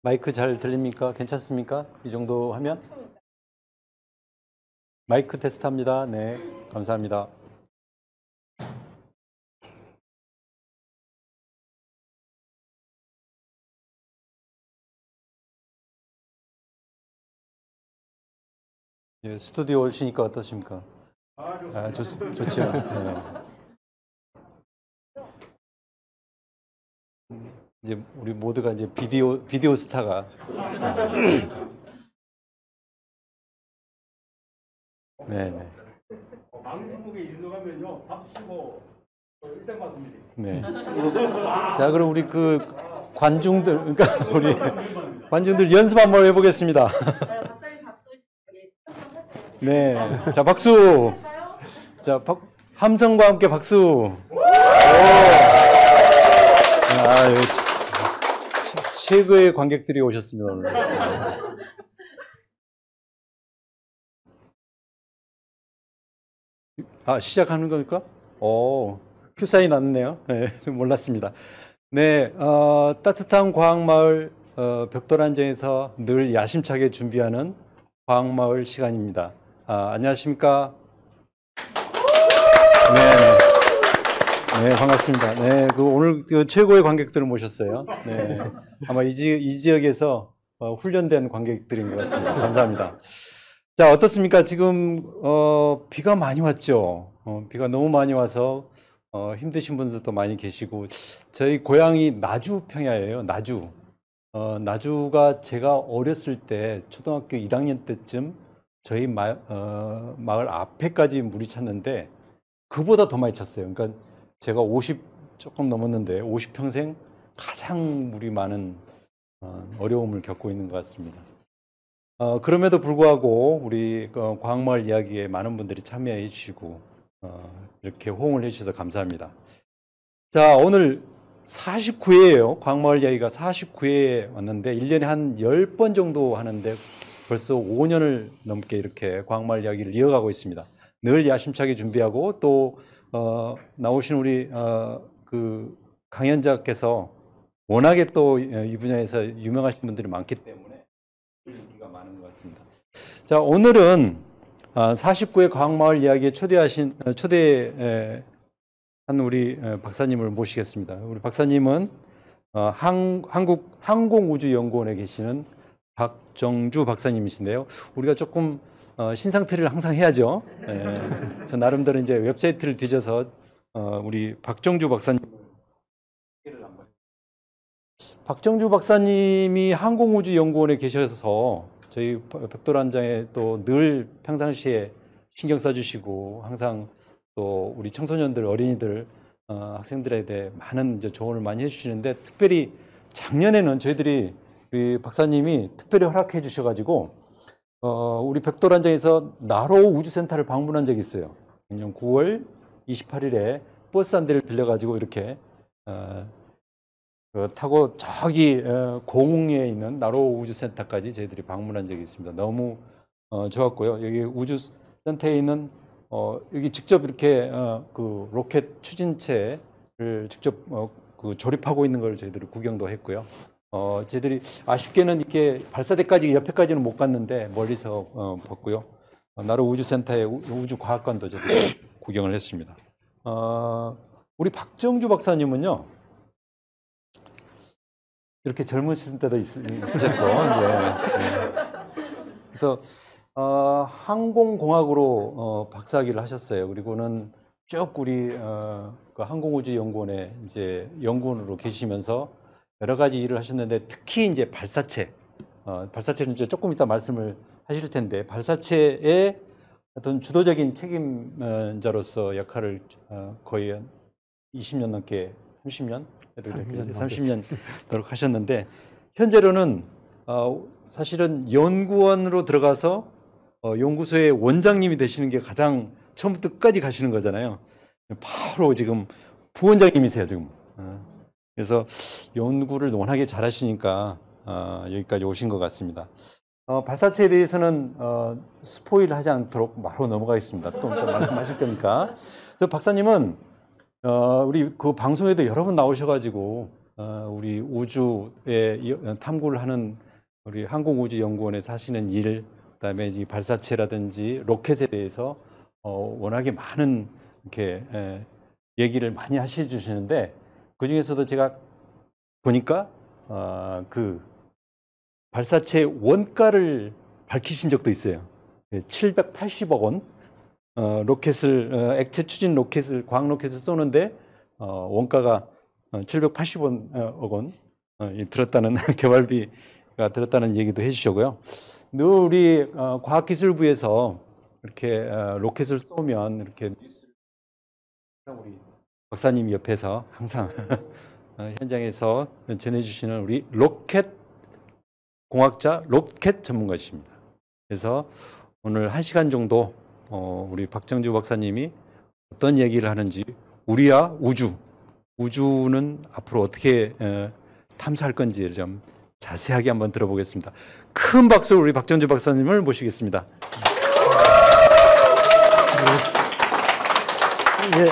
마이크 잘 들립니까? 괜찮습니까? 이 정도 하면? 마이크 테스트합니다. 네, 감사합니다. 예, 스튜디오 오시니까 어떠십니까? 좋죠. 네. 이제 우리 모두가 이제 비디오 스타가. 네. 네. 방송국에 일로 가면요, 박수고 1등 받습니다. 네. 자, 그럼 우리 그 관중들, 그러니까 우리 관중들 연습 한번 해보겠습니다. 네. 자, 박수. 자, 함성과 함께 박수. 최고의 관객들이 오셨습니다, 오늘. 시작하는 겁니까? 큐 사인 났네요. 네, 몰랐습니다. 네, 따뜻한 과학마을 벽돌안정에서 늘 야심차게 준비하는 과학마을 시간입니다. 안녕하십니까? 네, 반갑습니다. 네, 오늘 최고의 관객들을 모셨어요. 네, 아마 이 지역에서 훈련된 관객들인 것 같습니다. 감사합니다. 자, 어떻습니까? 지금 비가 많이 왔죠. 비가 너무 많이 와서 힘드신 분들도 많이 계시고, 저희 고향이 나주 평야예요. 나주. 나주가 제가 어렸을 때 초등학교 1학년 때쯤 저희 마을 앞에까지 물이 찼는데 그보다 더 많이 찼어요. 그러니까 제가 50 조금 넘었는데 50평생 가장 물이 많은 어려움을 겪고 있는 것 같습니다. 그럼에도 불구하고 우리 과학마을 이야기에 많은 분들이 참여해 주시고 이렇게 호응을 해 주셔서 감사합니다. 자, 오늘 49회예요. 과학마을 이야기가 49회에 왔는데 1년에 한 10번 정도 하는데 벌써 5년을 넘게 이렇게 과학마을 이야기를 이어가고 있습니다. 늘 야심차게 준비하고 또 나오신 우리 그 강연자께서 워낙에 또 이 분야에서 유명하신 분들이 많기 때문에 인기가 많은 것 같습니다. 자, 오늘은 49회 과학마을 이야기에 초대한 우리 박사님을 모시겠습니다. 우리 박사님은 한국 항공우주연구원에 계시는 박정주 박사님이신데요. 우리가 조금 신상트를 항상 해야죠. 저 나름대로 이제 웹사이트를 뒤져서 우리 박정주 박사님 박정주 박사님이 항공우주연구원에 계셔서 저희 벽돌안장에 또 늘 평상시에 신경 써주시고 항상 또 우리 청소년들, 어린이들, 학생들에 대해 많은 이제 조언을 많이 해주시는데 특별히 작년에는 저희들이 우리 박사님이 특별히 허락해 주셔가지고 우리 벽돌안장에서 나로 우주센터를 방문한 적이 있어요. 작년 9월 28일에 버스 한 대를 빌려가지고 이렇게 타고 저기 공웅에 있는 나로 우주센터까지 저희들이 방문한 적이 있습니다. 너무 좋았고요. 여기 우주센터에 있는 여기 직접 이렇게 그 로켓 추진체를 직접 그 조립하고 있는 걸 저희들이 구경도 했고요. 저희들이 아쉽게는 이렇게 발사대까지 옆에까지는 못 갔는데 멀리서 봤고요. 나로 우주센터의 우주과학관도 저희들이 구경을 했습니다. 우리 박정주 박사님은요. 이렇게 젊으신 때도 있으셨고, 그래서 항공공학으로 박사학위를 하셨어요. 그리고는 쭉 우리 그 항공우주연구원에 이제 연구원으로 계시면서 여러 가지 일을 하셨는데 특히 이제 발사체는 이제 조금 이따 말씀을 하실 텐데 발사체의 어떤 주도적인 책임자로서 역할을 거의 20년 넘게 30년? 30년 도록 하셨는데 현재로는 사실은 연구원으로 들어가서 연구소의 원장님이 되시는 게 가장 처음부터 끝까지 가시는 거잖아요. 바로 지금 부원장님이세요 지금. 그래서 연구를 워낙에 잘하시니까 여기까지 오신 것 같습니다. 발사체에 대해서는 스포일하지 않도록 바로 넘어가겠습니다. 또 말씀하실 거니까. 그래서 박사님은 우리 그 방송에도 여러 번 나오셔가지고 우리 우주에 탐구를 하는 우리 항공우주연구원에서 하시는 일, 그다음에 이 발사체라든지 로켓에 대해서 워낙에 많은 이렇게 얘기를 많이 하셔주시는데 그 중에서도 제가 보니까 그 발사체 원가를 밝히신 적도 있어요. 780억 원. 로켓을 액체 추진 로켓을 과학 로켓을 쏘는데 원가가 780억 원 들었다는 개발비가 들었다는 얘기도 해주셨고요. 늘 우리 과학기술부에서 이렇게 로켓을 쏘면 이렇게 우리 박사님 옆에서 항상 현장에서 전해주시는 우리 로켓 공학자, 로켓 전문가십니다. 그래서 오늘 1시간 정도 우리 박정주 박사님이 어떤 얘기를 하는지 우리와 우주는 앞으로 어떻게 탐사할 건지를 좀 자세하게 한번 들어보겠습니다. 큰 박수로 우리 박정주 박사님을 모시겠습니다. 예,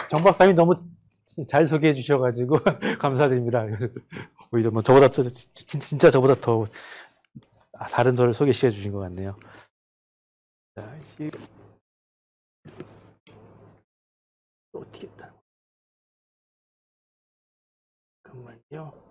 정 박사님이 너무 잘 소개해 주셔가지고 감사드립니다. 오히려 뭐 저보다 진짜 저보다 더 다른 저를 소개시켜 주신 것 같네요. 자, 어떻게 했다? 잠깐만요.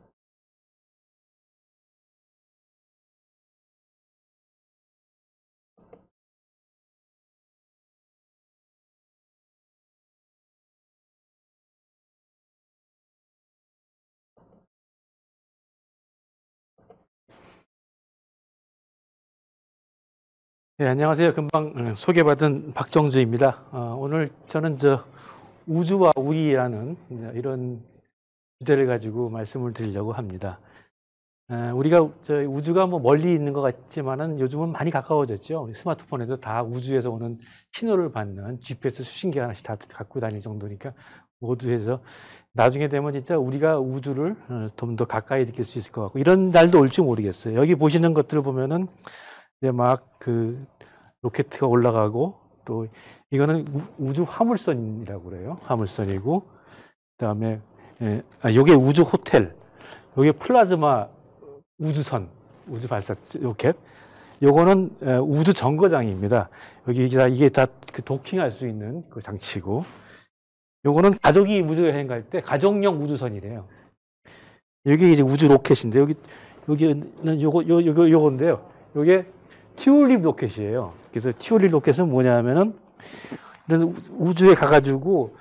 네, 안녕하세요. 금방 소개받은 박정주입니다. 오늘 저는 우주와 우리라는 이런 주제를 가지고 말씀을 드리려고 합니다. 우리가 우주가 뭐 멀리 있는 것 같지만은 요즘은 많이 가까워졌죠. 스마트폰에도 다 우주에서 오는 신호를 받는 GPS 수신기 하나씩 다 갖고 다닐 정도니까 모두 해서 나중에 되면 진짜 우리가 우주를 좀 더 가까이 느낄 수 있을 것 같고 이런 날도 올지 모르겠어요. 여기 보시는 것들을 보면은 이제 막 그 로켓가 올라가고 또 이거는 우주 화물선이라고 그래요. 화물선이고 그다음에 요게 우주 호텔, 요게 플라즈마 우주선, 우주 발사 로켓. 요거는 우주 정거장입니다. 여기 이게 다 그 도킹할 수 있는 그 장치고. 요거는 가족이 우주 여행 갈 때 가족용 우주선이래요. 여기 이제 우주 로켓인데 여기는 요건데요. 요게 튤립 로켓이에요. 그래서 튤립 로켓은 뭐냐면은 이런 우주에 가가지고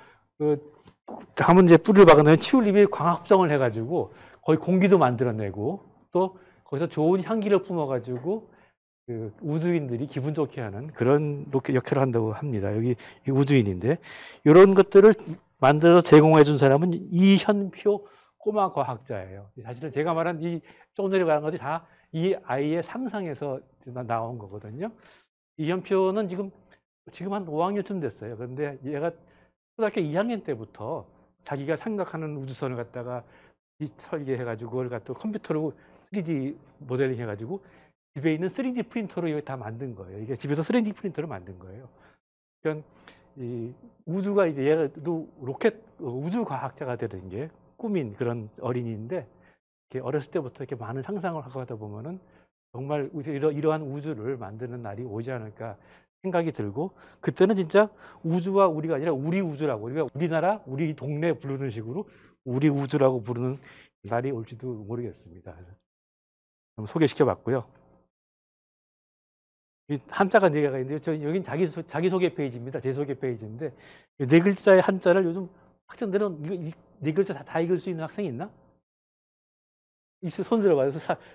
한번 이제 뿌리를 박아놓으면 튤립이 광학 합성을 해가지고 거의 공기도 만들어내고 또 거기서 좋은 향기를 뿜어가지고 그 우주인들이 기분 좋게 하는 그런 로켓 역할을 한다고 합니다. 여기 우주인인데 이런 것들을 만들어서 제공해 준 사람은 이현표 꼬마 과학자예요. 사실은 제가 말한 조금 전에 말한 것이 다 이 아이의 상상에서 나온 거거든요. 이현표는 지금 한 5학년쯤 됐어요. 그런데 얘가 초등학교 2학년 때부터 자기가 생각하는 우주선을 갖다가 설계해가지고 그걸 갖다 컴퓨터로 3D 모델링 해가지고 집에 있는 3D 프린터로 이거 다 만든 거예요. 이게 집에서 3D 프린터로 만든 거예요. 그러니까 이 우주가 이제 얘도 로켓 우주 과학자가 되는 게 꿈인 그런 어린이인데 이렇게 어렸을 때부터 이렇게 많은 상상을 하고 하다 보면은 정말 이러한 우주를 만드는 날이 오지 않을까 생각이 들고 그때는 진짜 우주와 우리가 아니라 우리 우주라고 우리가 우리나라 우리 동네 부르는 식으로 우리 우주라고 부르는 날이 올지도 모르겠습니다. 그래서 한번 소개시켜 봤고요. 이 한자가 4개가 있는데 여긴 자기소개 페이지입니다. 제 소개 페이지인데 4글자의 한자를 요즘 학생들은 이거 4글자 다 읽을 수 있는 학생이 있나? 손 들어봐요.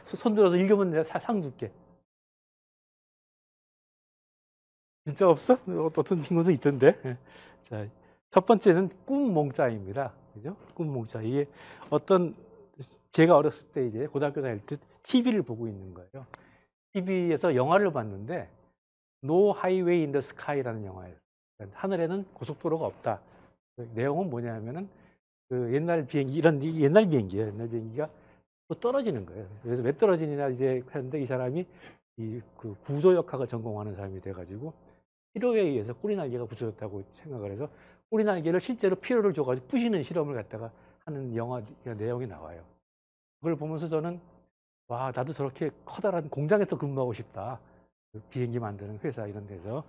손 들어서 읽으면 내가 상 줄게. 진짜 없어? 어떤 친구도 있던데. 자, 첫 번째는 꿈몽자입니다. 그죠? 꿈몽자. 이게 제가 어렸을 때 이제 고등학교 다닐 때 TV를 보고 있는 거예요. TV에서 영화를 봤는데 No Highway in the Sky라는 영화예요. 하늘에는 고속도로가 없다. 내용은 뭐냐면은 그 옛날 비행기예요. 옛날 비행기가 또 떨어지는 거예요. 그래서 왜 떨어지느냐 이제 했는데 이 사람이 그 구조역학을 전공하는 사람이 돼가지고 필요에 의해서 꼬리날개가 부서졌다고 생각을 해서 꼬리날개를 실제로 필요를 줘가지고 부시는 실험을 갖다가 하는 영화 내용이 나와요. 그걸 보면서 저는 와, 나도 저렇게 커다란 공장에서 근무하고 싶다. 그 비행기 만드는 회사 이런 데서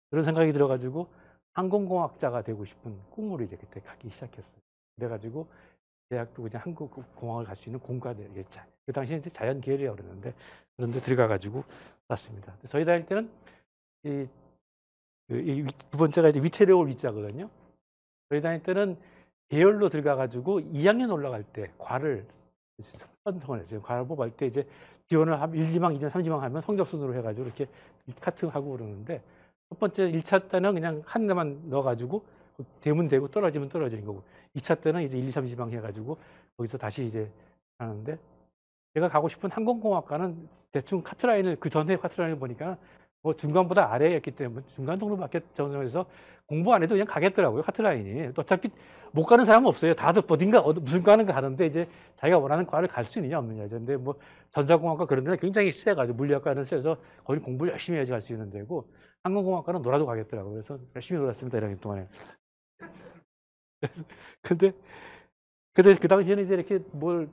그런 생각이 들어가지고 항공공학자가 되고 싶은 꿈을 이제 그때 갖기 시작했어요. 그래가지고 대학도 그냥 한국공학을 갈 수 있는 공과대, 그 당시에 이제 자연계열이라고 그러는데 그런 데 들어가가지고 왔습니다. 저희 다닐 때는 두 번째가 이제 위태로울 위자거든요. 저희 다닐 때는 계열로 들어가가지고 2학년 올라갈 때 과를 선정을 했어요. 과를 뽑을 때 이제 지원을 하면 1지망, 2지망, 3지망 하면 성적 순으로 해가지고 이렇게 카트하고 그러는데 첫 번째 1차 때는 그냥 한 대만 넣어가지고 되면 되고 떨어지면 떨어지는 거고 2차 때는 이제 1, 2, 3지망 해가지고 거기서 다시 이제 하는데 제가 가고 싶은 항공공학과는 대충 카트라인을 그 전에 카트라인을 보니까 뭐 중간보다 아래였기 때문에 중간 정도밖에 전후해서 공부 안 해도 그냥 가겠더라고요. 카트라인이. 어차피 못 가는 사람은 없어요. 다들 어딘가 무슨 과는 가는데 이제 자기가 원하는 과를 갈 수 있느냐 없느냐. 근데 뭐 전자공학과 그런 데는 굉장히 세가지고 물리학과는 세서 거기 공부를 열심히 해야지 갈 수 있는 데고 항공공학과는 놀아도 가겠더라고요. 그래서 열심히 놀았습니다. 1학년 동안에. 근데 그 당시에는 이제 이렇게 뭘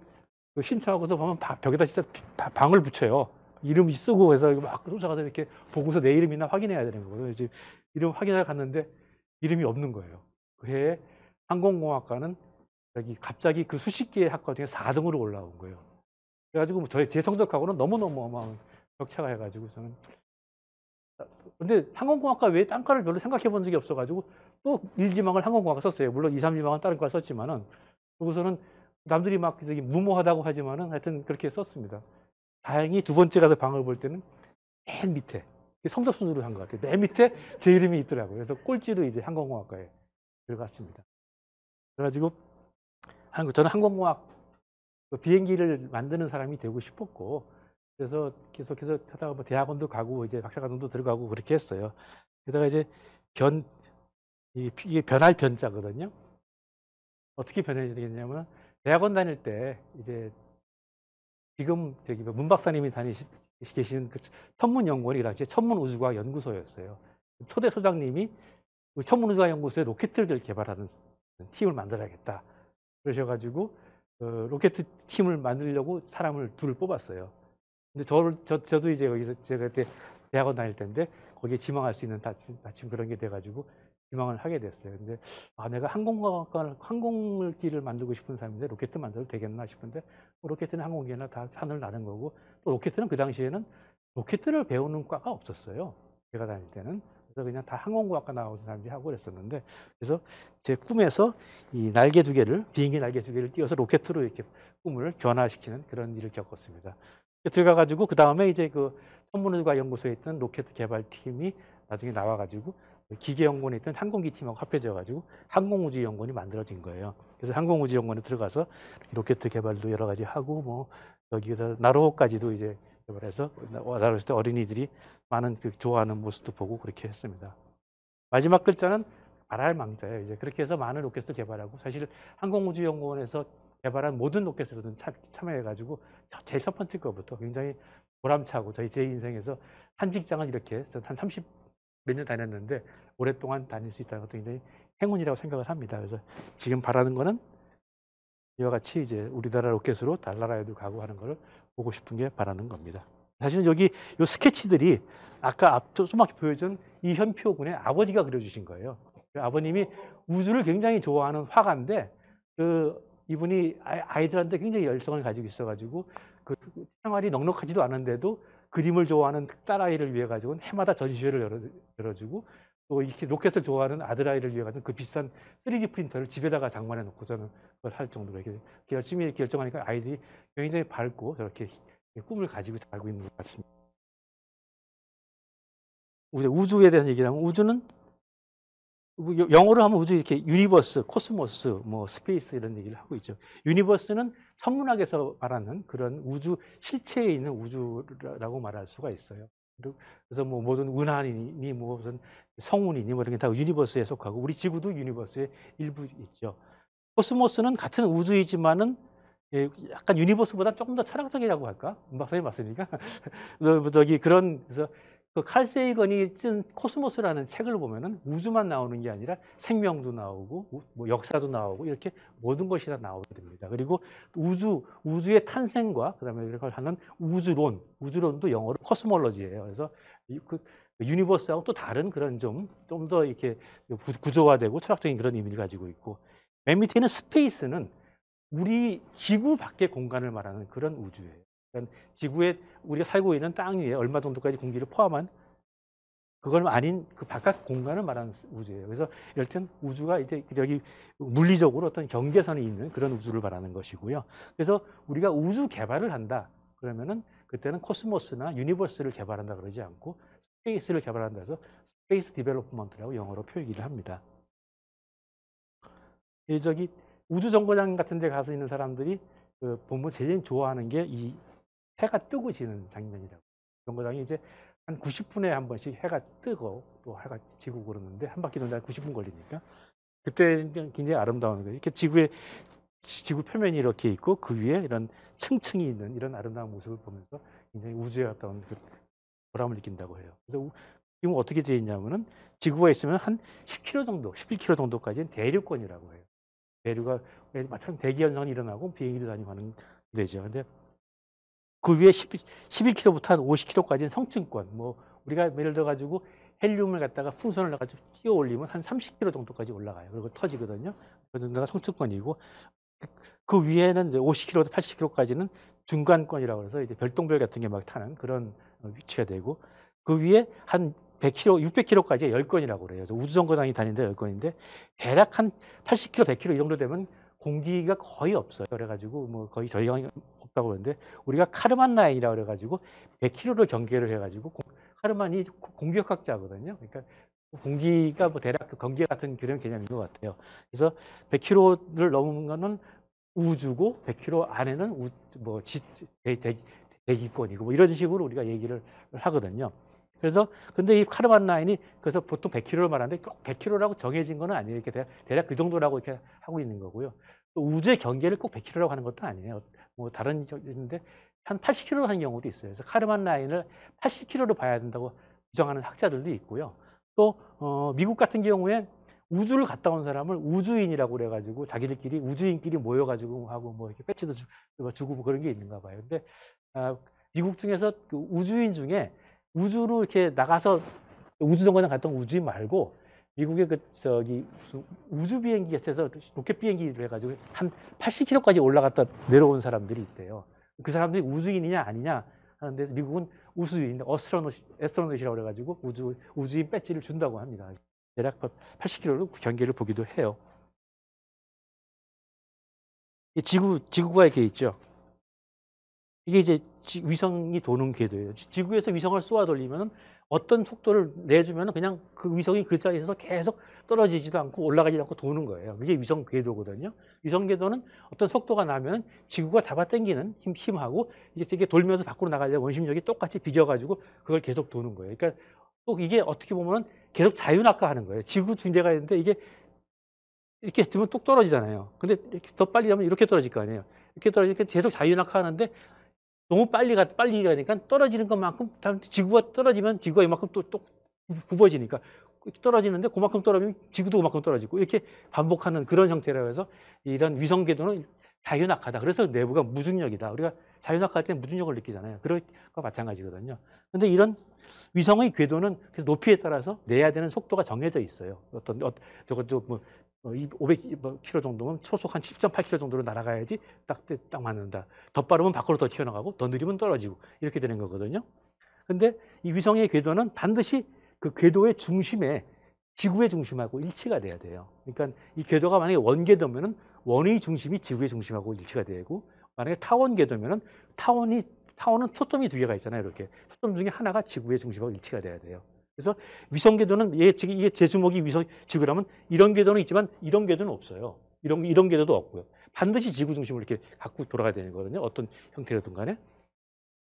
신청하고서 보면 벽에다 진짜 방을 붙여요. 이름 쓰고 해서 막 쫓아가서 이렇게 보고서 내 이름이나 확인해야 되는 거거든요. 이제 이름 확인하러 갔는데 이름이 없는 거예요. 그 해에 항공공학과는 갑자기 그 수십 개의 학과 중에 4등으로 올라온 거예요. 그래가지고 제 성적하고는 너무너무 어마어마한 격차가 해가지고 저는 근데 항공공학과 외에 딴 과를 별로 생각해 본 적이 없어가지고 또 1지망을 항공공학과 썼어요. 물론 2, 3지망은 다른 과 썼지만은 그거서는 남들이 막 무모하다고 하지만은 하여튼 그렇게 썼습니다. 다행히 두 번째 가서 방을 볼 때는 맨 밑에 성적 순으로 한 것 같아요. 맨 밑에 제 이름이 있더라고요. 그래서 꼴찌로 이제 항공공학과에 들어갔습니다. 그래가지고 저는 항공공학 비행기를 만드는 사람이 되고 싶었고 그래서 계속해서 하다가 뭐 대학원도 가고 이제 박사과정도 들어가고 그렇게 했어요. 게다가 이제 이게 변할 변자거든요. 어떻게 변해야 되겠냐면 대학원 다닐 때 이제 지금 문 박사님이 계시는 그 천문연구원이 그 당시에 천문우주과학 연구소였어요. 초대 소장님이 천문우주과학 연구소에 로켓을 개발하는 팀을 만들어야겠다. 그러셔가지고 로켓 팀을 만들려고 사람을 둘을 뽑았어요. 근데 저도 이제 거기서 제가 그때 대학원 다닐 때인데 거기에 지망할 수 있는 마침 그런 게 돼가지고 지망을 하게 됐어요. 근데 내가 항공기를 만들고 싶은 사람인데 로켓 만들어도 되겠나 싶은데 로켓은 항공기나 다 하늘 나는 거고 또 로켓은 그 당시에는 로켓을 배우는 과가 없었어요. 제가 다닐 때는. 그래서 그냥 다 항공과학과 나오는 사람들이 하고 그랬었는데 그래서 제 꿈에서 이 날개 두 개를 비행기 날개 두 개를 띄워서 로켓으로 이렇게 꿈을 변화시키는 그런 일을 겪었습니다. 들어가가지고 그 다음에 이제 그 천문우주과학 연구소에 있던 로켓 개발팀이 나중에 나와가지고 기계연구원에 있던 항공기 팀하고 합해져가지고 항공우주연구원이 만들어진 거예요. 그래서 항공우주연구원에 들어가서 로켓 개발도 여러 가지 하고 뭐 여기서 나로호까지도 이제 개발해서 나로호 때 어린이들이 많은 좋아하는 모습도 보고 그렇게 했습니다. 마지막 글자는 발알망자예요. 이제 그렇게 해서 많은 로켓을 개발하고 사실 항공우주연구원에서 개발한 모든 로켓으로는 참여해가지고 제일 첫 번째 거부터 굉장히 보람차고 제 인생에서 한 직장을 이렇게 한 30 몇 년 다녔는데 오랫동안 다닐 수 있다는 것도 굉장히 행운이라고 생각을 합니다. 그래서 지금 바라는 거는 이와 같이 이제 우리나라 로켓으로 달나라에도 가고 하는 걸 보고 싶은 게 바라는 겁니다. 사실은 여기 이 스케치들이 아까 앞서 조그맣게 보여준 이현표 군의 아버지가 그려주신 거예요. 아버님이 우주를 굉장히 좋아하는 화가인데 이분이 아이들한테 굉장히 열성을 가지고 있어가지고 그 생활이 넉넉하지도 않은데도 그림을 좋아하는 딸아이를 위해 가지고는 해마다 전시회를 열어주고 또 이렇게 로켓을 좋아하는 아들아이를 위해 가지고 그 비싼 3D 프린터를 집에다가 장만해 놓고서는 그걸 할 정도로 이렇게 열심히 결정하니까 아이들이 굉장히 밝고 저렇게 꿈을 가지고 살고 있는 것 같습니다. 우주에 대해서 얘기를 하면 우주는 영어로 하면 우주 이렇게 유니버스, 코스모스, 뭐 스페이스 이런 얘기를 하고 있죠. 유니버스는 천문학에서 말하는 그런 우주 실체에 있는 우주라고 말할 수가 있어요. 그래서 뭐 모든 은하이니 뭐 무슨 성운이니 뭐 이런 게 다 유니버스에 속하고 우리 지구도 유니버스의 일부 있죠. 코스모스는 같은 우주이지만은 약간 유니버스보다 조금 더 철학적이라고 할까? 박사님 맞습니까? 그래서 그 칼 세이건이 쓴 코스모스라는 책을 보면은 우주만 나오는 게 아니라 생명도 나오고 뭐 역사도 나오고 이렇게 모든 것이 다 나오게 됩니다. 그리고 우주의 탄생과 그다음에 이걸 하는 우주론도 영어로 코스몰로지예요. 그래서 그 유니버스하고 또 다른 그런 좀 더 이렇게 구조화되고 철학적인 그런 의미를 가지고 있고, 맨 밑에 있는 스페이스는 우리 지구 밖의 공간을 말하는 그런 우주예요. 그러니까 지구에 우리가 살고 있는 땅 위에 얼마 정도까지 공기를 포함한 그걸 아닌 그 바깥 공간을 말하는 우주예요. 그래서 이럴 땐 우주가 이제 여기 물리적으로 어떤 경계선이 있는 그런 우주를 말하는 것이고요. 그래서 우리가 우주 개발을 한다 그러면은 그때는 코스모스나 유니버스를 개발한다 그러지 않고 스페이스를 개발한다 해서 스페이스 디벨롭먼트라고 영어로 표기를 합니다. 저기 우주 정거장 같은 데 가서 있는 사람들이 보면 제일 좋아하는 게 이 해가 뜨고 지는 장면이라고. 정거장이 이제 한 90분에 한 번씩 해가 뜨고 또 해가 지고 그러는데 한 바퀴 도는데 90분 걸리니까 그때 굉장히 아름다운 거예요. 이렇게 지구 표면이 이렇게 있고 그 위에 이런 층층이 있는 이런 아름다운 모습을 보면서 굉장히 우주에 갔다 그 보람을 느낀다고 해요. 그래서 지금 어떻게 되어 있냐면은 지구가 있으면 한 10km 정도, 11km 정도까지는 대륙권이라고 해요. 대륙가 마찬가지로 대기 현상이 일어나고 비행기도 다니고 하는 데죠. 근데 그 위에 11km부터 한 50km까지는 성층권. 뭐 우리가 예를 들어 가지고 헬륨을 갖다가 풍선을 넣어가지고 끼워 올리면 한 30km 정도까지 올라가요. 그리고 터지거든요. 그 정도가 성층권이고 그 위에는 이제 50km부터 80km까지는 중간권이라고 해서 이제 별똥별 같은 게 막 타는 그런 위치가 되고 그 위에 한 100km, 600km까지 10건이라고 그래요. 우주정거장이 다니는데 10건인데 대략 한 80km, 100km 이 정도 되면 공기가 거의 없어요. 그래가지고 뭐 거의 저희가 없다고 그러는데 우리가 카르만 라인이라고 그래가지고 100km를 경계를 해가지고 카르만이 공기역학자거든요. 그러니까 공기가 뭐 대략 그 경계 같은 그런 개념인 것 같아요. 그래서 100km를 넘은 거는 우주고 100km 안에는 대기권이고 뭐 이런 식으로 우리가 얘기를 하거든요. 그래서 근데 이 카르만 라인이 그래서 보통 100km를 말하는데 꼭 100km라고 정해진 건 아니에요. 이렇게 대략 그 정도라고 이렇게 하고 있는 거고요. 또 우주의 경계를 꼭 100km라고 하는 것도 아니에요. 뭐 다른 적인데 한 80km 하는 경우도 있어요. 그래서 카르만 라인을 80km로 봐야 된다고 주장하는 학자들도 있고요. 또 미국 같은 경우에 우주를 갔다 온 사람을 우주인이라고 그래가지고 자기들끼리 우주인끼리 모여가지고 하고 뭐 이렇게 배지도 주고 뭐 그런 게 있는가 봐요. 근데 미국 중에서 그 우주인 중에 우주로 이렇게 나가서 우주정거장 갔던 우주인 말고 미국의 그 무슨 우주 비행기 같아서 로켓 비행기를 해가지고 한 80km까지 올라갔다 내려온 사람들이 있대요. 그 사람들이 우주인이냐 아니냐 하는데 미국은 우주인, 에스트로넛이라고 그래가지고 우주인 배지를 준다고 합니다. 대략 80km로 경계를 보기도 해요. 지구가 이렇게 있죠. 이게 이제 위성이 도는 궤도예요. 지구에서 위성을 쏘아 돌리면 어떤 속도를 내주면 그냥 그 위성이 그 자리에서 계속 떨어지지도 않고 올라가지도 않고 도는 거예요. 그게 위성 궤도거든요. 위성 궤도는 어떤 속도가 나면 지구가 잡아당기는 힘하고 이게 돌면서 밖으로 나가려면 원심력이 똑같이 비겨가지고 그걸 계속 도는 거예요. 그러니까 또 이게 어떻게 보면 계속 자유낙하하는 거예요. 지구 중대가 있는데 이게 이렇게 두면 뚝 떨어지잖아요. 근데 이렇게 더 빨리 가면 이렇게 떨어질 거 아니에요. 이렇게 떨어지니까 계속 자유낙하하는데 너무 빨리 가니까 떨어지는 것만큼 지구가 떨어지면 지구가 이만큼 또 굽어지니까 떨어지는데 그만큼 떨어지면 지구도 그만큼 떨어지고 이렇게 반복하는 그런 형태라고 해서 이런 위성 궤도는 자유낙하다. 그래서 내부가 무중력이다. 우리가 자유낙하할 때는 무중력을 느끼잖아요. 그런 거 마찬가지거든요. 근데 이런 위성의 궤도는 그래서 높이에 따라서 내야 되는 속도가 정해져 있어요. 저것도 뭐 500km 정도면 초속 한 10.8km 정도로 날아가야지 딱 맞는다. 더 빠르면 밖으로 더 튀어나가고 더 느리면 떨어지고 이렇게 되는 거거든요. 근데 이 위성의 궤도는 반드시 그 궤도의 중심에 지구의 중심하고 일치가 돼야 돼요. 그러니까 이 궤도가 만약에 원궤도면은 원의 중심이 지구의 중심하고 일치가 되고 만약에 타원 궤도면은 타원은 초점이 2개가 있잖아요. 이렇게 초점 중에 하나가 지구의 중심하고 일치가 돼야 돼요. 그래서 위성 궤도는 이게 제 주목이 지구라면 이런 궤도는 있지만 이런 궤도는 없어요. 이런 궤도도 없고요. 반드시 지구 중심으로 이렇게 갖고 돌아가야 되는 거거든요. 어떤 형태로든 간에.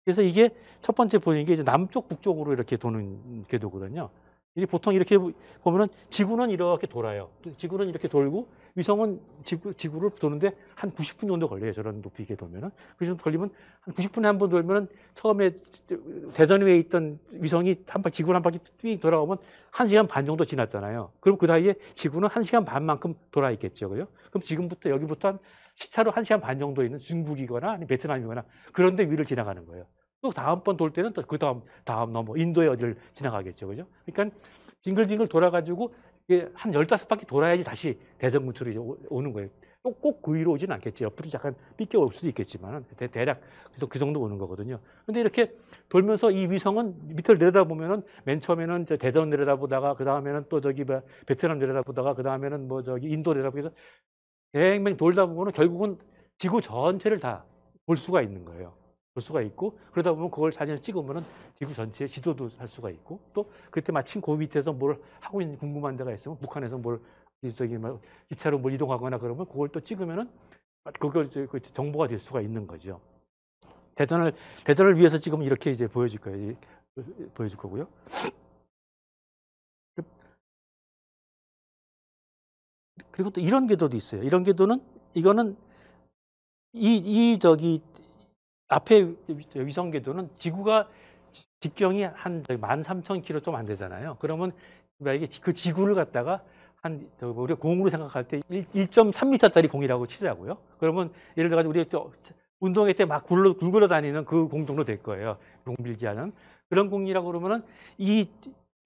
그래서 이게 첫 번째 보이는 게 이제 남쪽 북쪽으로 이렇게 도는 궤도거든요. 이게 보통 이렇게 보면은 지구는 이렇게 돌아요. 지구는 이렇게 돌고 위성은 지구를 도는데 한 90분 정도 걸려요. 저런 높이 궤도면은. 그 정도 걸리면 한 90분에 한 번 돌면은 처음에 대전 위에 있던 위성이 지구를 한 바퀴 삥 돌아오면 1시간 반 정도 지났잖아요. 그럼 그 사이에 지구는 1시간 반만큼 돌아 있겠죠. 그죠? 그럼 지금부터 여기부터 한 시차로 1시간 반 정도 있는 중국이거나 아니면 베트남이거나 그런 데 위를 지나가는 거예요. 또 다음번 돌 때는 또 그 다음 넘어 인도의 어디를 지나가겠죠. 그죠? 그러니까 빙글빙글 돌아가지고 이게 한 15바퀴 돌아야지 다시 대전 근처로 이제 오는 거예요. 꼭 그 위로 오지는 않겠지. 옆으로 잠깐 삐껴 올 수도 있겠지만 대략 그래서 그 정도 오는 거거든요. 근데 이렇게 돌면서 이 위성은 밑을 내려다보면은 맨 처음에는 저 대전 내려다보다가 그 다음에는 또 저기 뭐 베트남 내려다보다가 그 다음에는 뭐 저기 인도 내려다보면서 뱅뱅 돌다 보면은 결국은 지구 전체를 다 볼 수가 있는 거예요. 볼 수가 있고 그러다 보면 그걸 사진을 찍으면은 지구 전체의 지도도 할 수가 있고 또 그때 마침 그 밑에서 뭘 하고 있는 궁금한 데가 있으면 북한에서 뭘 저기 막 기차로 뭘 이동하거나 그러면 그걸 또 찍으면은 그걸 그 정보가 될 수가 있는 거죠. 대전을 위해서 지금 이렇게 이제 보여줄 거예요. 보여줄 거고요. 그리고 또 이런 궤도도 있어요. 이런 궤도는 이거는 저기 앞에 위성 궤도는 지구가 직경이 한 13,000km 좀 안 되잖아요. 그러면 이게 그 지구를 갖다가 한 우리가 공으로 생각할 때 1.3m짜리 공이라고 치자고요. 그러면 예를 들어 가지고 우리 운동회 때 막 굴러 다니는 그 공 정도 될 거예요. 공 밀기 하는 그런 공이라고 그러면은 이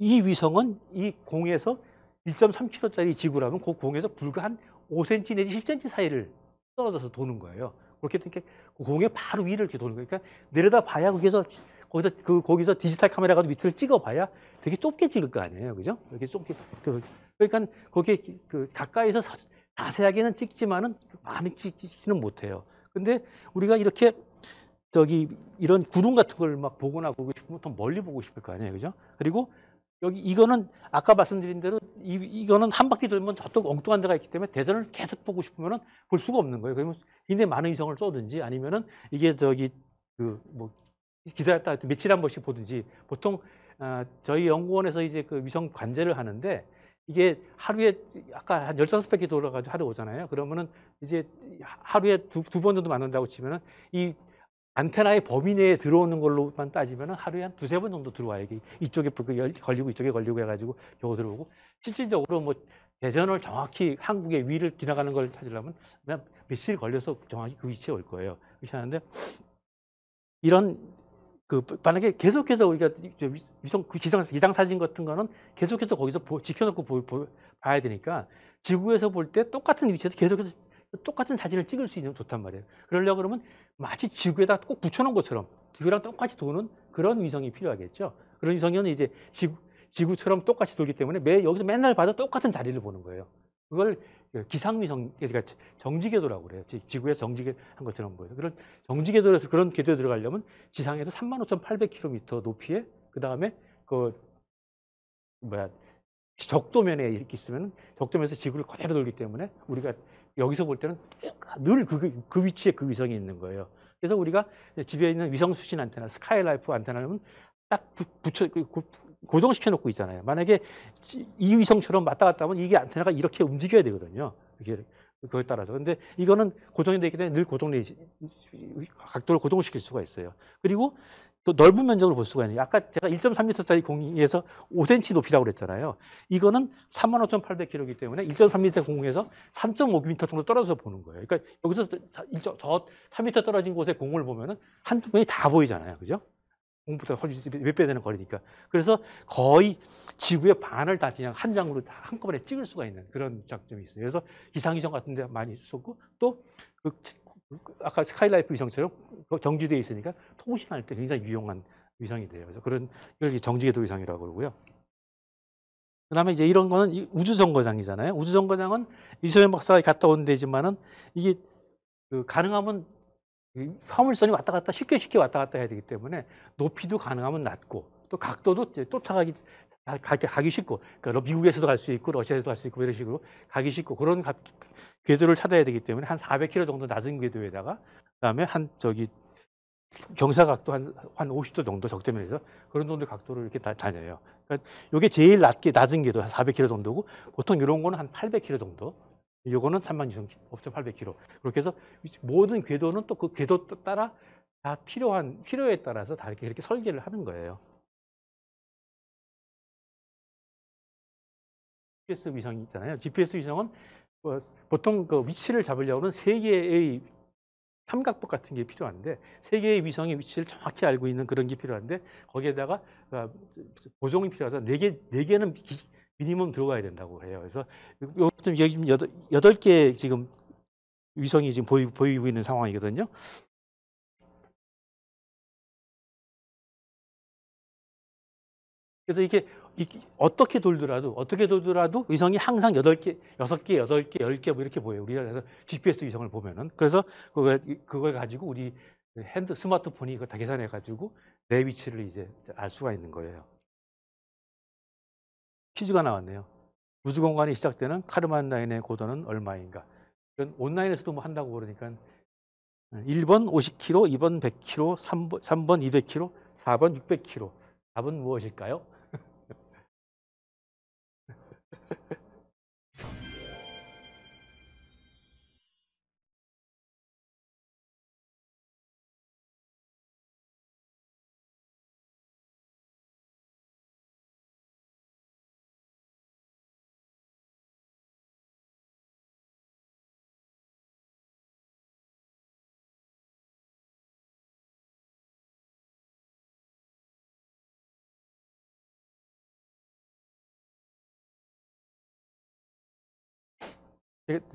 위성은 이 공에서 1.3km짜리 지구라면 그 공에서 불과 한 5cm 내지 10cm 사이를 떨어져서 도는 거예요. 그렇게 되니까 그 공의 바로 위를 이렇게 도는 거예요. 그러니까 내려다 봐야 거기서 디지털 카메라 가지고 밑을 찍어봐야 되게 좁게 찍을 거 아니에요, 그죠? 이렇게 좁게. 그러니까 거기에 가까이서 자세하게는 찍지만은 많이 찍지는 못해요. 근데 우리가 이렇게 이런 구름 같은 걸 막 보거나 보고 싶으면 더 멀리 보고 싶을 거 아니에요, 그죠? 그리고 이거는 아까 말씀드린 대로 이거는 한 바퀴 돌면 저쪽 엉뚱한 데가 있기 때문에 대전을 계속 보고 싶으면은 볼 수가 없는 거예요. 그러면 굉장히 많은 위성을 쏘든지 아니면은 이게 뭐 기다렸다 며칠 한 번씩 보든지 보통 저희 연구원에서 이제 그 위성 관제를 하는데 이게 하루에 아까 한 15바퀴 돌아가지고 하루 오잖아요. 그러면은 이제 하루에 두 번 정도 맞는다고 치면은 이 안테나의 범위 내에 들어오는 걸로만 따지면은 하루에 한 두세 번 정도 들어와요. 이쪽에 걸리고 이쪽에 걸리고 해가지고 겨우 들어오고 실질적으로 뭐 대전을 정확히 한국의 위를 지나가는 걸 찾으려면 그냥 며칠 걸려서 정확히 그 위치에 올 거예요. 그렇게 하는데 이런 만약에 계속해서 우리가 위성 기상 사진 같은 거는 계속해서 거기서 지켜놓고 봐야 되니까 지구에서 볼 때 똑같은 위치에서 계속해서 똑같은 사진을 찍을 수 있는 좋단 말이에요. 그러려고 그러면 마치 지구에다 꼭 붙여놓은 것처럼 지구랑 똑같이 도는 그런 위성이 필요하겠죠. 그런 위성은 이제 지구처럼 똑같이 돌기 때문에 여기서 맨날 봐도 똑같은 자리를 보는 거예요. 그걸 기상위성, 그러니까 정지궤도라고 그래요. 지구에서 정지궤도 한 것처럼 보여요. 그런 정지궤도에서 그런 궤도에 들어가려면 지상에서 35,800km 높이에 그 다음에 적도면에 이렇게 있으면 적도면에서 지구를 그대로 돌기 때문에 우리가 여기서 볼 때는 늘 그 위치에 그 위성이 있는 거예요. 그래서 우리가 집에 있는 위성 수신 안테나, 스카이라이프 안테나는 딱 고정시켜 놓고 있잖아요. 만약에 이 위성처럼 왔다 갔다 하면 이게 안테나가 이렇게 움직여야 되거든요. 그거에 따라서. 근데 이거는 고정이 되기 때문에 늘 각도를 고정시킬 수가 있어요. 그리고 또 넓은 면적을 볼 수가 있는. 아까 제가 1.3m짜리 공에서 5cm 높이라고 그랬잖아요. 이거는 35,800km이기 때문에 1.3m 공에서 3.5m 정도 떨어져서 보는 거예요. 그러니까 여기서 저 3m 떨어진 곳에 공을 보면은 한두 번이 다 보이잖아요. 그죠? 공보다 몇 배 되는 거리니까. 그래서 거의 지구의 반을 다 그냥 한 장으로 다 한꺼번에 찍을 수가 있는 그런 장점이 있어요. 그래서 기상위성 같은 데 많이 쏘고 또 아까 스카이라이프 위성처럼 정지되어 있으니까 통신할 때 굉장히 유용한 위성이 돼요. 그래서 이걸 정지궤도 위성이라고 그러고요. 그다음에 이제 이런 거는 우주정거장이잖아요. 우주정거장은 이소연 박사가 갔다 온 데지만은 이게 가능하면 화물선이 왔다 갔다 쉽게 왔다 갔다 해야 되기 때문에 높이도 가능하면 낮고 또 각도도 가기 쉽고, 그러니까 미국에서도 갈 수 있고 러시아에서도 갈 수 있고 이런 식으로 가기 쉽고 그런 궤도를 찾아야 되기 때문에 한 400km 정도 낮은 궤도에다가 그다음에 경사각도 한 50도 정도 적대면에서 그런 정도 각도를 이렇게 다녀요. 그러니까 이게 제일 낮은 궤도 한 400km 정도고 보통 이런 거는 한 800km 정도 요거는 36,800km. 그렇게 해서 모든 궤도는 또 그 궤도 따라 다 필요에 따라서 다 이렇게 설계를 하는 거예요. GPS 위성 있잖아요. GPS 위성은 보통 그 위치를 잡으려면 3개의 삼각법 같은 게 필요한데 3개의 위성의 위치를 정확히 알고 있는 그런 게 필요한데 거기에다가 보정이 필요해서 4개는 미니멈 들어가야 된다고 해요. 그래서 여기 지금 8개 지금 위성이 지금 보이고 있는 상황이거든요. 그래서 이게 어떻게 돌더라도 위성이 항상 8개, 6개, 8개, 10개 뭐 이렇게 보여요. 우리가 그래서 GPS 위성을 보면은. 그래서 그걸 가지고 우리 스마트폰이 이거 다 계산해 가지고 내 위치를 이제 알 수가 있는 거예요. 퀴즈가 나왔네요. 우주공간이 시작되는 카르만 라인의 고도는 얼마인가? 이건 온라인에서도 뭐 한다고 그러니까 1번 50km, 2번 100km, 3번 200km, 4번 600km. 답은 무엇일까요?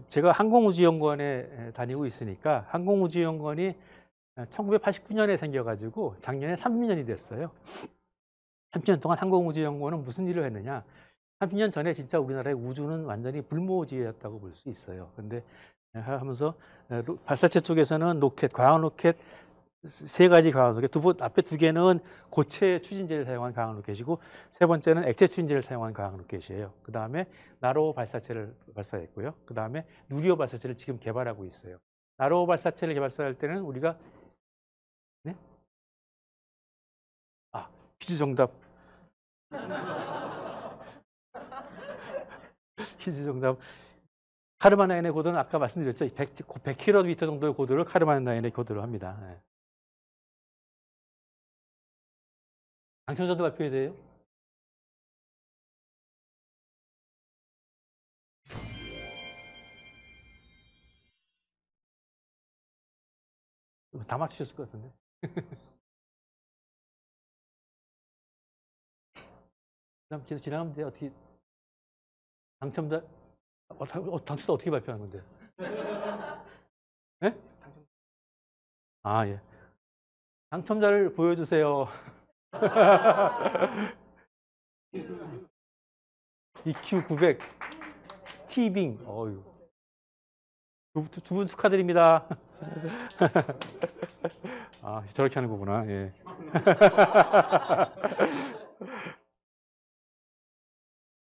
제가 항공우주연구원에 다니고 있으니까 항공우주연구원이 1989년에 생겨가지고 작년에 30년이 됐어요. 30년 동안 항공우주연구원은 무슨 일을 했느냐? 30년 전에 진짜 우리나라의 우주는 완전히 불모지였다고 볼 수 있어요. 근데 하면서 발사체 쪽에서는 과학 로켓 3가지 과학 로켓, 앞에 2개는 고체 추진제를 사용한 과학 로켓이고 3번째는 액체 추진제를 사용한 과학 로켓이에요. 그 다음에 나로호 발사체를 발사했고요. 그 다음에 누리호 발사체를 지금 개발하고 있어요. 나로호 발사체를 개발할 때는 우리가 네? 퀴즈 정답. 퀴즈 정답. 카르만 라인의 고도는 아까 말씀드렸죠. 100km 정도의 고도를 카르만 라인의 고도로 합니다. 네. 당첨자도 발표해야 돼요? 다 맞추셨을 것 같은데. 그다음 계속 지나가면 돼요. 어떻게 당첨자 당첨자 어떻게 발표하는 건데? 네? 예. 당첨자를 보여주세요. EQ900 T빙. 어유. 두 분 축하드립니다. 저렇게 하는 거구나. 예.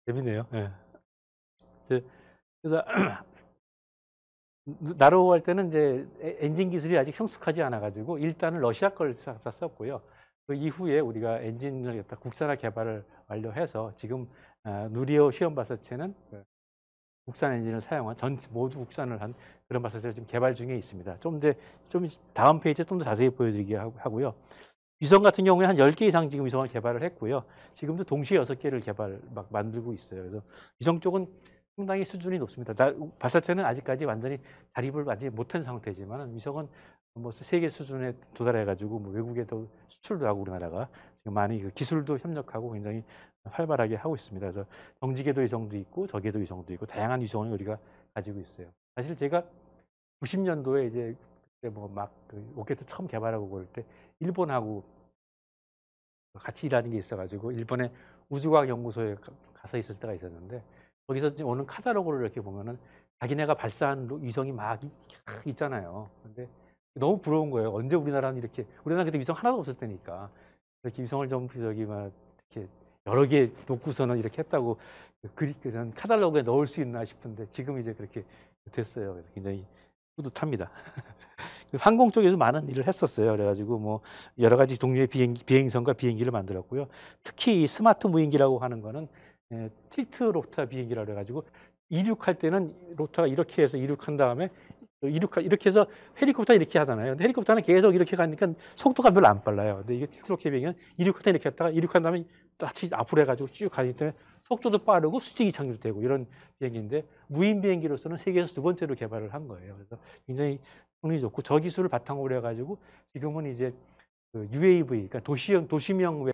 재밌네요. 예. 그래서 나로호 할 때는 이제 엔진 기술이 아직 성숙하지 않아가지고 일단은 러시아 걸 썼고요. 그 이후에 우리가 엔진을 국산화 개발을 완료해서 지금 누리호 시험 발사체는 국산 엔진을 사용한 모두 국산을 한 그런 발사체를 지금 개발 중에 있습니다. 좀 다음 페이지에 좀 더 자세히 보여드리게 하고요. 위성 같은 경우에 한 10개 이상 지금 위성을 개발을 했고요. 지금도 동시에 6개를 만들고 있어요. 그래서 위성 쪽은 상당히 수준이 높습니다. 발사체는 아직까지 완전히 자립을 아직 못한 상태지만 위성은 뭐 세계 수준에 도달해가지고 뭐 외국에도 수출도 하고 우리나라가 지금 많이 그 기술도 협력하고 굉장히 활발하게 하고 있습니다. 그래서 정지궤도 위성도 있고 저궤도 위성도 있고 다양한 위성을 우리가 가지고 있어요. 사실 제가 90년도에 이제 그때 뭐 그 로켓 처음 개발하고 그럴 때 일본하고 같이 일하는 게 있어가지고 일본의 우주과학연구소에 가서 있을 때가 있었는데 거기서 오는 카탈로그를 이렇게 보면은 자기네가 발사한 위성이 막 있잖아요. 근데 너무 부러운 거예요. 언제 우리나라는 우리나라 그때 위성 하나도 없을 때니까 이렇게 위성을 좀 이렇게 여러 개 놓고서는 이렇게 했다고 그런 카탈로그에 넣을 수 있나 싶은데 지금 이제 그렇게 됐어요. 그래서 굉장히 뿌듯합니다. 항공 쪽에서 많은 일을 했었어요. 그래가지고 뭐 여러 가지 종류의 비행선과 비행기를 만들었고요. 특히 이 스마트 무인기라고 하는 거는 틸트 로프터 비행기라고 해가지고 이륙할 때는 로터가 이렇게 해서 이륙한 다음에 이렇게 해서 헬리콥터 이렇게 하잖아요. 근데 헬리콥터는 계속 이렇게 가니까 속도가 별로 안 빨라요. 근데 이게 틱스로켓 비행기는 이륙할 때 이렇게 했다가 이륙한 다음에 다시 앞으로 해가지고 쭉 가기 때문에 속도도 빠르고 수직이 착륙되고 이런 비행기인데 무인 비행기로서는 세계에서 두 번째로 개발을 한 거예요. 그래서 굉장히 성능이 좋고 저 기술을 바탕으로 해가지고 지금은 이제 그 UAV, 그러니까 도시명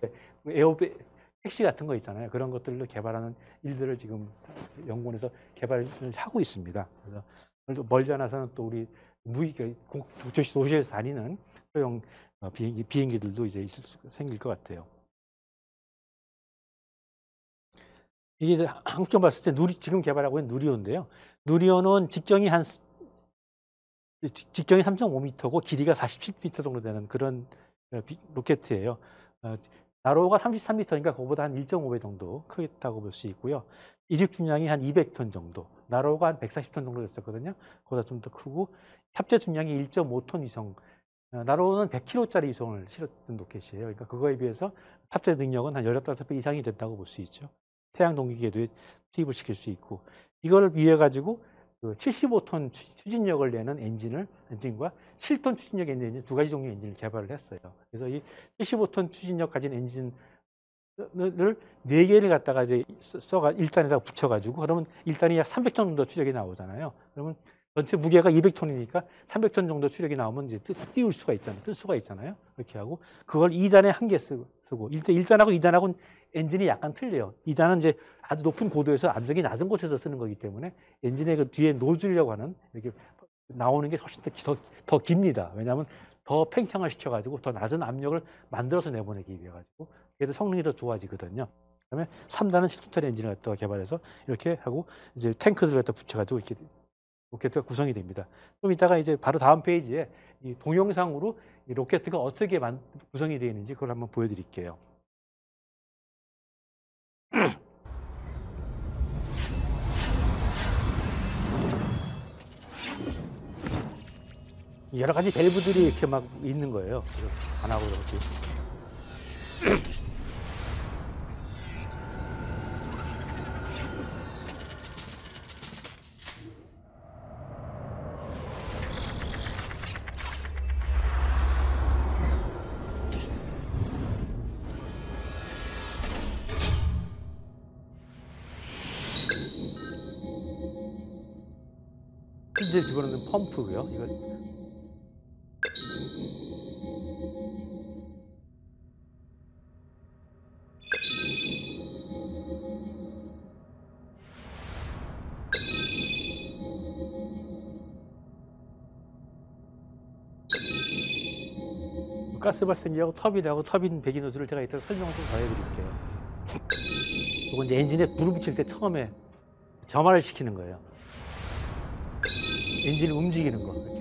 에어 택시 같은 거 있잖아요. 그런 것들을 개발하는 일들을 지금 연구원에서 개발을 하고 있습니다. 그래서 멀지 않아서는 또 우리 도시에서 다니는 소형 비행기들도 이제 생길 것 같아요. 이게 이제 한국적 봤을 때 지금 개발하고 있는 누리호인데요. 누리호는 직경이 3.5m고 길이가 47m 정도 되는 그런 로켓이에요. 나로호가 33m니까 그거보다 한 1.5배 정도 크겠다고 볼 수 있고요. 이륙 중량이 한 200톤 정도. 나로호가 한 140톤 정도 됐었거든요. 그보다 좀 더 크고 합체 중량이 1.5톤 이상. 나로호는 100kg짜리 이송을 실었던 로켓이에요. 그러니까 그거에 비해서 합체 능력은 한 15배 이상이 된다고 볼 수 있죠. 태양 동기계도에 투입을 시킬 수 있고 이걸 위해 가지고 그 75톤 추진력을 내는 엔진과 7톤 추진력 엔진 두 가지 종류의 엔진을 개발을 했어요. 그래서 이 75톤 추진력 가진 엔진을 4개를 갖다가 이제 1단에다가 붙여가지고 그러면 1단이 약 300톤 정도 추력이 나오잖아요. 그러면 전체 무게가 200톤이니까 300톤 정도 추력이 나오면 이제 뜰 수가 있잖아요. 그렇게 하고 그걸 2단에 한 개 쓰고 1단하고 2단하고는 엔진이 약간 틀려요. 2단은 이제 아주 높은 고도에서 압력이 낮은 곳에서 쓰는 거기 때문에 엔진의 그 뒤에 노즐이라고 하는 이렇게 나오는 게 훨씬 더 깁니다. 왜냐하면 더 팽창을 시켜가지고 더 낮은 압력을 만들어서 내보내기 위해 가지고 그래도 성능이 더 좋아지거든요. 그다음에 3단은 7톤짜리 엔진을 갖다가 개발해서 이렇게 하고 이제 탱크들을 갖다 붙여가지고 이렇게 로켓가 구성이 됩니다. 좀 이따가 이제 바로 다음 페이지에 이 동영상으로 이 로켓가 어떻게 구성이 되어 있는지 그걸 한번 보여드릴게요. 여러 가지 밸브들이 이렇게 막 있는 거예요. 하나고 이렇게. 필드에 집어넣는 펌프고요. 이거 가스 발생기하고 터빈하고 터빈 배기 노즐을 제가 이따가 설명을 좀 더 해드릴게요. 이건 이제 엔진에 불을 붙일 때 처음에 점화를 시키는 거예요. 엔진을 움직이는 거 이렇게.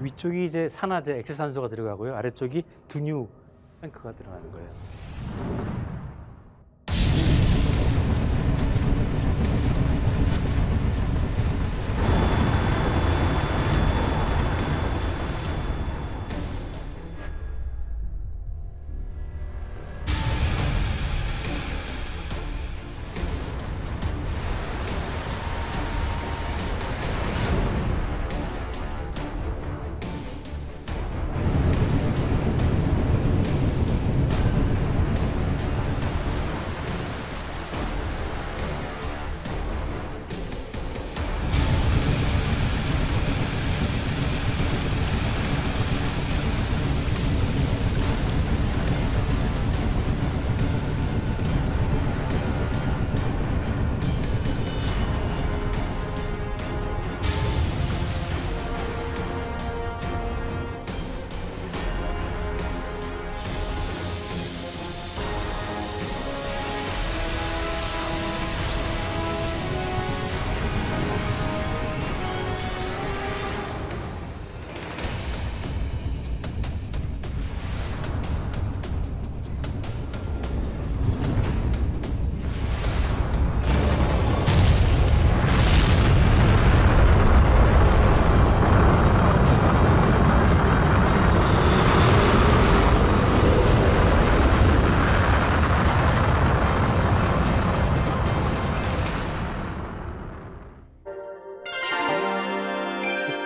위쪽이 이제 산화제, 액체산소가 들어가고요. 아래쪽이 두유 탱크가 들어가는 거예요.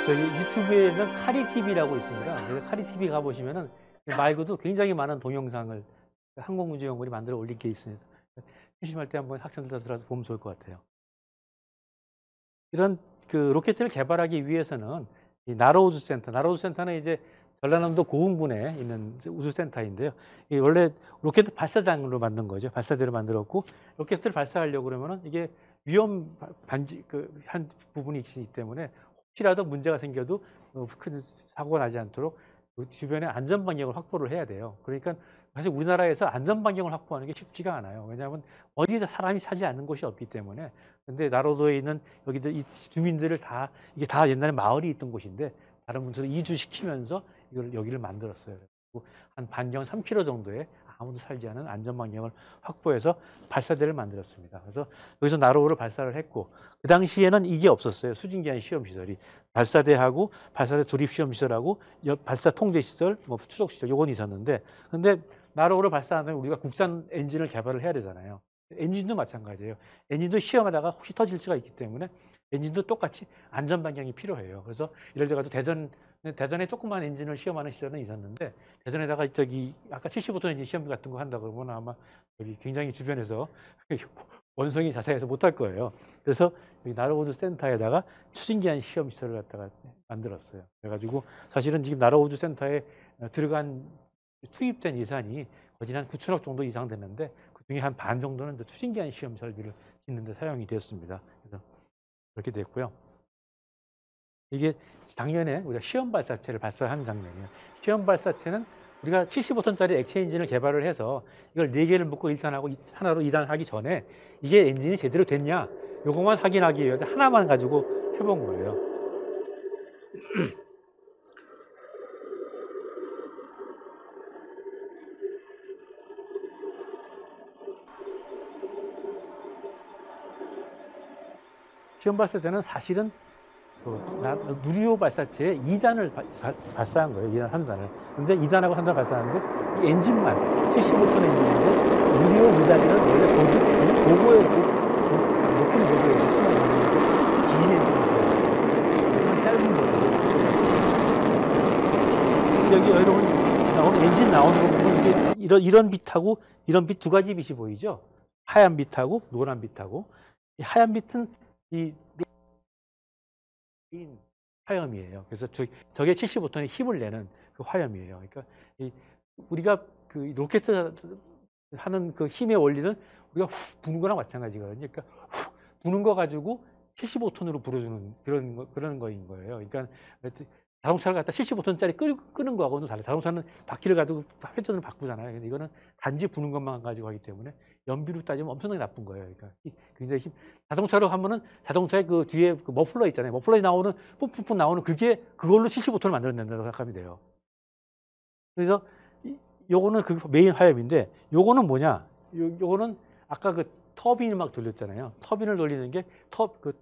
저희 유튜브에는 카리TV라고 있습니다. 그래서 카리TV 가보시면은 말고도 굉장히 많은 동영상을 항공우주연구원이 만들어 올린 게 있습니다. 심심할 때 한번 학생들 들어서 보면 좋을 것 같아요. 이런 그 로켓을 개발하기 위해서는 이 나로우주센터, 나로우주센터는 이제 전라남도 고흥군에 있는 우주센터인데요. 이 원래 로켓 발사장으로 만든 거죠. 발사대로 만들었고 로켓을 발사하려고 그러면은 이게 위험 반지 한 부분이 있기 때문에 혹시라도 문제가 생겨도 큰 사고가 나지 않도록 그 주변에 안전 반경을 확보를 해야 돼요. 그러니까 사실 우리나라에서 안전 반경을 확보하는 게 쉽지가 않아요. 왜냐하면 어디에다 사람이 사지 않는 곳이 없기 때문에. 근데 나로도에 있는 여기들 이 주민들을 다 이게 다 옛날에 마을이 있던 곳인데 다른 분들을 이주시키면서 이걸 여기를 만들었어요. 그리고 한 반경 3km 정도에 아무도 살지 않은 안전 반경을 확보해서 발사대를 만들었습니다. 그래서 여기서 나로우를 발사를 했고 그 당시에는 이게 없었어요. 수진기한 시험 시설이 발사대하고 발사대 조립 시험 시설하고 발사 통제 시설, 뭐 추적 시설 요건 있었는데 근데 나로우를 발사하면 우리가 국산 엔진을 개발을 해야 되잖아요. 엔진도 마찬가지예요. 엔진도 시험하다가 혹시 터질 수가 있기 때문에 엔진도 똑같이 안전 반경이 필요해요. 그래서 예를 들어 대전에 조그만 엔진을 시험하는 시절은 있었는데 대전에다가 저기 아까 75톤 엔진 시험 같은 거 한다 그러면 아마 여기 굉장히 주변에서 원성이 자세해서 못할 거예요. 그래서 여기 나로우주 센터에다가 추진기한 시험 시설을 갖다가 만들었어요. 그래가지고 사실은 지금 나로우주 센터에 투입된 예산이 거의 한 9천억 정도 이상 됐는데 그 중에 한 반 정도는 추진기한 시험 설비를 짓는 데 사용이 되었습니다. 그래서 그렇게 됐고요. 이게 작년에 우리가 시험 발사체를 발사하는 장면이에요. 시험 발사체는 우리가 75톤짜리 액체 엔진을 개발을 해서 이걸 4개를 묶고 1단하고 하나로 2단 하기 전에 이게 엔진이 제대로 됐냐 요것만 확인하기 위해서 하나만 가지고 해본 거예요. 시험 발사체는 사실은 누리호 발사체에 2단을 발사한 거예요. 2단, 3단을. 근데 2단하고 3단을 발사하는데 이 엔진만 75톤 엔진인데 누리호 2단에는 원래 고고에 높은 고도에서 심한 긴 엔진이고 짧은 고도. 여기 여러분 엔진 나오는 거 보면 이게 이런 빛하고 이런 빛 두 가지 빛이 보이죠? 하얀 빛하고 노란 빛하고 이 하얀 빛은 이 화염이에요. 그래서 저게 75톤의 힘을 내는 그 화염이에요. 그러니까 우리가 그 로켓 하는 그 힘의 원리는 우리가 훅 부는 거랑 마찬가지거든요. 그러니까 훅 부는 거 가지고 75톤으로 불어주는 그런 거인 거예요. 그러니까 자동차를 갖다 75톤짜리 끄는 거하고는 달라요. 자동차는 바퀴를 가지고 회전을 바꾸잖아요. 근데 이거는 단지 부는 것만 가지고 하기 때문에 연비로 따지면 엄청나게 나쁜 거예요. 그러니까 굉장히 자동차로 하면은 자동차의 그 뒤에 그 머플러 있잖아요. 머플러에 나오는 뿜뿜뿜 나오는 그걸로 75톤을 만들어낸다고 생각하면 돼요. 그래서 요거는 그 메인 화염인데 요거는 뭐냐? 요거는 아까 그 터빈을 막 돌렸잖아요. 터빈을 돌리는 게 터보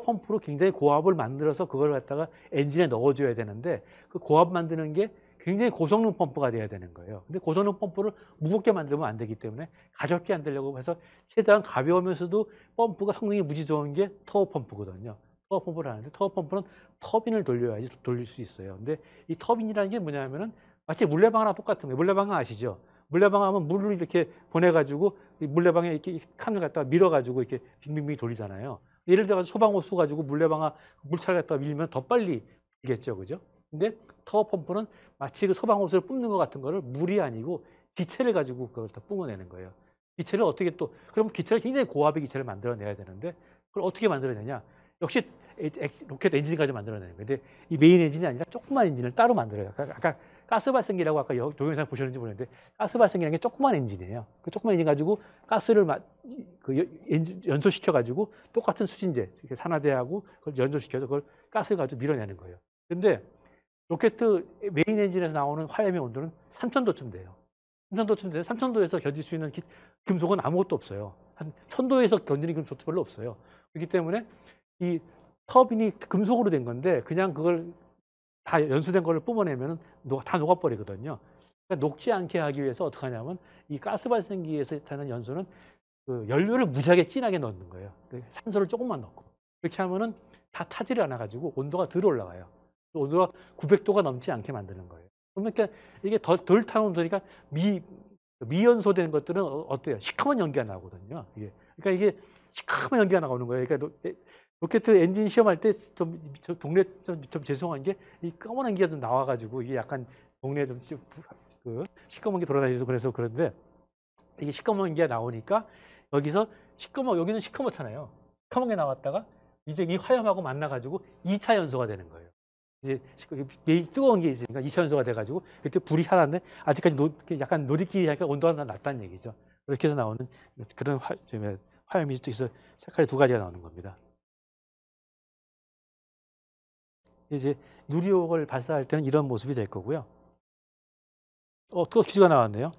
펌프로 굉장히 고압을 만들어서 그걸 갖다가 엔진에 넣어줘야 되는데 그 고압 만드는 게 굉장히 고성능 펌프가 돼야 되는 거예요. 근데 고성능 펌프를 무겁게 만들면 안 되기 때문에 가볍게 만들려고 해서 최대한 가벼우면서도 펌프가 성능이 무지 좋은 게 터보 펌프거든요. 터보 펌프를 하는데 터보 펌프는 터빈을 돌려야지 돌릴 수 있어요. 근데 이 터빈이라는 게 뭐냐면은 마치 물레방아랑 똑같은 거예요. 물레방아 아시죠? 물레방아 하면 물을 이렇게 보내가지고 물레방에 이렇게 칸을 갖다가 밀어가지고 이렇게 빙빙빙 돌리잖아요. 예를 들어 소방호수 가지고 물레방아 물차를 갖다가 밀면 더 빨리 불겠죠, 그죠? 근데 터보 펌프는 마치 그 소방호수를 뿜는 것 같은 거를 물이 아니고 기체를 가지고 그걸 다 뿜어내는 거예요. 기체를 어떻게 그럼 기체를 굉장히 고압의 기체를 만들어내야 되는데 그걸 어떻게 만들어내냐? 역시 로켓 엔진 가지고 만들어내는 거예요. 근데 이 메인 엔진이 아니라 조그만 엔진을 따로 만들어요. 아까 가스 발생기라고 아까 동영상 보셨는지 모르겠는데 가스 발생기라는 게 조그만 엔진이에요. 그 조그만 엔진 가지고 가스를 연소시켜 가지고 똑같은 수신제, 산화제하고 그걸 연소시켜서 그걸 가스를 가지고 밀어내는 거예요. 근데 로켓 메인 엔진에서 나오는 화염의 온도는 3000도쯤 돼요. 3000도쯤 돼요. 3000도에서 견딜 수 있는 금속은 아무것도 없어요. 한 1000도에서 견디는 금속도 별로 없어요. 그렇기 때문에 이 터빈이 금속으로 된 건데 그냥 그걸 다 연소된 거를 뿜어내면 다 녹아버리거든요. 그러니까 녹지 않게 하기 위해서 어떻게 하냐면 이 가스 발생기에서 타는 연소는 그 연료를 무지하게 진하게 넣는 거예요. 산소를 조금만 넣고 그렇게 하면은 다 타지를 않아 가지고 온도가 덜 올라가요. 온도가 900도가 넘지 않게 만드는 거예요. 그러니까 이게 덜 탄 온도니까 미연소된 것들은 어때요? 시커먼 연기가 나거든요. 그러니까 이게 시커먼 연기가 나오는 거예요. 그러니까 로켓 엔진 시험할 때 동네 좀 죄송한 게 이 검은 연기가 좀 나와가지고 이게 약간 동네에 좀 시꺼먼 게 돌아다니서 그래서 그런데 이게 시꺼먼 연기가 나오니까 여기서 여기는 시커멓잖아요. 시커먼 게 나왔다가 이제 이 화염하고 만나가지고 2차 연소가 되는 거예요. 이제 뜨거운 게 있으니까 2차 연소가 돼가지고 그때 불이 하나인데 아직까지 약간 노리끼리 하니까 온도가 낮다는 얘기죠. 그렇게 해서 나오는 그런 화염이 있어 색깔이 두 가지가 나오는 겁니다. 이제 누리호를 발사할 때는 이런 모습이 될 거고요. 또 퀴즈가 나왔네요.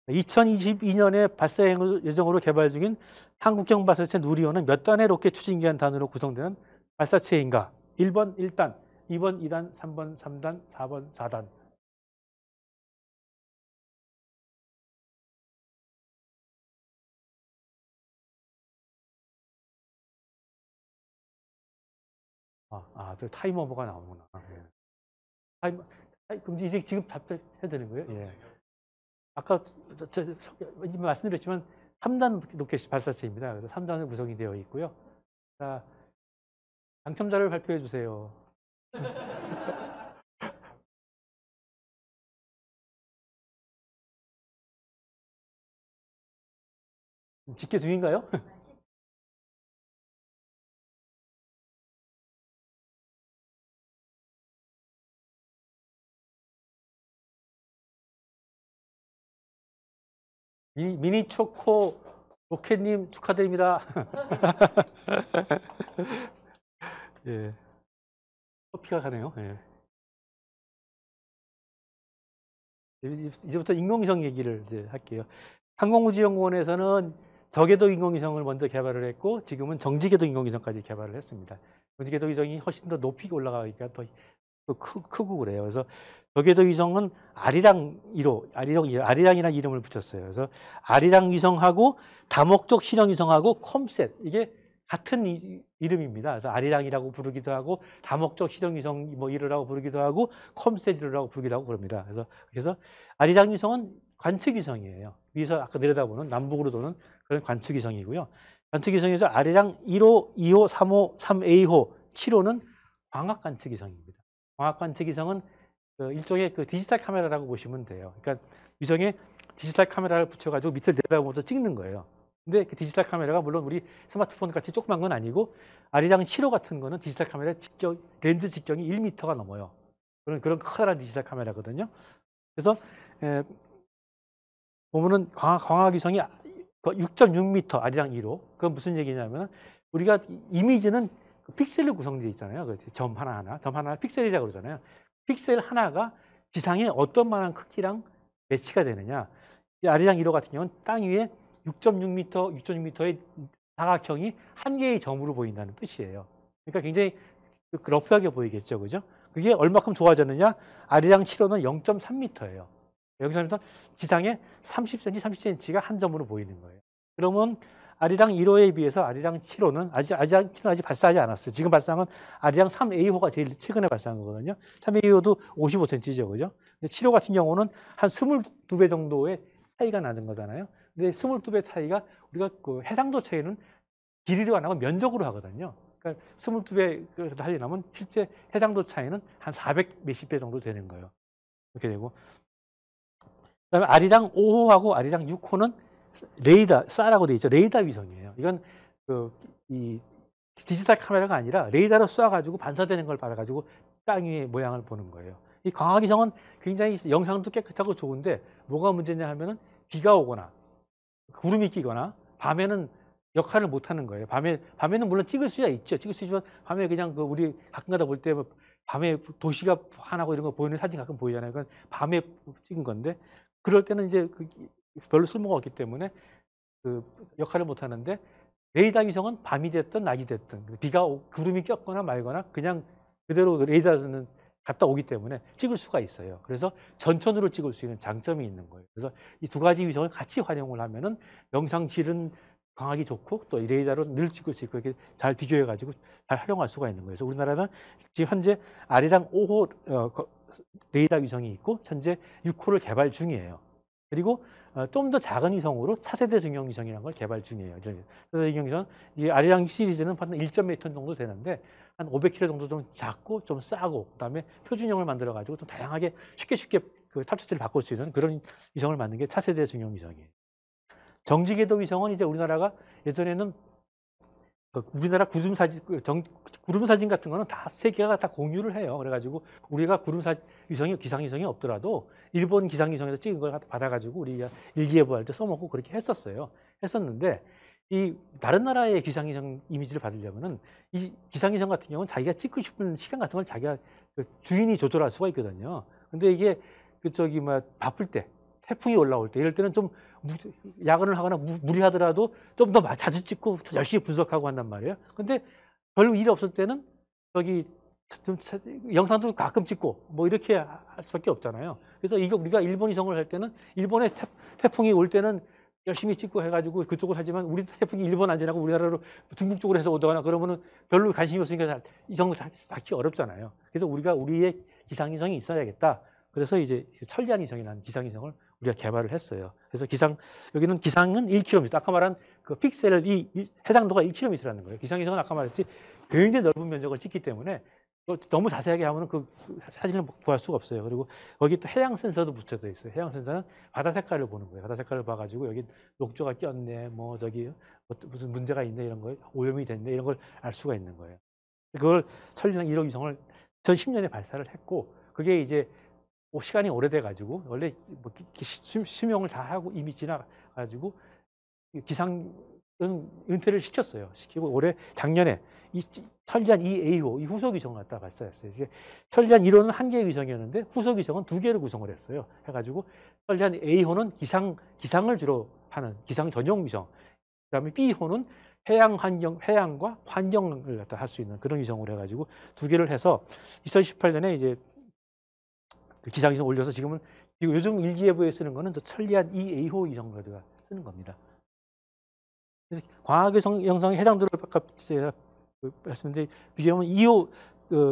2022년에 발사 예정으로 개발 중인 한국형 발사체 누리호는 몇 단의 로켓 추진기한 단으로 구성되는 발사체인가? 1번 1단, 2번 2단, 3번 3단, 4번 4단. 저 타임오버가 나오는구나. 그럼 이제 지금 답해야 되는 거예요? 예. 아까 말씀드렸지만 3단 로켓 발사체입니다. 그래서 3단으로 구성이 되어 있고요. 자, 당첨자를 발표해 주세요. 집계 중인가요? 미니 초코 로켓님 축하드립니다. 예. 커피가 가네요. 예. 이제부터 인공위성 얘기를 이제 할게요. 항공우주연구원에서는 저궤도 인공위성을 먼저 개발을 했고 지금은 정지궤도 인공위성까지 개발을 했습니다. 정지궤도 위성이 훨씬 더 높이 올라가니까 더 크고 그래요. 그래서 저궤도 위성은 아리랑 1호, 아리랑이라는 이름을 붙였어요. 그래서 아리랑 위성하고 다목적 실험 위성하고 컴셋 이게 같은 이름입니다. 그래서 아리랑이라고 부르기도 하고 다목적 실험 위성 뭐 이러라고 부르기도 하고 컴셋이라고 부르기도 하고 그럽니다. 그래서 아리랑 위성은 관측 위성이에요. 위에서 아까 내려다보는 남북으로 도는 그런 관측 위성이고요. 관측 위성에서 아리랑 1호, 2호, 3호, 3A호, 7호는 광학 관측 위성입니다. 광학 관측 위성은 일종의 디지털 카메라라고 보시면 돼요. 그러니까 위성에 디지털 카메라를 붙여가지고 밑을 내려다보면서 찍는 거예요. 근데 그 디지털 카메라가 물론 우리 스마트폰 같이 조그만 건 아니고 아리랑 7호 같은 거는 디지털 카메라 렌즈 직경이 1m가 넘어요. 그런 커다란 디지털 카메라거든요. 그래서 보면은 광학 위성이 6.6m 아리랑 1호. 그건 무슨 얘기냐면 우리가 이미지는 픽셀로 구성되어 있잖아요. 점 하나 픽셀이라고 그러잖아요. 픽셀 하나가 지상에 어떤 만한 크기랑 매치가 되느냐. 이 아리랑 1호 같은 경우는 땅 위에 6.6m의 사각형이 한 개의 점으로 보인다는 뜻이에요. 그러니까 굉장히 러프하게 보이겠죠. 그죠? 그게 얼마큼 좋아졌느냐? 아리랑 7호는 0.3m예요. 0.3m 지상에 30cm, 30cm가 한 점으로 보이는 거예요. 그러면 아리랑 1호에 비해서 아리랑 7호는 아직 발사하지 않았어요. 지금 발사한 건 아리랑 3A호가 제일 최근에 발사한 거거든요. 3A호도 55cm죠. 그죠? 7호 같은 경우는 한 22배 정도의 차이가 나는 거잖아요. 근데 22배 차이가 우리가 해상도 차이는 길이로 안 하고 면적으로 하거든요. 그러니까 22배 하려면 실제 해상도 차이는 한 400 몇십 배 정도 되는 거예요. 이렇게 되고. 그다음에 아리랑 5호하고 아리랑 6호는 쌀라고 되어 있죠. 레이더 위성이에요. 이건 이 디지털 카메라가 아니라 레이더로 쏴가지고 반사되는 걸 받아가지고 땅 위의 모양을 보는 거예요. 이 광학 위성은 굉장히 영상도 깨끗하고 좋은데 뭐가 문제냐 하면은 비가 오거나 구름이 끼거나 밤에는 역할을 못 하는 거예요. 밤에는 물론 찍을 수야 있죠. 찍을 수 있지만 밤에 그냥 우리 가끔가다 볼 때 밤에 도시가 환하고 이런 거 보이는 사진 가끔 보이잖아요. 그건 밤에 찍은 건데 그럴 때는 이제 별로 쓸모가 없기 때문에 역할을 못 하는데 레이더 위성은 밤이 됐든 낮이 됐든 구름이 꼈거나 말거나 그냥 그대로 레이더는 갔다 오기 때문에 찍을 수가 있어요. 그래서 전천후로 찍을 수 있는 장점이 있는 거예요. 그래서 이 두 가지 위성을 같이 활용을 하면은 영상 질은 광학이 좋고 또 이 레이더로 늘 찍을 수 있고 이렇게 잘 비교해 가지고 잘 활용할 수가 있는 거예요. 그래서 우리나라는 지금 현재 아리랑 5호 레이더 위성이 있고 현재 6호를 개발 중이에요. 그리고 좀 더 작은 위성으로 차세대 중형 위성이라는 걸 개발 중이에요. 차세대 중형 위성, 이 아리랑 시리즈는 한 1.몇 톤 정도 되는데 한 500kg 정도 좀 작고 좀 싸고 그다음에 표준형을 만들어 가지고 좀 다양하게 쉽게 그 탑재체를 바꿀 수 있는 그런 위성을 만든 게 차세대 중형 위성이에요. 정지궤도 위성은 이제 우리나라가 예전에는 우리나라 구름 사진 같은 거는 다 세계가 다 공유를 해요. 그래가지고 우리가 위성이 기상위성이 없더라도 일본 기상위성에서 찍은 걸 받아가지고 우리가 일기예보할 때 써먹고 그렇게 했었는데 이 다른 나라의 기상위성 이미지를 받으려면은 이 기상위성 같은 경우는 자기가 찍고 싶은 시간 같은 걸 자기가 그 주인이 조절할 수가 있거든요. 근데 이게 바쁠 때 태풍이 올라올 때 이럴 때는 좀 야근을 하거나 무리하더라도 좀 더 자주 찍고 열심히 분석하고 한단 말이에요. 근데 별로 일이 없을 때는 좀 영상도 가끔 찍고 뭐 이렇게 할 수밖에 없잖아요. 그래서 이거 우리가 일본 위성을 할 때는 일본에 태풍이 올 때는 열심히 찍고 해가지고 그쪽을 하지만 우리 태풍이 일본 안 지나고 우리나라로 중국 쪽으로 해서 오거나 그러면은 별로 관심이 없으니까 이런 거 잡기 어렵잖아요. 그래서 우리가 우리의 기상위성이 있어야겠다. 그래서 이제 천리안위성이라는 기상위성을 우리가 개발을 했어요. 그래서 여기는 기상은 1km. 아까 말한 그 픽셀 해당도가 1km라는 거예요. 기상위성은 아까 말했지 굉장히 넓은 면적을 찍기 때문에 너무 자세하게 하면 그 사진을 구할 수가 없어요. 그리고 여기 또 해양 센서도 붙여져 있어요. 해양 센서는 바다 색깔을 보는 거예요. 바다 색깔을 봐가지고 여기 녹조가 꼈네, 뭐 저기 무슨 문제가 있네 이런 거, 오염이 됐네 이런 걸 알 수가 있는 거예요. 그걸 천리안 1호 위성을 2010년에 발사를 했고 그게 이제 시간이 오래돼가지고 원래 뭐 수명을 다 하고 이미 지나가지고 기상은 은퇴를 시키고 작년에 이 천리안 2A호 이 후속 위성을 갖다 발사했어요. 이제 천리안 1호는 한 개의 위성이었는데 후속 위성은 2개를 구성을 했어요. 해가지고 천리안 A호는 기상을 주로 하는 기상 전용 위성. 그다음에 B호는 해양과 환경을 갖다 할 수 있는 그런 위성으로 해가지고 2개를 해서 2018년에 이제 기상위성 올려서 지금은 요즘 일기예보에 쓰는 거는 천리안 2A호 위성을 가지고 쓰는 겁니다. 그래서 광학위성 영상의 해당도를 제가 말씀드린 비교하면 2호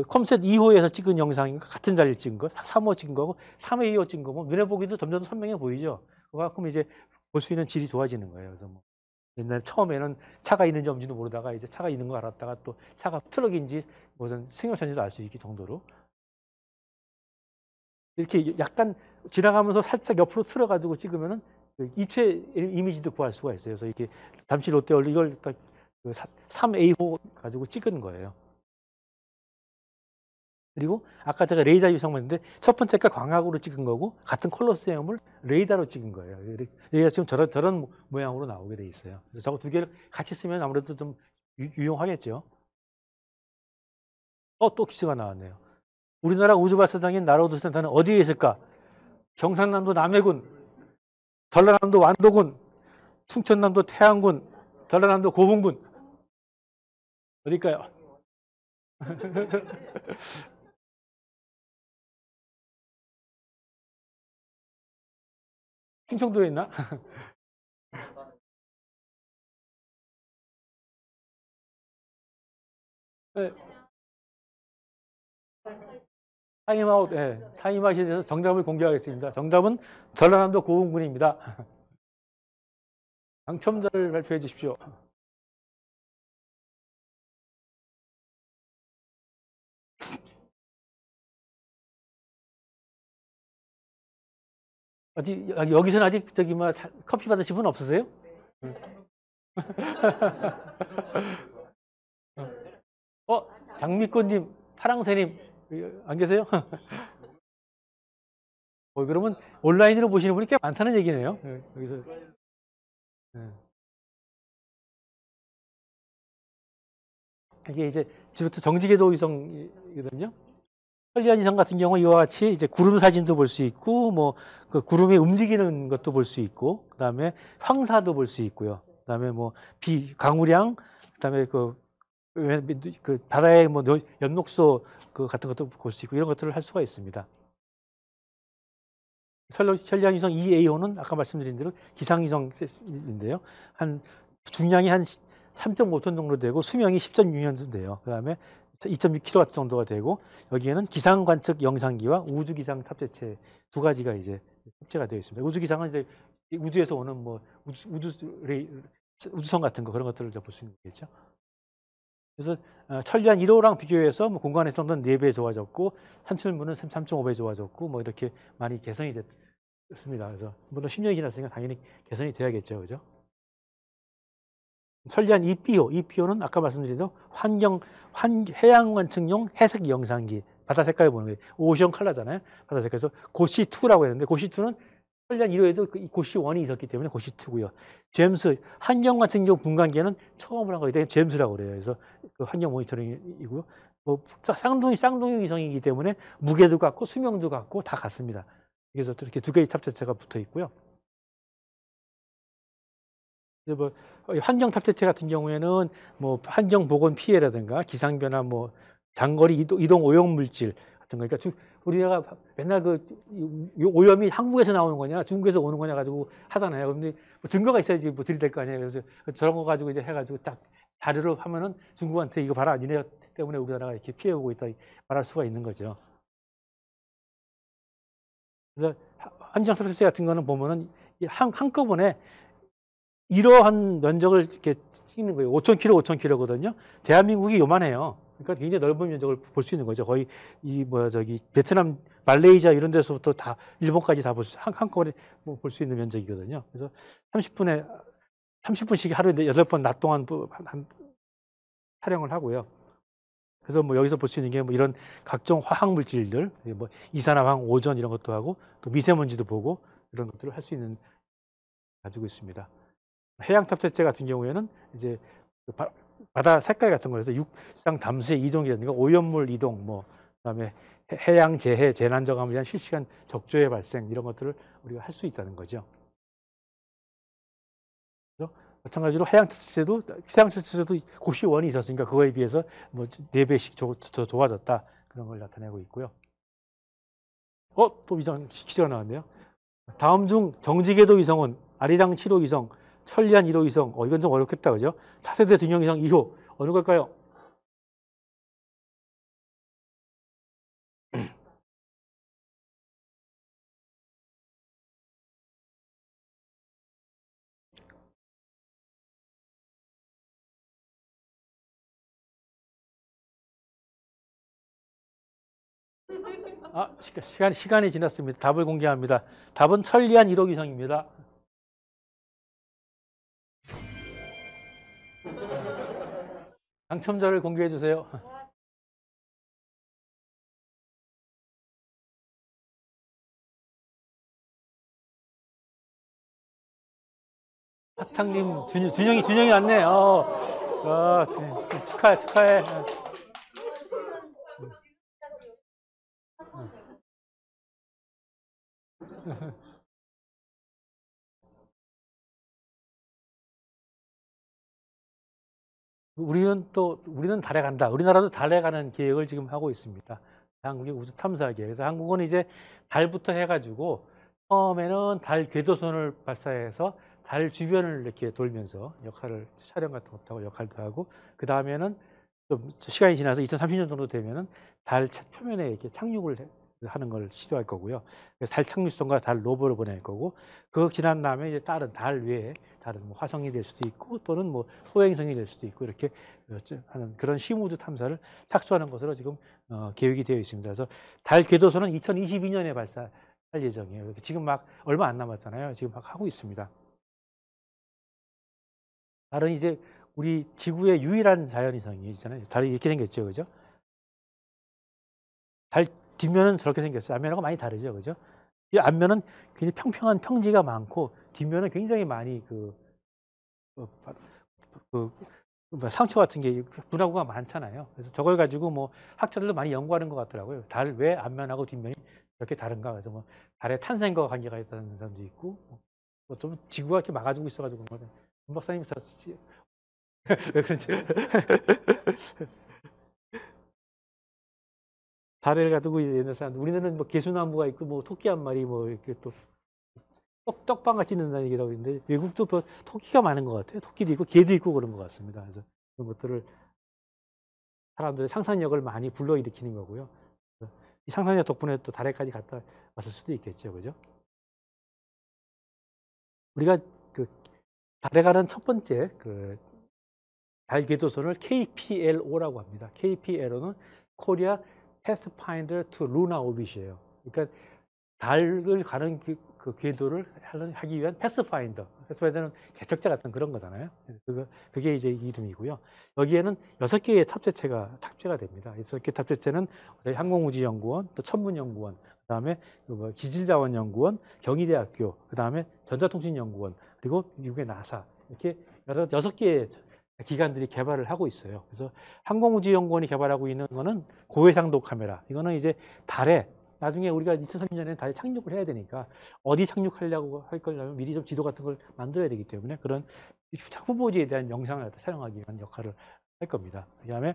컴셋 2호에서 찍은 영상과 같은 자리를 찍은 거, 3호 찍은 거고 3회 2호 찍은 거고 눈에 보기도 점점 선명해 보이죠. 그만큼 이제 볼 수 있는 질이 좋아지는 거예요. 그래서 뭐 옛날 처음에는 차가 있는지 없는지도 모르다가 이제 차가 있는 거 알았다가 또 차가 트럭인지 무슨 승용차인지도 알 수 있기 정도로 이렇게 약간 지나가면서 살짝 옆으로 틀어가지고 찍으면은 입체 이미지도 구할 수가 있어요. 그래서 이렇게 잠시 롯데월드 이걸 3A호 가지고 찍은 거예요. 그리고 아까 제가 레이더 위성 봤는데 첫 번째가 광학으로 찍은 거고 같은 콜로세움을 레이더로 찍은 거예요. 레이더 지금 저런 모양으로 나오게 돼 있어요. 그래서 저거 2개를 같이 쓰면 아무래도 좀 유용하겠죠. 또 퀴즈가 나왔네요. 우리나라 우주발사장인 나로우드센터는 어디에 있을까? 경상남도 남해군, 전라남도 완도군, 충청남도 태안군, 전라남도 고흥군. 어딜까요? 충청도에 있나? 네. 타임아웃, 네. 타임아웃에 대해서 정답을 공개하겠습니다. 정답은 전라남도 고흥군입니다. 당첨자를 발표해 주십시오. 여기서는 아직 커피 받으신 분 없으세요? 장미꽃님, 파랑새님 안 계세요? 그러면 온라인으로 보시는 분이 꽤 많다는 얘기네요. 여기서. 이게 이제 지금부터 정지궤도 위성이거든요. 천리안 위성 같은 경우 이와 같이 이제 구름 사진도 볼 수 있고, 뭐 그 구름이 움직이는 것도 볼 수 있고, 그다음에 황사도 볼 수 있고요. 그다음에 뭐 강우량, 그다음에 그 바다의 뭐 연녹소 같은 것도 볼 수 있고 이런 것들을 할 수가 있습니다. 천리안 위성 2A호는 아까 말씀드린 대로 기상위성인데요. 한 중량이 한 3.5톤 정도 되고 수명이 10.6년 정도 돼요. 그다음에 2.6kW 정도가 되고 여기에는 기상 관측 영상기와 우주 기상 탑재체 두 가지가 이제 탑재가 되어 있습니다. 우주 기상은 이제 우주에서 오는 뭐 우주선 같은 거 그런 것들을 볼 수 있는 거겠죠. 그래서 천리안 1호랑 비교해서 뭐 공간 해상도는 4배 좋아졌고 산출물은 3.5배 좋아졌고 뭐 이렇게 많이 개선이 됐습니다. 그래서 물론 10년이 지났으니까 당연히 개선이 돼야겠죠, 그죠? 천리안 2PO는 아까 말씀드린 대로 해양 관측용 해석 영상기, 바다 색깔 보는 거예요. 오션 컬러잖아요. 바다 색깔. 그래서 고시2라고 했는데 고시2는 천리안 1호에도 고시1이 있었기 때문에 고시2고요. 제임스 환경 관측용 분광기에는 처음으로 한 거기 때문에 제임스라고 그래요. 그래서 그 환경 모니터링이고요. 뭐 쌍둥이 위성이기 때문에 무게도 같고 수명도 같고 다 같습니다. 그래서 이렇게 두 개의 탑재체가 붙어 있고요. 뭐 환경 탑재체 같은 경우에는 뭐 환경 보건 피해라든가 기상 변화, 뭐 장거리 이동 오염 물질 같은 거. 그러니까 우리가 맨날 그 오염이 한국에서 나오는 거냐, 중국에서 오는 거냐 가지고 하잖아요. 그런데 뭐 증거가 있어야지 뭐 들이댈 거 아니에요. 그래서 저런 거 가지고 이제 해가지고 딱 자료를 하면은 중국한테 이거 봐라, 니네 때문에 우리나라가 이렇게 피해 오고 있다 말할 수가 있는 거죠. 그래서 환경 탑재체 같은 거는 보면은 한꺼번에 이러한 면적을 이렇게 찍는 거예요. 5,000km 거든요. 대한민국이 요만해요. 그러니까 굉장히 넓은 면적을 볼 수 있는 거죠. 거의 베트남, 말레이시아 이런 데서부터 다 일본까지 다 한꺼번에 볼 수 있는 면적이거든요. 그래서 30분씩 하루에 8번 낮 동안 촬영을 하고요. 그래서 뭐 여기서 볼 수 있는 게 뭐 이런 각종 화학 물질들, 뭐 이산화황, 오존 이런 것도 하고 또 미세먼지도 보고 이런 것들을 할 수 있는 가지고 있습니다. 해양 탑재체 같은 경우에는 이제 바다 색깔 같은 거에서 육상 담수의 이동이라든가 오염물 이동, 뭐 그다음에 해양 재해 재난 저감을 위한 실시간 적조의 발생 이런 것들을 우리가 할 수 있다는 거죠. 그래서 마찬가지로 해양 탑재체도 고시1이 있었으니까 그거에 비해서 뭐 4배씩 더 좋아졌다 그런 걸 나타내고 있고요. 또 위성 기체가 나왔네요. 다음 중 정지궤도 위성은 아리랑 7호 위성, 천리안 1호 위성, 이건 좀 어렵겠다, 그죠? 차세대 등형 위성 2호, 어느 걸까요? 시간이 지났습니다. 답을 공개합니다. 답은 천리안 1호 위성입니다. 당첨자를 공개해 주세요. 학창님, 준영이 왔네. 축하해. 우리는 달에 간다. 우리나라도 달에 가는 계획을 지금 하고 있습니다. 한국의 우주 탐사 계획. 그래서 한국은 이제 달부터 해가지고 처음에는 달 궤도선을 발사해서 달 주변을 이렇게 돌면서 촬영 같은 것도 하고 역할도 하고, 그 다음에는 좀 시간이 지나서 2030년 정도 되면은 달 표면에 이렇게 착륙을 하는 걸 시도할 거고요. 그래서 달 착륙선과 달 로버를 보낼 거고, 그 지난 다음에 이제 다른 달 외에 다른 뭐 화성이 될 수도 있고 또는 뭐 소행성이 될 수도 있고 이렇게 하는 그런 심우주 탐사를 착수하는 것으로 지금 계획이 되어 있습니다. 그래서 달 궤도선은 2022년에 발사할 예정이에요. 지금 막 얼마 안 남았잖아요. 지금 막 하고 있습니다. 달은 이제 우리 지구의 유일한 자연위성이 있잖아요. 달이 이렇게 생겼죠, 그죠? 달 뒷면은 저렇게 생겼어요. 앞면하고 많이 다르죠, 그죠? 이 앞면은 굉장히 평평한 평지가 많고 뒷면은 굉장히 많이 상처 같은 게 분화구가 많잖아요. 그래서 저걸 가지고 뭐 학자들도 많이 연구하는 것 같더라고요. 달 왜 앞면하고 뒷면이 이렇게 다른가? 그래서 뭐 달의 탄생과 관계가 있다는 사람도 있고, 좀 지구가 이렇게 막아주고 있어가지고 권 박사님 왜 그런지. 달을 가지고 옛날 사람 우리는 뭐 개수나무가 있고 뭐 토끼 한 마리 뭐 이렇게 또 떡방같이 있는다는 얘기라고 있는데 외국도 토끼가 많은 것 같아요. 토끼도 있고 개도 있고 그런 것 같습니다. 그래서 그런 것들을 사람들의 상상력을 많이 불러일으키는 거고요. 이 상상력 덕분에 또 달에까지 갔다 왔을 수도 있겠죠, 그죠? 우리가 그 달에 가는 첫 번째 그 달 궤도선을 KPLO라고 합니다. KPLO는 Korea Pathfinder to Lunar Orbit이에요. 그러니까 달을 가는 그 궤도를 하기 위한 패스파인더. 패스파인더는 개척자 같은 그런 거잖아요. 그게 이제 이름이고요. 여기에는 6개의 탑재체가 탑재가 됩니다. 6개 탑재체는 항공우주연구원, 또 천문연구원, 그다음에 기질자원연구원, 경희대학교, 그다음에 전자통신연구원, 그리고 미국의 나사 이렇게 6개의 기관들이 개발을 하고 있어요. 그래서 항공우주연구원이 개발하고 있는 거는 고해상도 카메라. 이거는 이제 달에 나중에 우리가 2030년에 달에 착륙을 해야 되니까 어디 착륙하려고 할 거냐면 미리 좀 지도 같은 걸 만들어야 되기 때문에 그런 후보지에 대한 영상을 촬영하기 위한 역할을 할 겁니다. 그다음에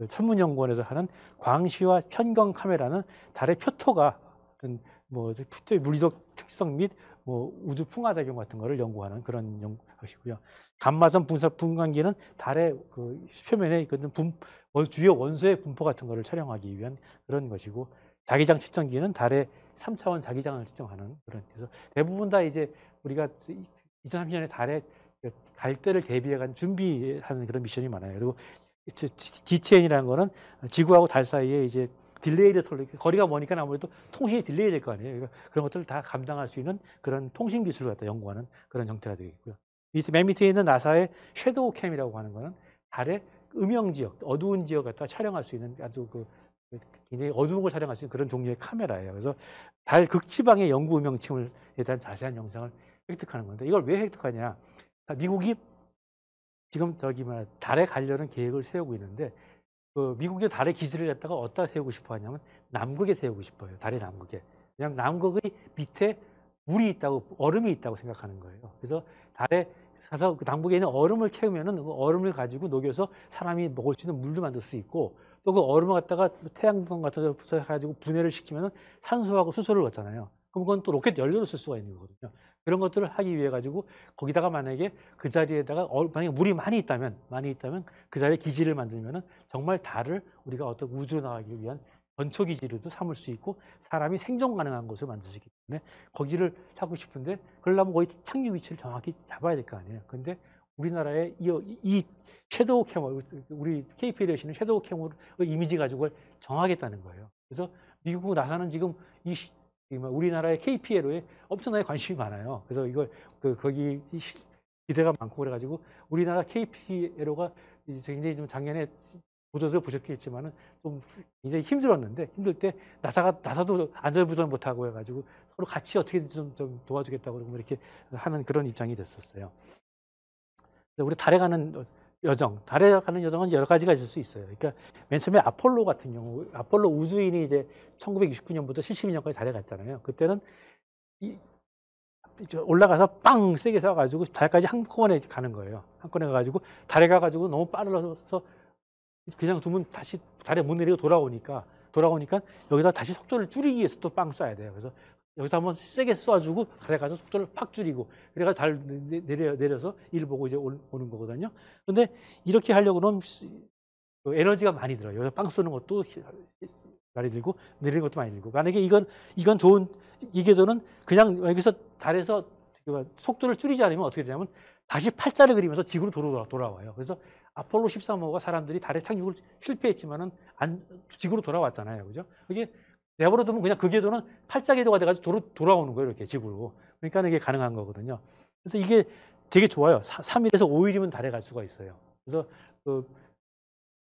천문연구원에서 하는 광시와 편경 카메라는 달의 표토가 어떤 뭐 표토의 물리적 특성 및 뭐 우주 풍화작용 같은 거를 연구하는 그런 것이고요. 감마선 분광기는 달의 그 표면에 있는 주요 원소의 분포 같은 거를 촬영하기 위한 그런 것이고, 자기장 측정기는 달의 3차원 자기장을 측정하는 그런. 그래서 대부분 다 이제 우리가 2030년에 달에 갈 때를 대비해간 준비하는 그런 미션이 많아요. 그리고 DTN이라는 거는 지구하고 달 사이에 이제 딜레이드 거리가 머니까 아무래도 통신이 딜레이 될 거 아니에요. 그러니까 그런 것들을 다 감당할 수 있는 그런 통신 기술을 갖다 연구하는 그런 형태가 되겠고요. 맨 밑에 있는 나사의 섀도우 캠이라고 하는 거는 달의 음영 지역, 어두운 지역 갖다 촬영할 수 있는 아주 굉장히 어두운 걸 촬영할 수 있는 그런 종류의 카메라예요. 그래서 달 극지방의 영구 음영층에 대한 자세한 영상을 획득하는 건데, 이걸 왜 획득하냐? 미국이 지금 달에 가려는 계획을 세우고 있는데, 미국의 달의 기지를 갖다가 어디다 세우고 싶어 하냐면 남극에 세우고 싶어요. 달의 남극에. 왜냐하면 남극의 밑에 물이 있다고, 얼음이 있다고 생각하는 거예요. 그래서 달에 가서 그 남극에 있는 얼음을 채우면은 그 얼음을 가지고 녹여서 사람이 먹을 수 있는 물도 만들 수 있고, 또 그 얼음을 갖다가 태양광 같은 데서 가지고 분해를 시키면은 산소하고 수소를 얻잖아요. 그럼 그건 또 로켓 연료로 쓸 수가 있는 거거든요. 그런 것들을 하기 위해 가지고 거기다가 만약에 그 자리에다가 만약에 물이 많이 있다면 그 자리에 기지를 만들면은 정말 달을 우리가 어떤 우주로 나가기 위한 전초 기지로도 삼을 수 있고 사람이 생존 가능한 곳을 만들 수 있기 때문에 거기를 하고 싶은데, 그러려면 거기 착륙 위치를 정확히 잡아야 될 거 아니에요. 근데 우리나라의 이 섀도우 캠을, 우리 KPL에 쓰는 섀도우 캠을 이미지 가지고 정하겠다는 거예요. 그래서 미국 나사는 지금 우리나라의 KPLO에 엄청나게 관심이 많아요. 그래서 이걸 거기 기대가 많고 그래가지고 우리나라 KPLO가 굉장히 좀 작년에 보도도 보셨겠지만은 좀 굉장히 힘들었는데, 힘들 때 나사도 안전부전 못하고 해가지고 서로 같이 어떻게든 좀 도와주겠다고 그러고 이렇게 하는 그런 입장이 됐었어요. 우리 달에 가는 여정은 여러 가지가 있을 수 있어요. 그러니까 맨 처음에 아폴로 같은 경우, 아폴로 우주인이 이제 1969년부터 72년까지 달에 갔잖아요. 그때는 올라가서 빵 세게 쏴가지고 달까지 한꺼번에 가는 거예요. 한꺼번에 가가지고 달에 가가지고 너무 빨라서 그냥 두면 다시 달에 못 내리고 돌아오니까 여기다 다시 속도를 줄이기 위해서 또 빵 쏴야 돼요. 그래서 여기서 한번 세게 쏴주고 달에 가서 속도를 팍 줄이고 그래가 달 내려서 일 보고 이제 오는 거거든요. 근데 이렇게 하려고 그러면 에너지가 많이 들어요. 여기서 빵 쏘는 것도 많이 들고 내리는 것도 많이 들고. 만약에 이건 좋은 이 궤도는 그냥 여기서 달에서 속도를 줄이지 않으면 어떻게 되냐면 다시 팔자를 그리면서 지구로 돌아와요. 그래서 아폴로 13호가 사람들이 달에 착륙을 실패했지만은 지구로 돌아왔잖아요. 그죠? 그게 내버려 두면 그냥 그 궤도는 팔자 궤도가 돼가지고 돌아오는 거예요. 이렇게 지구로. 그러니까 이게 가능한 거거든요. 그래서 이게 되게 좋아요. 3일에서 5일이면 달에 갈 수가 있어요. 그래서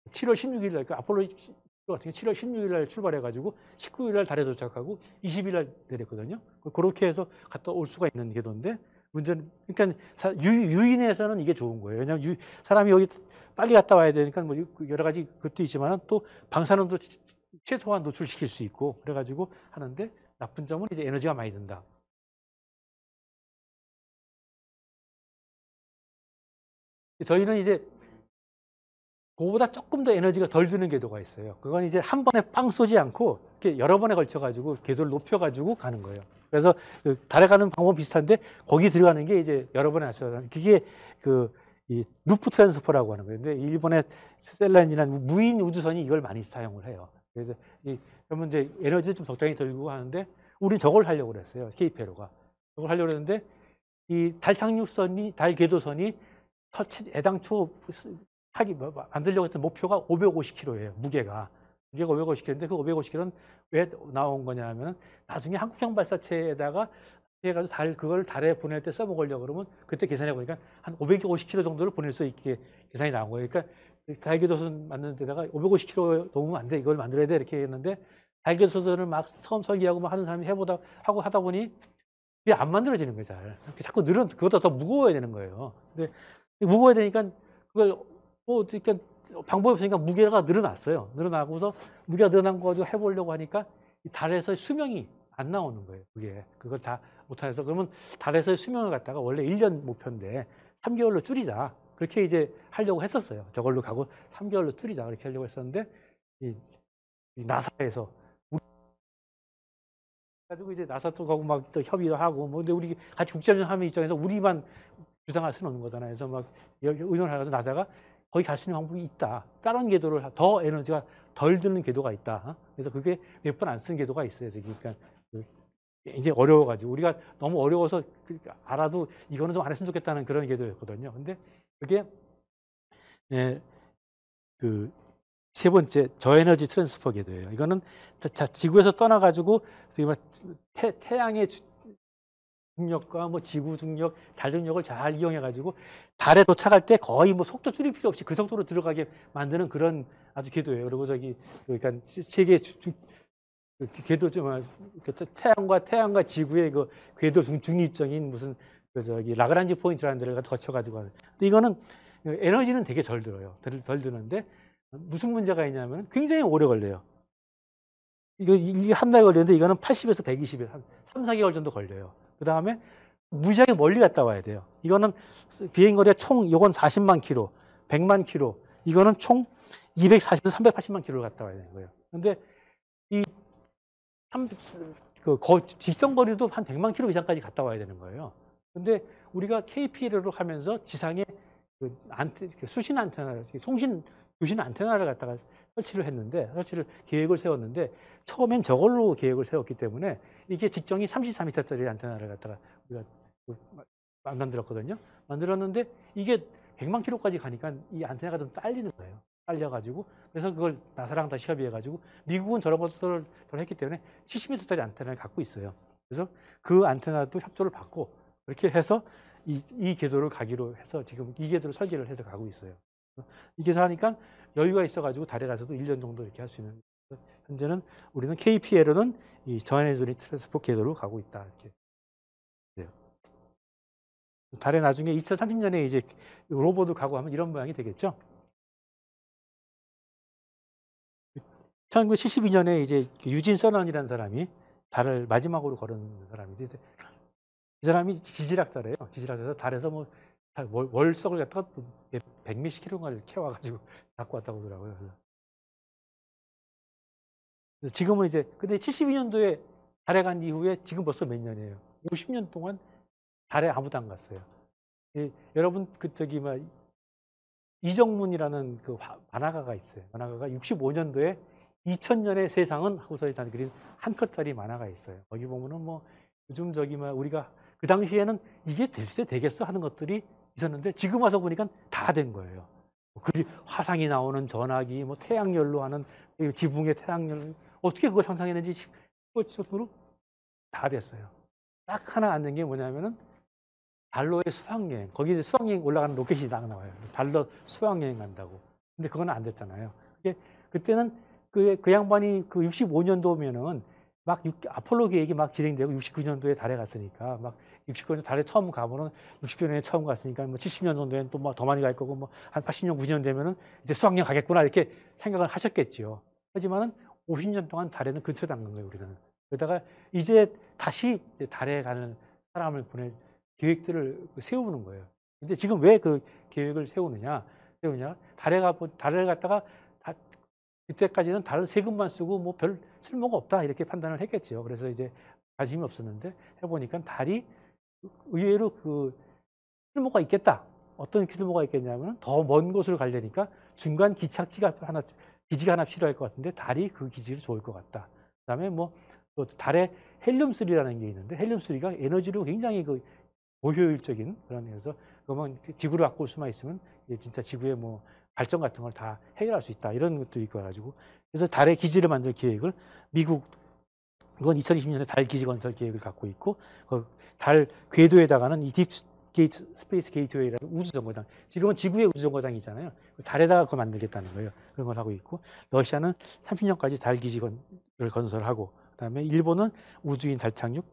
7월 16일 날, 아폴로 같은 게 7월 16일 날 출발해가지고 19일 날 달에 도착하고 20일 날 내렸거든요. 그렇게 해서 갔다 올 수가 있는 궤도인데, 문제는, 그러니까 유인에서는 이게 좋은 거예요. 왜냐하면 사람이 여기 빨리 갔다 와야 되니까 뭐 여러 가지 것도 있지만 또 방사능도 최소한 노출시킬 수 있고 그래가지고 하는데, 나쁜 점은 이제 에너지가 많이 든다. 저희는 이제 그거보다 조금 더 에너지가 덜 드는 궤도가 있어요. 그건 이제 한 번에 빵 쏘지 않고 이렇게 여러 번에 걸쳐가지고 궤도를 높여가지고 가는 거예요. 그래서 그 달에 가는 방법 비슷한데 거기 들어가는 게 이제 여러 번에 맞춰서 그게 이 루프 트랜스퍼라고 하는 거예요. 근데 일본의 스텔라엔진이라는 무인 우주선이 이걸 많이 사용을 해요. 그래서 그러면 이제 에너지를 좀 적당히 들고 하는데 우리 저걸 하려고 그랬어요. KPLO가 저걸 하려고 했는데 이 달 착륙선이 달 궤도선이 애당초 만들려고 했던 목표가 550km예요. 무게가 550km인데 그 550km는 왜 나온 거냐 하면 나중에 한국형 발사체에다가 해가지고 그걸 달에 보낼 때 써먹으려고 그러면 그때 계산해 보니까 한 550km 정도를 보낼 수 있게 계산이 나온 거예요. 그러니까 달궤도선 만드는 데다가 550km 넘으면 안 돼. 이걸 만들어야 돼. 이렇게 했는데 달궤도선을 막 처음 설계하고 막 하는 사람이 하다 보니 이게 안 만들어지는 거예요. 잘. 자꾸 그것보다 더 무거워야 되는 거예요. 근데 무거워야 되니까 그걸 그러니까 방법이 없으니까 무게가 늘어났어요. 늘어나고서 무게가 늘어난 거 가지고 해보려고 하니까 달에서 수명이 안 나오는 거예요. 그걸 다 못해서 그러면 달에서의 수명을 갖다가 원래 1년 목표인데 3개월로 줄이자. 그렇게 이제 하려고 했었어요. 저걸로 가고 3개월로 줄이자. 그렇게 하려고 했었는데 이 나사에서 가지고 이제 나사 쪽하고 막 또 협의를 하고 뭐 근데 우리 같이 국제연합의 입장에서 우리만 주장할 수는 없는 거잖아요. 그래서 막 의논을 해가지고 나사가 거기 갈 수 있는 방법이 있다. 다른 궤도를 더 에너지가 덜 드는 궤도가 있다. 그래서 그게 몇 번 안 쓴 궤도가 있어요. 저기 그러니까 이제 어려워가지고 우리가 너무 어려워서 알아도 이거는 좀 안 했으면 좋겠다는 그런 궤도였거든요. 근데 그게 그 세 번째 저에너지 트랜스퍼 궤도예요. 이거는 지구에서 떠나가지고 태양의 중력과 뭐 지구 중력, 달 중력을 잘 이용해가지고 달에 도착할 때 거의 뭐 속도 줄일 필요 없이 그 속도로 들어가게 만드는 그런 아주 궤도예요. 그리고 그러니까 세계 궤도 태양과 지구의 그 궤도 중립적인 무슨 라그란지 포인트라는 데를 거쳐가지고 하는. 근데 이거는 에너지는 되게 덜 들어요. 덜 드는데 무슨 문제가 있냐면 굉장히 오래 걸려요. 이게 한 달 걸리는데 이거는 80에서 120일, 한 3, 4개월 정도 걸려요. 그 다음에 무지하게 멀리 갔다 와야 돼요. 이거는 비행거리가 이건 40만 킬로, 100만 킬로, 이거는 총 240에서 380만 킬로를 갔다 와야 되는 거예요. 근데 직선거리도 한 100만 킬로 이상까지 갔다 와야 되는 거예요. 근데 우리가 KPLO로 하면서 지상에 수신 안테나를, 교신 안테나를 갖다가 계획을 세웠는데 처음엔 저걸로 계획을 세웠기 때문에 이게 직정이 34m짜리 안테나를 갖다가 우리가 만들었거든요. 만들었는데 이게 100만 킬로까지 가니까 이 안테나가 좀 딸리는 거예요. 딸려가지고 그래서 그걸 나사랑 다시 협의해가지고 미국은 저런 것들을 했기 때문에 70m짜리 안테나를 갖고 있어요. 그래서 그 안테나도 협조를 받고 그렇게 해서 이 궤도를 가기로 해서 지금 이 궤도를 설계를 해서 가고 있어요. 이게 하니까 여유가 있어가지고 달에 가서도 1년 정도 이렇게 할 수 있는. 현재는 우리는 KPLO는 이 저에너지 트랜스포 궤도로 가고 있다. 이렇게. 네. 달에 나중에 2030년에 이제 로봇도 가고 하면 이런 모양이 되겠죠. 1972년에 이제 유진 서넌이라는 사람이 달을 마지막으로 걸은 사람인데 이 사람이 지질학자래요. 지질학자에서 달에서 뭐 월석을 갖다가 100몇십 킬로를 캐와가지고 갖고 왔다고 하더라고요. 그래서 지금은 이제 근데 72년도에 달에 간 이후에 지금 벌써 몇 년이에요? 50년 동안 달에 아무도 안 갔어요. 여러분 이정문이라는 그 만화가가 있어요. 만화가가 65년도에 2000년의 세상은 하고서 일단 그린 한 컷짜리 만화가 있어요. 거기 보면은 뭐 요즘 우리가 그 당시에는 이게 될 때 되겠어 하는 것들이 있었는데 지금 와서 보니까 다 된 거예요. 화상이 나오는 전화기, 뭐 태양열로 하는 지붕의 태양열 어떻게 그걸 상상했는지 그것으로 다 됐어요. 딱 하나 안 된 게 뭐냐면은 달러의 수학여행. 거기 이제 수학여행 올라가는 로켓이 딱 나와요. 달러 수학여행 간다고. 근데 그건 안 됐잖아요. 그때는 그 양반이 그 65년도면은 막 아폴로 계획이 막 진행되고 69년도에 달에 갔으니까 막 69년 달에 처음 가보는 69년에 처음 갔으니까 뭐 70년 정도에는 또 뭐 더 많이 갈 거고 뭐 한 80년, 90년 되면은 이제 수학여행 가겠구나 이렇게 생각을 하셨겠죠. 하지만은 50년 동안 달에는 근처도 안 간 거예요, 우리는. 그러다가 이제 다시 달에 가는 사람을 보낼 계획들을 세우는 거예요. 근데 지금 왜 그 계획을 세우느냐? 때문이냐? 달에 갔다가 그때까지는 달 세금만 쓰고 뭐 별 쓸모가 없다 이렇게 판단을 했겠죠. 그래서 이제 관심이 없었는데 해보니까 달이 의외로 그 쓸모가 있겠다. 어떤 쓸모가 있겠냐면 더 먼 곳을 가려니까 중간 기지가 하나 필요할 것 같은데 달이 그 기지로 좋을 것 같다. 그다음에 뭐 또 달에 헬륨3라는 게 있는데 헬륨3가 에너지로 굉장히 그 고효율적인 그런 데서 그러면 지구를 갖고 올 수만 있으면 진짜 지구의 뭐 발전 같은 걸 다 해결할 수 있다 이런 것도 있고 가지고 그래서 달에 기지를 만들 계획을 미국 이건 2020년에 달 기지 건설 계획을 갖고 있고 달 궤도에다가는 이 딥 스페이스 게이트웨이라는 우주 정거장 지금은 지구의 우주 정거장이잖아요. 달에다가 그걸 만들겠다는 거예요. 그런 걸 하고 있고 러시아는 30년까지 달 기지를 건설하고 그다음에 일본은 우주인 달 착륙,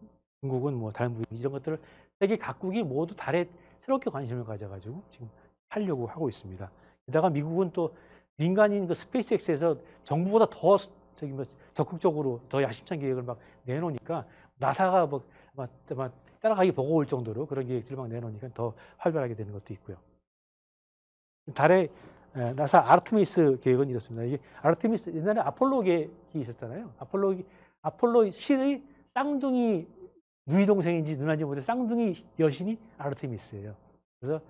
중국은 뭐 달 무인 이런 것들을 세계 각국이 모두 달에 새롭게 관심을 가져가지고 지금 하려고 하고 있습니다. 게다가 미국은 또 민간인 그 스페이스X에서 정부보다 더 적극적으로 더 야심찬 계획을 막 내놓으니까 나사가 막 따라가기 버거울 정도로 그런 계획들을 막 내놓으니까 더 활발하게 되는 것도 있고요. 달에 나사 아르테미스 계획은 이렇습니다. 이게 아르테미스 옛날에 아폴로 계획이 있었잖아요. 아폴로 신의 쌍둥이 누이 동생인지 누나인지 모르겠는데 쌍둥이 여신이 아르테미스예요. 그래서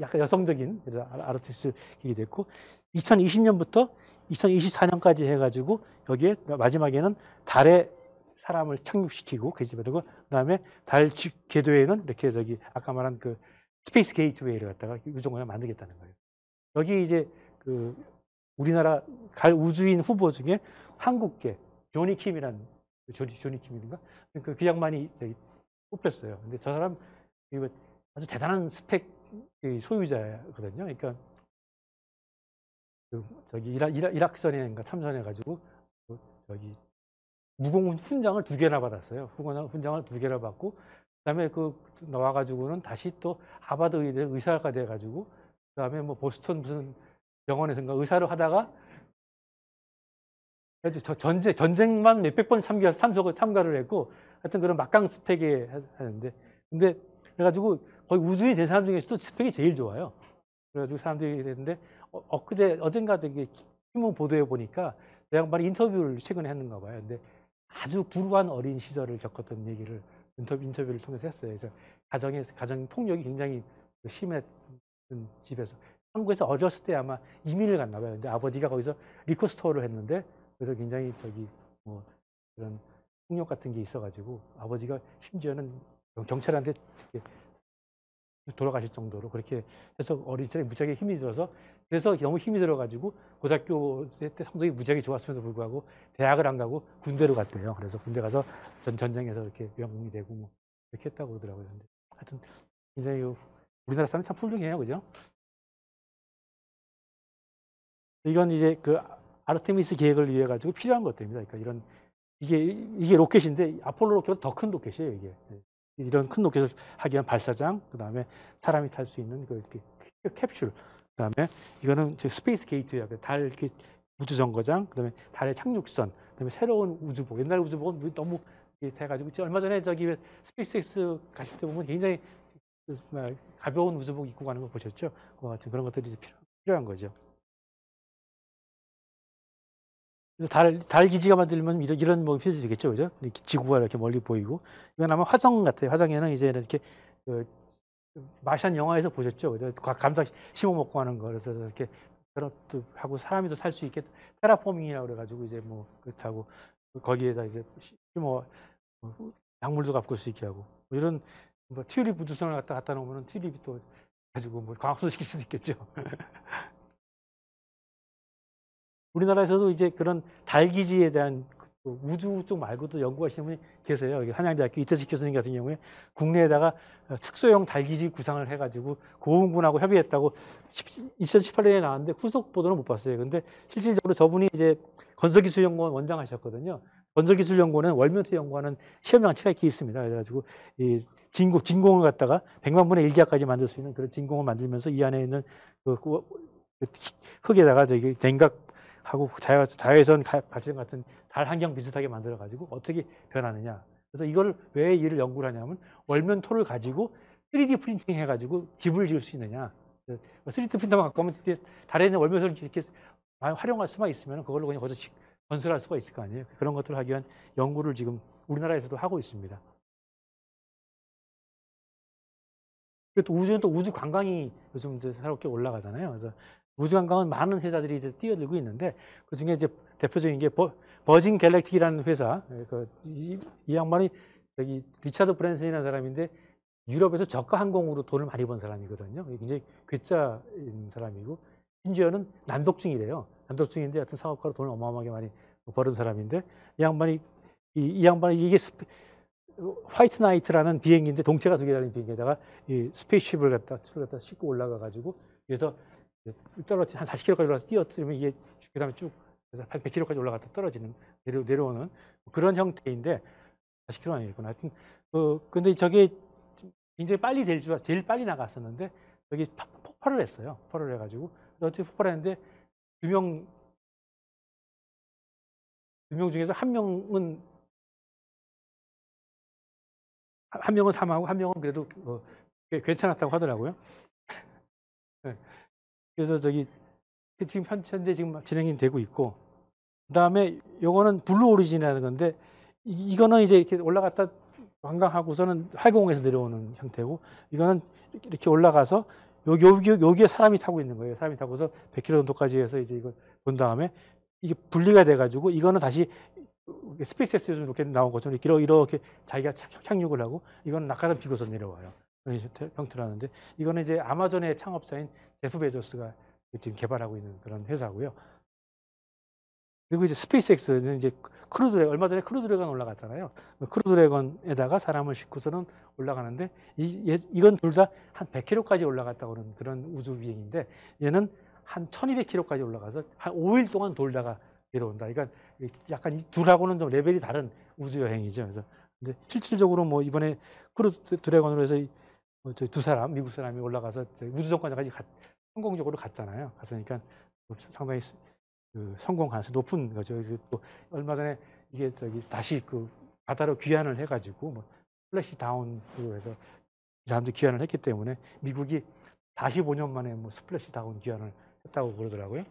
약간 여성적인 아르테미스 계획이 됐고 2020년부터 2024년까지 해가지고 여기에 마지막에는 달에 사람을 착륙시키고 계집어두고 그다음에 달 궤도에는 이렇게 아까 말한 그 스페이스 게이트웨이를 갖다가 우주정거장을 만들겠다는 거예요. 여기 이제 그 우리나라 갈 우주인 후보 중에 한국계 조니 킴이라는 조니 킴인가 그 양반이 뽑혔어요. 근데 저 사람 아주 대단한 스펙 소유자거든요. 그러니까 이락선에 참선해가지고 무공 훈장을 2개나 받았어요. 훈장을 2개나 받고 그다음에 나와가지고는 다시 또 하버드 의대 의사가 돼가지고 그다음에 뭐 보스턴 무슨 병원에서인가 의사를 하다가 전쟁만 몇백 번 참가를 했고 하여튼 그런 막강 스펙에 하는데 근데 그래가지고 거의 우주인 된 사람 중에서도 스펙이 제일 좋아요. 그래가지고 사람들이 그랬는데 어젠가 되게 신문 보도에 보니까 그 양반이 인터뷰를 최근에 했는가 봐요. 근데 아주 불우한 어린 시절을 겪었던 얘기를 인터뷰를 통해서 했어요. 그래서 가정 폭력이 굉장히 심했던 집에서 한국에서 어렸을 때 아마 이민을 갔나 봐요. 근데 아버지가 거기서 리코 스토어를 했는데 그래서 굉장히 뭐 그런 폭력 같은 게 있어가지고 아버지가 심지어는 경찰한테 돌아가실 정도로 그렇게 해서 어린 시절에 무지하게 힘이 들어서 그래서 너무 힘이 들어가지고 고등학교 때 성적이 무지하게 좋았음에도 불구하고 대학을 안 가고 군대로 갔대요. 그래서 군대 가서 전쟁에서 이렇게 영웅이 되고 뭐 이렇게 했다고 그러더라고요. 근데 하여튼 굉장히 우리나라 사람 참 훌륭해요, 그죠? 이건 이제 그 아르테미스 계획을 위해 가지고 필요한 것들입니다. 그러니까 이게 로켓인데 아폴로 로켓은 더 큰 로켓이에요, 이게. 이런 큰 로켓을 하기 위한 발사장, 그다음에 사람이 탈 수 있는 캡슐, 그다음에 이거는 스페이스 게이트웨이, 달 우주 정거장, 그다음에 달의 착륙선, 그다음에 새로운 우주복. 옛날 우주복은 너무 돼가지고 얼마 전에 스페이스X 가실 때 보면 굉장히 가벼운 우주복 입고 가는 거 보셨죠? 그와 같은 그런 것들이 이제 필요한 거죠. 그래서 달 기지가 만들면 이런 뭐 필요도 되겠죠, 그죠? 지구가 이렇게 멀리 보이고 이건 아마 화성 같아요. 화성에는 이제 이렇게 마션 영화에서 보셨죠, 그죠? 감자 심어 먹고 하는 거 그래서 이렇게 그런 것도 하고 사람이도 살 수 있게 테라포밍이라고 그래가지고 이제 뭐 그렇다고 거기에다 이제 심어 약물도 가꿀 수 있게 하고 뭐 이런 뭐 튤립 우주선을 갖다 놓으면 튤립이 또 가지고 뭐 광합성 시킬 수도 있겠죠. 우리나라에서도 이제 그런 달 기지에 대한 우주 쪽 말고도 연구하시는 분이 계세요. 한양대학교 이태식 교수님 같은 경우에 국내에다가 특수형 달 기지 구상을 해가지고 고흥군하고 협의했다고 2018년에 나왔는데 후속 보도는 못 봤어요. 근데 실질적으로 저분이 이제 건설기술연구원 원장 하셨거든요. 건설기술연구원은 월면토 연구하는 시험장치가 이렇게 있습니다. 그래가지고 이 진공을 갖다가 100만 분의 1기압까지 만들 수 있는 그런 진공을 만들면서 이 안에 있는 흙에다가 냉각하고 자외선 발생 같은 달 환경 비슷하게 만들어 가지고 어떻게 변하느냐. 그래서 이걸 왜 이를 연구를 하냐면 월면토를 가지고 3D 프린팅 해 가지고 집을 지을 수 있느냐. 3D 프린터만 갖고 오면 달에 있는 월묘소를 이렇게 활용할 수만 있으면 그걸로 그냥 거기서 건설할 수가 있을 거 아니에요. 그런 것들을 하기 위한 연구를 지금 우리나라에서도 하고 있습니다. 그리고 또 우주는 또 우주 관광이 요즘 이제 새롭게 올라가잖아요. 그래서 우주 관광은 많은 회사들이 이제 뛰어들고 있는데 그 중에 이제 대표적인 게 버진 갤럭틱이라는 회사. 이 양반이 여기 리차드 브랜슨이라는 사람인데 유럽에서 저가 항공으로 돈을 많이 번 사람이거든요. 굉장히 괴짜인 사람이고 심지어는 난독증이래요. 난독증인데 하여튼 사업가로 돈을 어마어마하게 많이 버는 사람인데 이 양반이 이게 화이트 나이트라는 비행기인데 동체가 2개 달린 비행기에다가 이 스페이스십을 갖다 싣고 올라가 가지고 그래서 떨어지 한 40km까지 올라가서 뛰어뜨리면 이게 그다음에 쭉 100km까지 올라갔다 떨어지는 내려오는 그런 형태인데 40km 아니겠구나. 하여튼 근데 저게 굉장히 빨리 제일 빨리 나갔었는데 여기 폭발을 했어요. 폭발을 해가지고 어떻게 폭발했는데 두 명 중에서 한 명은 사망하고 한 명은 그래도 괜찮았다고 하더라고요. 네. 그래서 지금 현재 지금 진행이 되고 있고, 그다음에 요거는 블루 오리진이라는 건데 이거는 이제 이렇게 올라갔다 관광하고서는 활공에서 내려오는 형태고, 이거는 이렇게 올라가서 여기에 사람이 타고 있는 거예요. 사람이 타고서 100km 정도까지 해서 이제 이걸 본 다음에 이게 분리가 돼가지고 이거는 다시 스페이스X에서 이렇게 나온 것처럼 이렇게 자기가 착륙을 하고 이거는 낙하산 비고서 내려와요. 그런 형태라는데 이거는 이제 아마존의 창업자인 제프 베조스가 지금 개발하고 있는 그런 회사고요. 그리고 이제 스페이스X는 이제 얼마 전에 크루 드래곤 올라갔잖아요. 크루 드래곤에다가 사람을 싣고서는 올라가는데 이건 둘 다 한 100km까지 올라갔다고 하는 그런 우주 비행인데 얘는 한 1200km까지 올라가서 한 5일 동안 돌다가 내려온다. 그러니까 약간 이 둘하고는 좀 레벨이 다른 우주 여행이죠. 그래서 근데 실질적으로 뭐 이번에 크루 드래곤으로 해서 두 사람 미국 사람이 올라가서 우주 정거장까지 성공적으로 갔잖아요. 갔으니까 상당히 성공 가능성이 높은 거죠. 그래서 또 얼마 전에 이게 다시 바다로 귀환을 해가지고 뭐 스플래시 다운으로 해서 사람들이 귀환을 했기 때문에 미국이 45년 만에 뭐 스플래시 다운 귀환을 했다고 그러더라고요.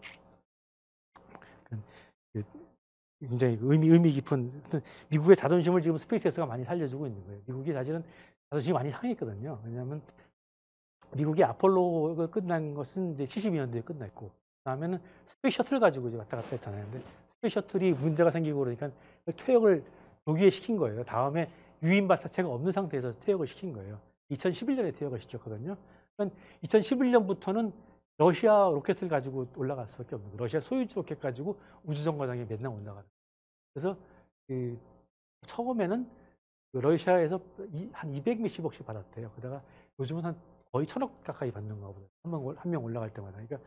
굉장히 의미 깊은 미국의 자존심을 지금 스페이스X가 많이 살려주고 있는 거예요. 미국이 사실은 자존심이 많이 상했거든요. 왜냐하면 미국이 아폴로가 끝난 것은 이제 72년도에 끝났고, 그다음에는 스페이스 셔틀 가지고 이제 왔다 갔다 했잖아요. 근데 스페이스 셔틀이 문제가 생기고 그러니까 퇴역을 조기에 시킨 거예요. 다음에 유인 발사체가 없는 상태에서 퇴역을 시킨 거예요. 2011년에 퇴역을 시켰거든요. 그러니까 2011년부터는 러시아 로켓을 가지고 올라갈 수밖에 없는 거예요. 러시아 소유주 로켓 가지고 우주정거장에 맨날 올라가는. 그래서 처음에는 러시아에서 한 200 몇십억씩 받았대요. 그러다가 요즘은 한 거의 1000억 가까이 받는 거 보다. 한 명 올라갈 때마다. 그러니까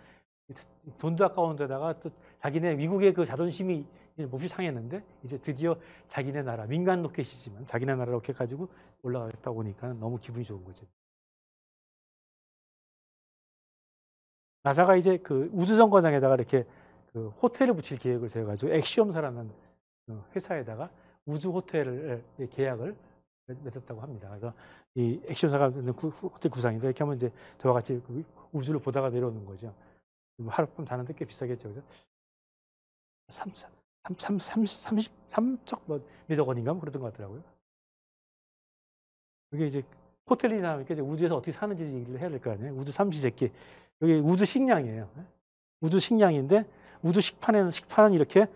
돈도 아까운 데다가 또 자기네 미국의 그 자존심이 몹시 상했는데 이제 드디어 자기네 나라 민간 로켓이지만 자기네 나라 로켓 가지고 올라가겠다 보니까 너무 기분이 좋은 거죠. 나사가 이제 그 우주정거장에다가 이렇게 그 호텔을 붙일 계획을 세워가지고 엑시엄사라는 회사에다가 우주 호텔을 계약을 맺었다고 합니다. 그래서 이 엑시엄사가 호텔 구상인데 이렇게 하면 이제 저와 같이 우주를 보다가 내려오는 거죠. 하룻밤 자는데 꽤 비싸겠죠, 그죠? 33억 몇억 원인가 뭐 그랬던 것 같더라고요. 그게 이제 호텔이나 이렇게 우주에서 어떻게 사는지 얘기를 해야 될 거 아니에요. 우주 삼시세끼. 여기 우주 식량이에요. 우주 식량인데 우주 식판은 이렇게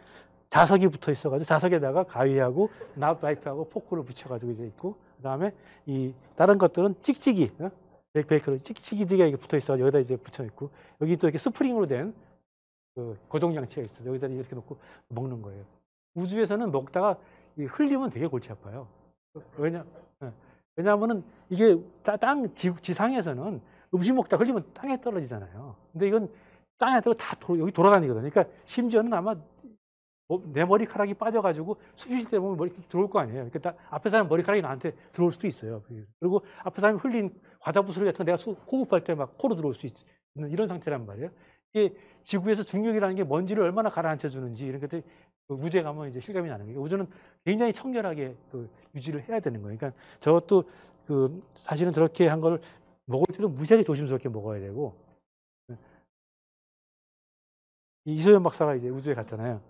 자석이 붙어 있어가지고 자석에다가 가위하고 나이프하고 포크를 붙여가지고 이제 있고, 그다음에 이 다른 것들은 찍찍이, 베이커로 찍찍이가 이게 붙어 있어 여기다 이제 붙여 있고, 여기 또 이렇게 스프링으로 된 그 고정 장치가 있어. 여기다 이렇게 놓고 먹는 거예요. 우주에서는 먹다가 흘리면 되게 골치 아파요. 왜냐하면은 이게 지상에서는 음식 먹다 흘리면 땅에 떨어지잖아요. 근데 이건 땅에 다 여기 돌아다니거든요. 그러니까 심지어는 아마 내 머리카락이 빠져가지고 숨 쉴 때 보면 머리카락이 들어올 거 아니에요. 그러니까 앞에 사람 머리카락이 나한테 들어올 수도 있어요. 그리고 앞에 사람이 흘린 과자 부스러기 같은 거 내가 호흡할 때 막 코로 들어올 수 있는 이런 상태란 말이에요. 이게 지구에서 중력이라는 게 먼지를 얼마나 가라앉혀 주는지 이런 것들이 우주에 가면 이제 실감이 나는 거예요. 우주는 굉장히 청결하게 유지를 해야 되는 거예요. 그러니까 저것도 사실은 저렇게 한 걸 먹을 때도 무지하게 조심스럽게 먹어야 되고, 이소연 박사가 이제 우주에 갔잖아요.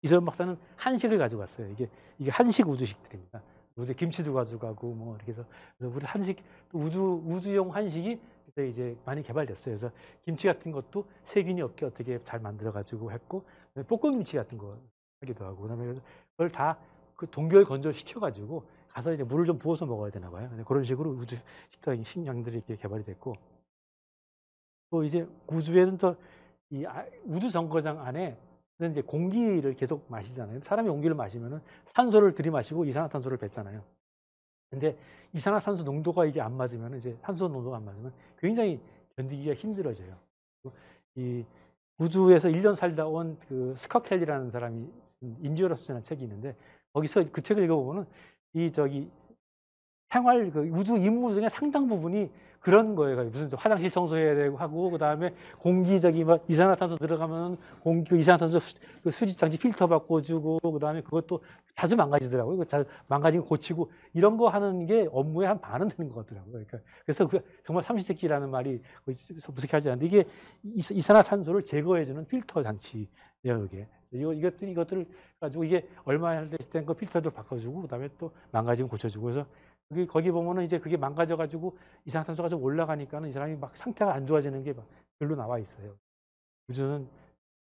이소연 박사는 한식을 가지고 왔어요. 이게 한식 우주식들입니다. 우주에 김치도 가져가고 뭐 이렇게 해서 우리 한식 우주용 한식이 그때 이제 많이 개발됐어요. 그래서 김치 같은 것도 세균이 없게 어떻게 잘 만들어 가지고 했고 볶음김치 같은 거 하기도 하고 그다음에 그걸 다 그 동결 건조시켜 가지고 가서 이제 물을 좀 부어서 먹어야 되나 봐요. 그런 식으로 우주 식량들이 이렇게 개발이 됐고 또 이제 우주에는 또 이 우주 정거장 안에 이제 공기를 계속 마시잖아요. 사람이 공기를 마시면은 산소를 들이마시고 이산화탄소를 뱉잖아요. 근데 이산화탄소 농도가 이게 안 맞으면 이제 탄소 농도가 안 맞으면 굉장히 견디기가 힘들어져요. 이 우주에서 1년 살다 온 그 스캇 켈리라는 사람이 인디어러스라는 책이 있는데 거기서 그 책을 읽어보면은 생활 그 우주 임무 중에 상당 부분이 그런 거예요. 무슨 화장실 청소해야 되고 하고 그다음에 공기적인 막 이산화탄소 들어가면 그 이산화탄소 그 수집 장치 필터 바꿔주고 그다음에 그것도 자주 망가지더라고요. 잘 망가지고 고치고 이런 거 하는 게 업무의 한 반은 되는 것 같더라고요. 그러니까 그래서 정말 삼시세끼라는 말이 무색하지 않은데 이게 이산화탄소를 제거해주는 필터 장치예요. 이것들을 가지고 이게 얼마 된 거 필터도 바꿔주고 그다음에 또 망가지면 고쳐주고 그래서 거기 보면은 이제 그게 망가져가지고 이산화탄소가 좀 올라가니까는 이 사람이 막 상태가 안 좋아지는 게 막 글로 나와 있어요. 우주는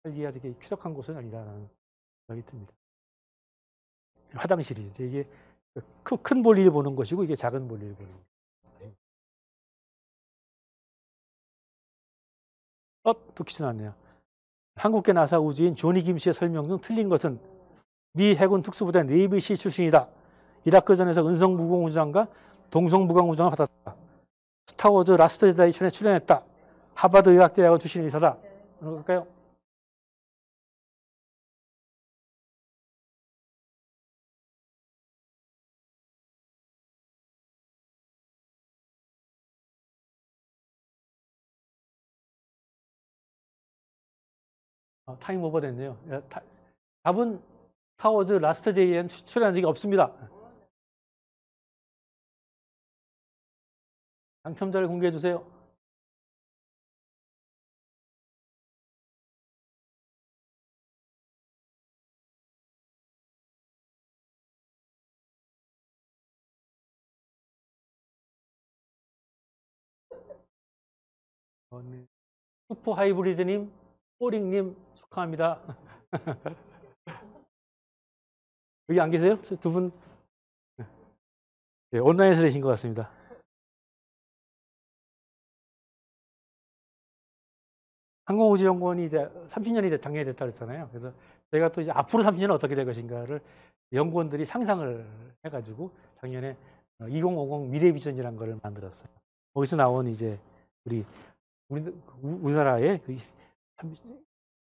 살기가 되게 쾌적한 곳은 아니다라는 생각이 듭니다. 화장실이 이게 큰 볼일을 보는 것이고 이게 작은 볼일을 보는 거예요. 또 퀴즈 나왔네요. 한국계 나사 우주인 조니 김 씨의 설명 중 틀린 것은 미 해군 특수부대 네이비시 출신이다. 이라크전에서 은성무공우주장과 동성무공우주장을 받았다. 스타워즈 라스트 제다이션에 출연했다. 하버드 의학대학을 출신 의사다. 그럴까요? 타임 오버 됐네요. 답은 스타워즈 라스트 제이엔 출연한 적이 없습니다. 당첨자를 공개해 주세요. 네. 슈퍼 하이브리드님, 뽀링님 축하합니다. 여기 안 계세요? 두 분? 네, 온라인에서 되신 것 같습니다. 항공우주연구원이 이제 30년이 작년에 됐다 그랬잖아요. 그래서 저희가 또 이제 앞으로 30년은 어떻게 될 것인가를 연구원들이 상상을 해가지고 작년에 2050 미래비전이라는 걸 만들었어요. 거기서 나온 이제 우리나라의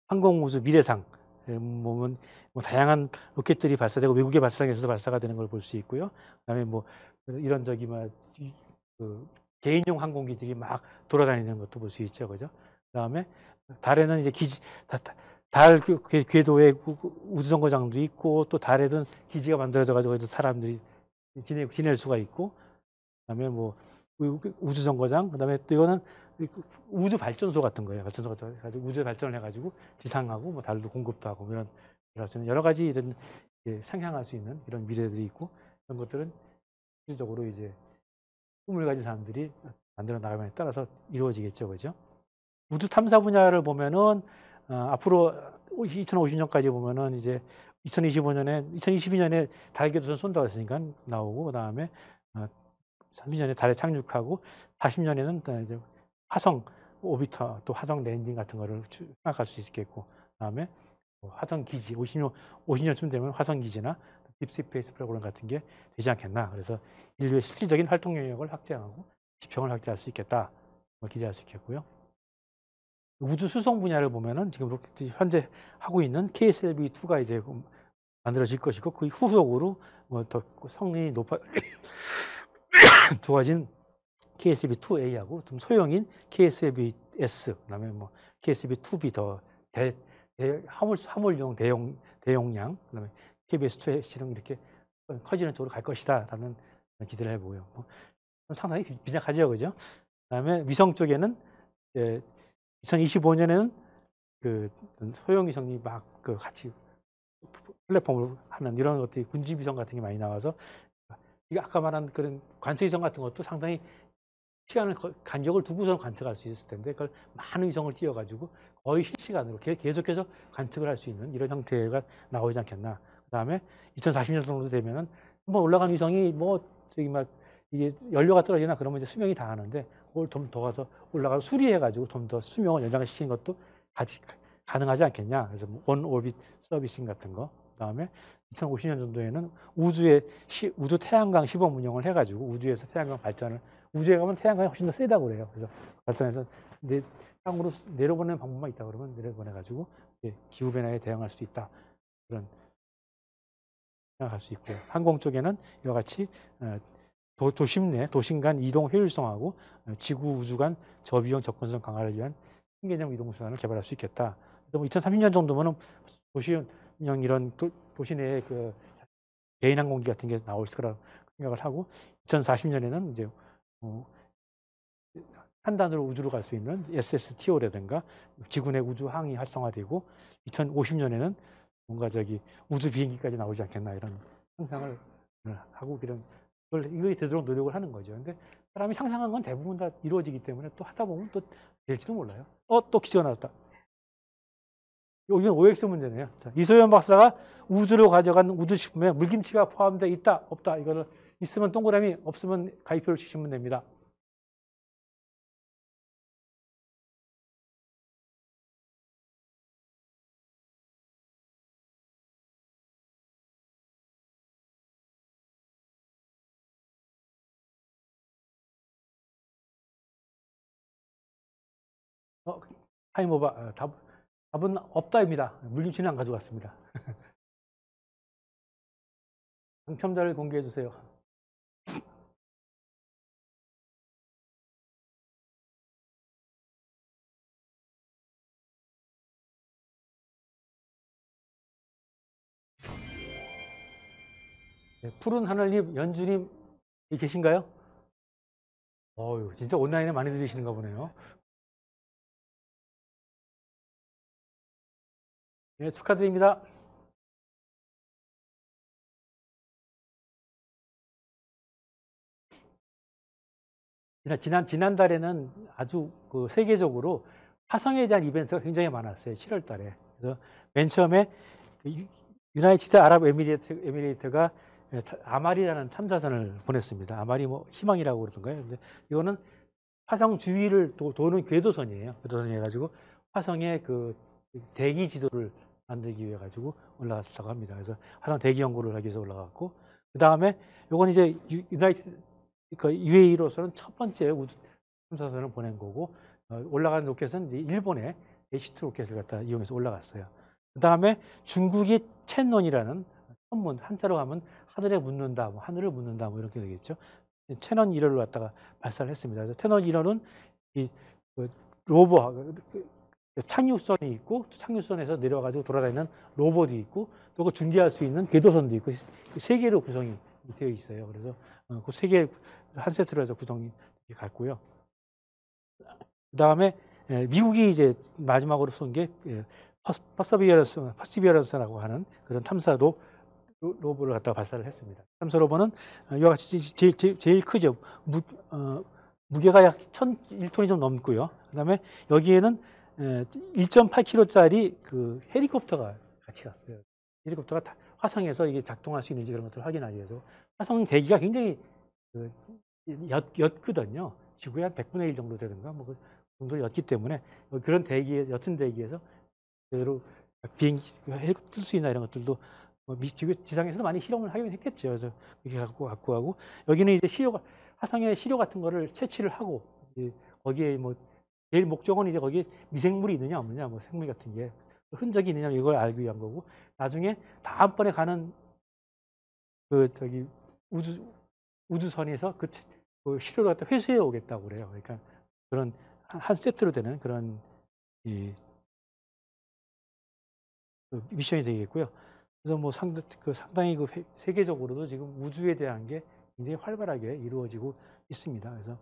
항공우주 미래상 보면 뭐 다양한 로켓들이 발사되고 외국의 발사장에서도 발사가 되는 걸 볼 수 있고요. 그다음에 뭐 이런 그 개인용 항공기들이 막 돌아다니는 것도 볼 수 있죠, 그죠? 그다음에 달에는 이제 달 궤도에 우주정거장도 있고 또 달에는 기지가 만들어져가지고 사람들이 지낼 수가 있고 그다음에 뭐 우주정거장 그다음에 또 이거는 우주 발전소 같은 거예요. 발전소가 가지고 우주 발전을 해가지고 지상하고 뭐 달도 공급도 하고 이런 여러 가지 이런 상상할 수 있는 이런 미래들이 있고 이런 것들은 실질적으로 이제 꿈을 가진 사람들이 만들어 나가면에 따라서 이루어지겠죠, 그죠? 우주 탐사 분야를 보면은 앞으로 2050년까지 보면은 이제 2022년에 달 궤도선 쏜다고 했으니까 나오고 그다음에 30년에 달에 착륙하고 40년에는 이제 화성 오비터 또 화성 랜딩 같은 거를 생각할 수 있겠고 그다음에 화성 기지 50년쯤 되면 화성 기지나 딥스페이스 프로그램 같은 게 되지 않겠나. 그래서 인류의 실질적인 활동 영역을 확장하고 지평을 확대할 수 있겠다. 기대할 수 있겠고요. 우주 수송 분야를 보면은 지금 현재 하고 있는 KSLV-2가 이제 만들어질 것이고 그 후속으로 더 성능이 좋아진 KSLV-2A하고 좀 소형인 KSLV-S 그다음에 뭐 KSLV-2B 더 화물용 대용량 그다음에 KBS-2H랑 이렇게 커지는 쪽으로 갈 것이다라는 기대를 해보고요. 상당히 빈약하죠, 그죠? 그다음에 위성 쪽에는 2025년에는 그 소형 위성이 막 그 같이 플랫폼을 하는 이런 것들이 군지 위성 같은 게 많이 나와서 이게 아까 말한 그런 관측 위성 같은 것도 상당히 시간을 간격을 두고서 관측할 수 있을 텐데 그걸 많은 위성을 띄워가지고 거의 실시간으로 계속해서 관측을 할 수 있는 이런 형태가 나오지 않겠나. 그다음에 2040년 정도 되면은 한번 올라간 위성이 뭐 저기 막 이게 연료가 떨어지나 그러면 이제 수명이 다 하는데 그걸 좀 더 가서 올라가서 수리해가지고 좀 더 수명을 연장시키는 것도 같이 가능하지 않겠냐. 그래서 원 오rbit 서비싱 같은 거. 그다음에 2050년 정도에는 우주 태양광 시범 운영을 해가지고 우주에서 태양광 발전을 우주에 가면 태양광이 훨씬 더 세다고 그래요. 그래서 발전해서 땅으로 내려보내는 방법만 있다 그러면 내려보내가지고 기후 변화에 대응할 수 있다. 그런 생각할 수 있고요. 항공 쪽에는 이와 같이 도심 내 도심 간 이동 효율성하고 지구 우주 간 저비용 접근성 강화를 위한 신개념 이동 수단을 개발할 수 있겠다. 2030년 정도면은 도시형 이런 도시 내에 그 개인 항공기 같은 게 나올 거라고 생각을 하고 2040년에는 이제 한 단으로 우주로 갈 수 있는 SSTO라든가 지구 내 우주 항이 활성화되고 2050년에는 뭔가 저기 우주 비행기까지 나오지 않겠나 이런 상상을 하고 이거에 되도록 노력을 하는 거죠. 근데 사람이 상상한 건 대부분 다 이루어지기 때문에 또 하다 보면 또 될지도 몰라요. 또 기지가 나왔다. 이건 OX 문제네요. 자, 이소연 박사가 우주로 가져간 우주식품에 물김치가 포함되어 있다, 없다. 이거를 있으면 동그라미, 없으면 가위표를 치시면 됩니다. 타임오버. 답은 없다입니다. 물김치는 안 가져갔습니다. 당첨자를 공개해 주세요. 네, 푸른 하늘님, 연주님 계신가요? 진짜 온라인에 많이 들으시는가 보네요. 네, 축하드립니다. 지난달에는 아주 그 세계적으로 화성에 대한 이벤트가 굉장히 많았어요. 7월 달에. 그래서 맨 처음에 유나이티드 아랍 에미레이트가 아말이라는 탐사선을 보냈습니다. 아말이 뭐 희망이라고 그러던가요. 근데 이거는 화성 주위를 도는 궤도선이에요. 궤도선이 해가지고 화성의 그 대기 지도를 만들기 위해 가지고 올라갔다고 합니다. 그래서 화성 대기 연구를 하기 위해서 올라갔고, 그 다음에 요건 이제 UAE로서는 첫 번째 우주 탐사선을 보낸 거고, 올라간 로켓은 이제 일본의 H2 로켓을 갖다 이용해서 올라갔어요. 그 다음에 중국이 첸논이라는 천문, 한자로 하면 하늘에 묻는다, 뭐 하늘을 묻는다, 뭐 이렇게 되겠죠. 채넌 1호를 갖다가 발사를 했습니다. 그래서 채넌 1호는 이 로버, 착륙선이 있고, 착륙선에서 내려와가지고 돌아다니는 로봇이 있고, 또 그 중계할 수 있는 궤도선도 있고, 세 개로 구성이 되어 있어요. 그래서 그 세 개 한 세트로 해서 구성이 갔고요. 그 다음에 미국이 이제 마지막으로 쏜 게 퍼서비어런스라고 하는 그런 탐사 로버를 갖다가 발사를 했습니다. 탐사 로버는 이와 같이 제일 크죠. 무게가 약 1,001톤이 좀 넘고요. 그다음에 여기에는 1.8kg짜리 그 헬리콥터가 같이 갔어요. 헬리콥터가 화성에서 이게 작동할 수 있는지 그런 것들을 확인하기 위해서. 화성 대기가 굉장히 옅거든요. 지구의 한 100분의 1 정도 되는가 뭐 그 정도 였기 때문에 그런 옅은 대기에서 그대로 비행기 헬리콥터 뜰 수 있나 이런 것들도 지상에서도 많이 실험을 하긴 했겠죠. 그래서 그렇게 갖고 하고, 여기는 이제 화성에 시료 같은 거를 채취를 하고, 거기에 뭐 제일 목적은 이제 거기에 미생물이 있느냐 없느냐, 뭐 생물 같은 게 흔적이 있느냐 이걸 알기 위한 거고, 나중에 다음번에 가는 우주선에서 그 시료를 갖다 회수해 오겠다고 그래요. 그러니까 그런 한 세트로 되는 그런 미션이 되겠고요. 그래서 뭐 상당히 세계적으로도 지금 우주에 대한 게 굉장히 활발하게 이루어지고 있습니다. 그래서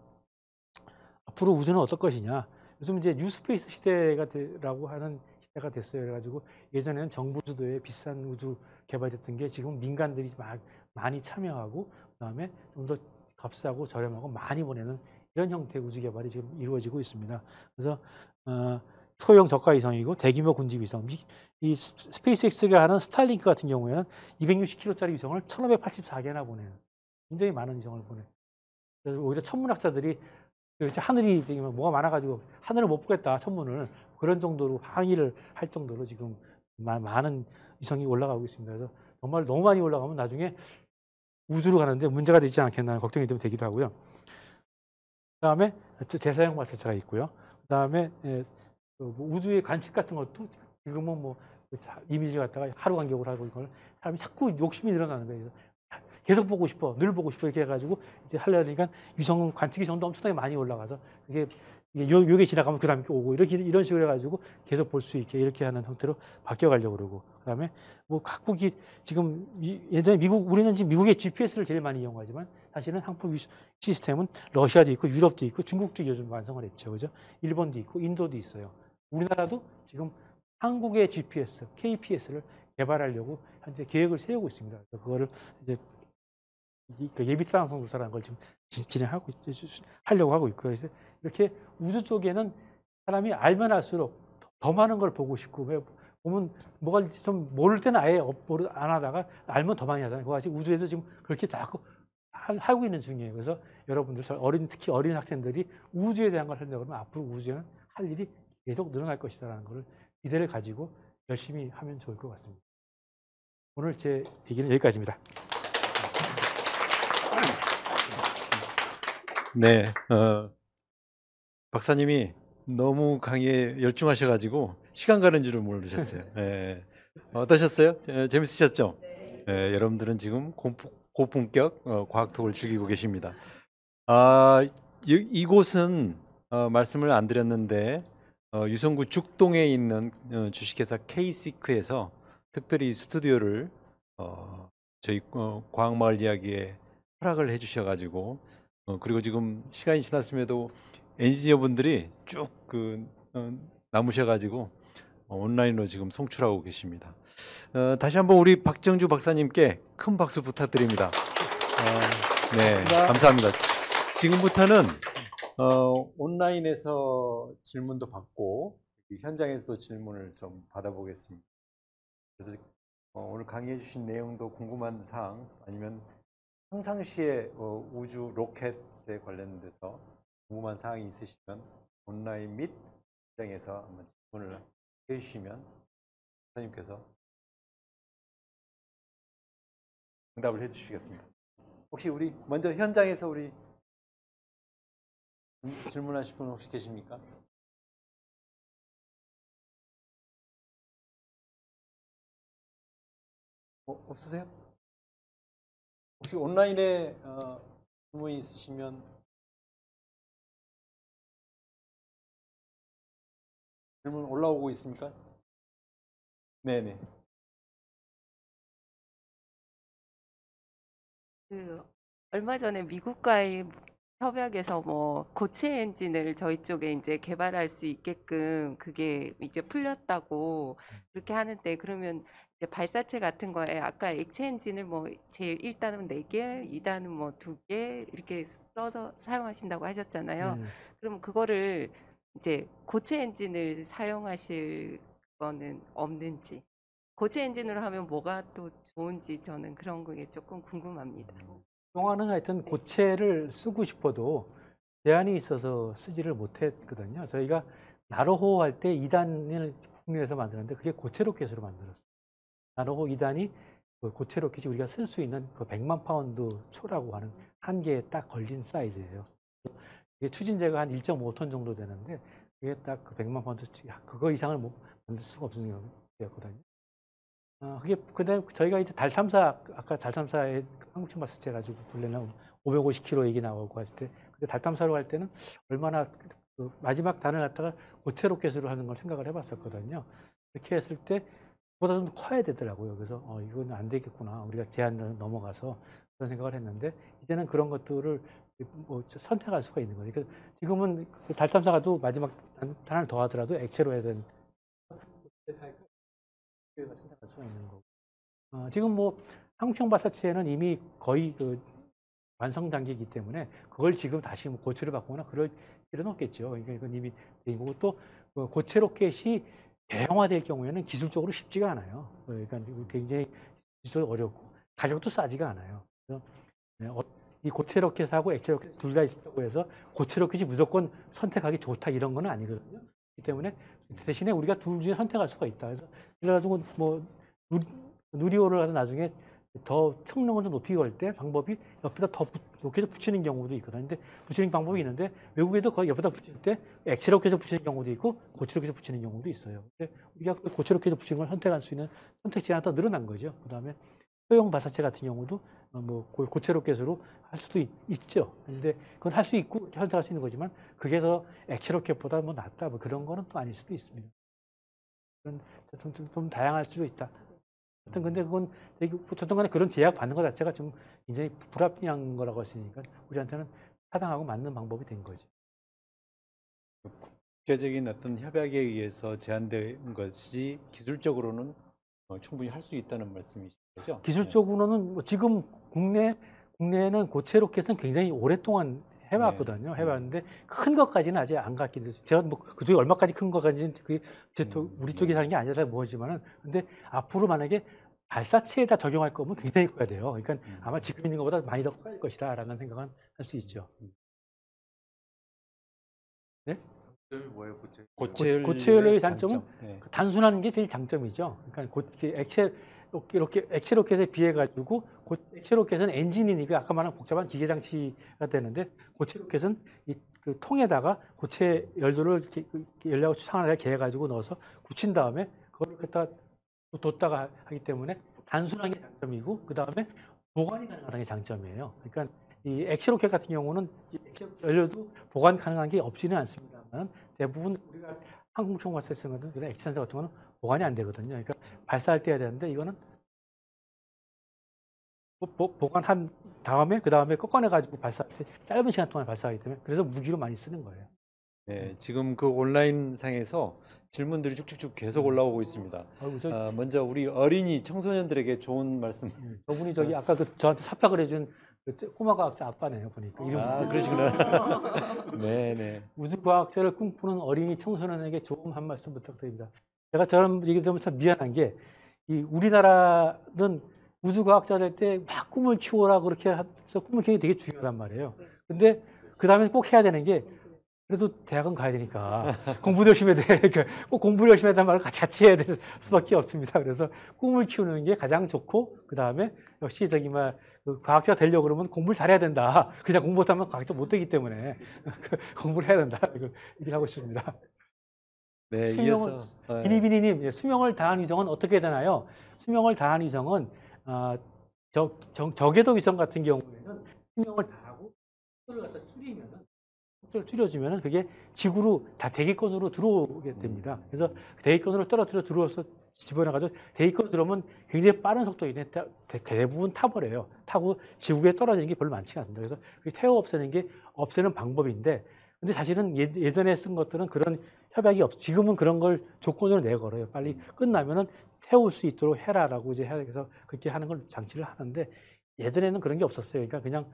앞으로 우주는 어떨 것이냐. 요즘 이제 뉴스페이스 시대라고 하는 시대가 됐어요. 그래가지고 예전에는 정부 주도의 비싼 우주 개발됐던 게 지금 민간들이 많이 참여하고 그다음에 좀 더 값싸고 저렴하고 많이 보내는 이런 형태의 우주 개발이 지금 이루어지고 있습니다. 그래서 소형 저가 위성이고 대규모 군집 위성. 이 스페이스X가 하는 스타링크 같은 경우에는 260kg짜리 위성을 1584개나 보내는 굉장히 많은 위성을 보내요. 그래서 오히려 천문학자들이 하늘이 되게 뭐가 많아가지고 하늘을 못 보겠다 천문을 그런 정도로 항의를 할 정도로 지금 많은 위성이 올라가고 있습니다. 그래서 정말 너무 많이 올라가면 나중에 우주로 가는데 문제가 되지 않겠나 걱정이 좀 되기도 하고요. 그다음에 재사용 발사체가 있고요. 그다음에 우주의 관측 같은 것도 지금은 뭐 이미지 갖다가 하루 간격으로 하고 이걸 사람이 자꾸 욕심이 늘어나는 거예요. 계속 보고 싶어, 늘 보고 싶어 이렇게 해가지고 이제 하려니까 위성 관측 위성도 엄청나게 많이 올라가서 요게 지나가면 그 다음에 오고 이런 식으로 해가지고 계속 볼 수 있게 이렇게 하는 형태로 바뀌어가려고 그러고 그다음에 뭐 각국이 지금 예전에 우리는 지금 미국의 GPS를 제일 많이 이용하지만 사실은 항법 시스템은 러시아도 있고 유럽도 있고 중국도 요즘 완성을 했죠, 그죠? 일본도 있고 인도도 있어요. 우리나라도 지금 한국의 GPS, KPS를 개발하려고 현재 계획을 세우고 있습니다. 그래서 그거를 이제 예비타당성 조사라는 걸 지금 진행하고 하려고 하고 있고요. 그래서 이렇게 우주 쪽에는 사람이 알면 알수록 더 많은 걸 보고 싶고 보면 뭐가 좀 모를 때는 아예 안 하다가 알면 더 많이 하잖아요. 그거 우주에도 지금 그렇게 자꾸 하고 있는 중이에요. 그래서 여러분들 특히 어린 학생들이 우주에 대한 걸 한다고 그러면 앞으로 우주에는 할 일이 계속 늘어날 것이다라는 걸 기대를 가지고 열심히 하면 좋을 것 같습니다. 오늘 제 얘기는 여기까지입니다. 네, 박사님이 너무 강의에 열중하셔가지고 시간 가는 줄을 모르셨어요. 네. 어떠셨어요? 재밌으셨죠? 네, 여러분들은 지금 고품격 과학톡을 즐기고 계십니다. 이곳은 말씀을 안 드렸는데 유성구 죽동에 있는 주식회사 K-시크에서 특별히 스튜디오를 저희 과학마을 이야기에 허락을 해주셔가지고 그리고 지금 시간이 지났음에도 엔지니어분들이 쭉 남으셔가지고 온라인으로 지금 송출하고 계십니다. 다시 한번 우리 박정주 박사님께 큰 박수 부탁드립니다. 네, 감사합니다. 지금부터는 온라인에서 질문도 받고 현장에서도 질문을 좀 받아보겠습니다. 그래서 오늘 강의해 주신 내용도 궁금한 사항 아니면 평상시에 우주 로켓에 관련돼서 궁금한 사항이 있으시면 온라인 및 현장에서 한번 질문을 해주시면 선생님께서 응답을 해주시겠습니다. 혹시 우리 먼저 현장에서 우리 질문하실 분 혹시 계십니까? 없으세요? 혹시 온라인에 질문이 있으시면 질문 올라오고 있습니까? 네네. 얼마 전에 미국과의 협약에서 뭐 고체 엔진을 저희 쪽에 이제 개발할 수 있게끔 그게 이제 풀렸다고 그렇게 하는데 그러면 이제 발사체 같은 거에 아까 액체 엔진을 뭐 제일 1단은 4개, 2단은 뭐 2개 이렇게 써서 사용하신다고 하셨잖아요. 그러면 그거를 이제 고체 엔진을 사용하실 거는 없는지 고체 엔진으로 하면 뭐가 또 좋은지 저는 그런 게 조금 궁금합니다. 동화는 하여튼 고체를 쓰고 싶어도 제한이 있어서 쓰지를 못했거든요. 저희가 나로호 할 때 2단을 국내에서 만드는데 그게 고체 로켓으로 만들었어요. 나로호 2단이 고체 로켓이 우리가 쓸 수 있는 그 100만 파운드 초라고 하는 한계에 딱 걸린 사이즈예요. 이게 추진제가 한 1.5톤 정도 되는데 그게 딱 그 100만 파운드 그거 이상을 만들 수가 없는 거였거든요. 그게 근데 저희가 이제 달 탐사 아까 달 탐사에 한국형 발사체 가지고 원래는 550km 얘기 나오고 할 때 근데 달 탐사로 할 때는 얼마나 그 마지막 단을 갖다가 고체 로켓으로 하는 걸 생각을 해봤었거든요. 이렇게 했을 때 보다 좀 커야 되더라고요. 그래서 이거는 안 되겠구나. 우리가 제한을 넘어가서 그런 생각을 했는데 이제는 그런 것들을 뭐 선택할 수가 있는 거예요. 그러니까 지금은 달 탐사가도 마지막 단을 더 하더라도 액체로 해야 되는 선택할 수가 있는 거고. 지금 뭐 한국형 발사체는 이미 거의 그 완성 단계이기 때문에 그걸 지금 다시 뭐 고체를 바꾸거나 그럴 필요는 없겠죠. 그러니까 이건 이미 된 거고 또 고체 로켓이 대형화될 경우에는 기술적으로 쉽지가 않아요. 그러니까 굉장히 기술적으로 어렵고 가격도 싸지가 않아요. 그래서 이 고체 로켓하고 액체 로켓 둘 다 있다고 해서 고체 로켓이 무조건 선택하기 좋다 이런 건 아니거든요. 그렇기 때문에 대신에 우리가 둘 중에 선택할 수가 있다. 그래가지고 뭐 누리호를 하다 나중에 더 성능을 좀 높이게 할 때 방법이 옆에다 더 로켓을 붙이는 경우도 있거든요. 근데 붙이는 방법이 있는데 외국에도 거의 옆에다 붙일 때 액체 로켓을 붙이는 경우도 있고 고체 로켓을 붙이는 경우도 있어요. 근데 우리가 그 고체 로켓을 붙이는 걸 선택할 수 있는 선택지가 하나 더 늘어난 거죠. 그다음에 소형 발사체 같은 경우도 뭐 고체 로켓으로 할 수도 있죠. 근데 그건 할 수 있고 선택할 수 있는 거지만 그게 더 액체 로켓보다 뭐 낫다 뭐 그런 거는 또 아닐 수도 있습니다. 그런 좀 다양할 수도 있다. 하여튼 근데 그건 어쨌든 간에 그런 제약 받는 것 자체가 좀 굉장히 불합리한 거라고 했으니까 우리한테는 타당하고 맞는 방법이 된 거죠. 국제적인 어떤 협약에 의해서 제한된 것이 기술적으로는 충분히 할 수 있다는 말씀이신 거죠? 기술적으로는 뭐 지금 국내에는 고체 로켓은 굉장히 오랫동안 해왔거든요. 해봤는데 큰 것까지는 아직 안 갔긴 했어요. 제가 뭐 그쪽에 얼마까지 큰 것까지는 우리 쪽에 사는 게 아니라서 모르지만은 근데 앞으로 만약에 발사체에다 적용할 거면 굉장히 커야 돼요. 그러니까 아마 지금 있는 것보다 많이 더 커질 것이다라는 생각은 할 수 있죠. 네? 뭐예요, 고체연료의 단점은 단순한 게 제일 장점이죠. 그러니까 이렇게 액체 로켓에 비해 가지고 액체 로켓은 엔진이니까 아까 말한 복잡한 기계 장치가 되는데 고체 로켓은 그 통에다가 고체 연료를 연료하고 추상하게 개 가지고 넣어서 굳힌 다음에 그걸 갖다 뒀다가 하기 때문에 단순한 게 장점이고 그 다음에 보관이 가능한 게 장점이에요. 그러니까 이 액체 로켓 같은 경우는 액체 연료도 보관 가능한 게 없지는 않습니다만 대부분 우리가 항공총 발사체 같은 그런 액체 산소 같은 거는 보관이 안 되거든요. 그러니까 발사할 때 해야 되는데 이거는 보관한 다음에 그 다음에 꺼내 가지고 발사할 때 짧은 시간 동안 발사하기 때문에 그래서 무기로 많이 쓰는 거예요. 네, 지금 그 온라인 상에서 질문들이 쭉쭉쭉 계속 올라오고 있습니다. 먼저 우리 어린이 청소년들에게 좋은 말씀. 저분이 저기 아까 저한테 삽학을 해준 꼬마 과학자 아빠네요 보니까. 그러시구나. 네네. 우주과학자를 꿈꾸는 어린이 청소년에게 좋은 한 말씀 부탁드립니다. 제가 저런 얘기 들으면 참 미안한 게 이 우리나라는 우주과학자 될 때 막 꿈을 키워라 그렇게 해서 꿈을 키우는 게 되게 중요하단 말이에요. 근데 그 다음에 꼭 해야 되는 게 그래도 대학은 가야 되니까 공부도 열심히 해야 돼. 그러니까 꼭 공부를 열심히 한다는 말을 같이 해야 될 수밖에 없습니다. 그래서 꿈을 키우는 게 가장 좋고 그 다음에 역시 저기 과학자가 되려고 그러면 공부를 잘해야 된다. 그냥 공부 못하면 과학자 못 되기 때문에 공부를 해야 된다. 이거 얘기를 하고 싶습니다. 네, 이어서 비니비니님, 수명을 다한 위성은 어떻게 되나요? 수명을 다한 위성은 저궤도 위성 같은 경우에는 수명을 다하고 속도를 갖다 속도를 줄여주면은 그게 지구로 다 대기권으로 들어오게 됩니다. 그래서 대기권으로 떨어뜨려 들어와서 집어넣어가지고 대기권으로 들어오면 굉장히 빠른 속도인데 대부분 타버려요. 타고 지구에 떨어지는 게 별로 많지가 않습니다. 그래서 태워 없애는 게 없애는 방법인데 근데 사실은 예전에 쓴 것들은 그런 협약이 지금은 그런 걸 조건으로 내걸어요. 빨리 끝나면은 태울 수 있도록 해라라고 이제 해서 그렇게 하는 걸 장치를 하는데 예전에는 그런 게 없었어요. 그러니까 그냥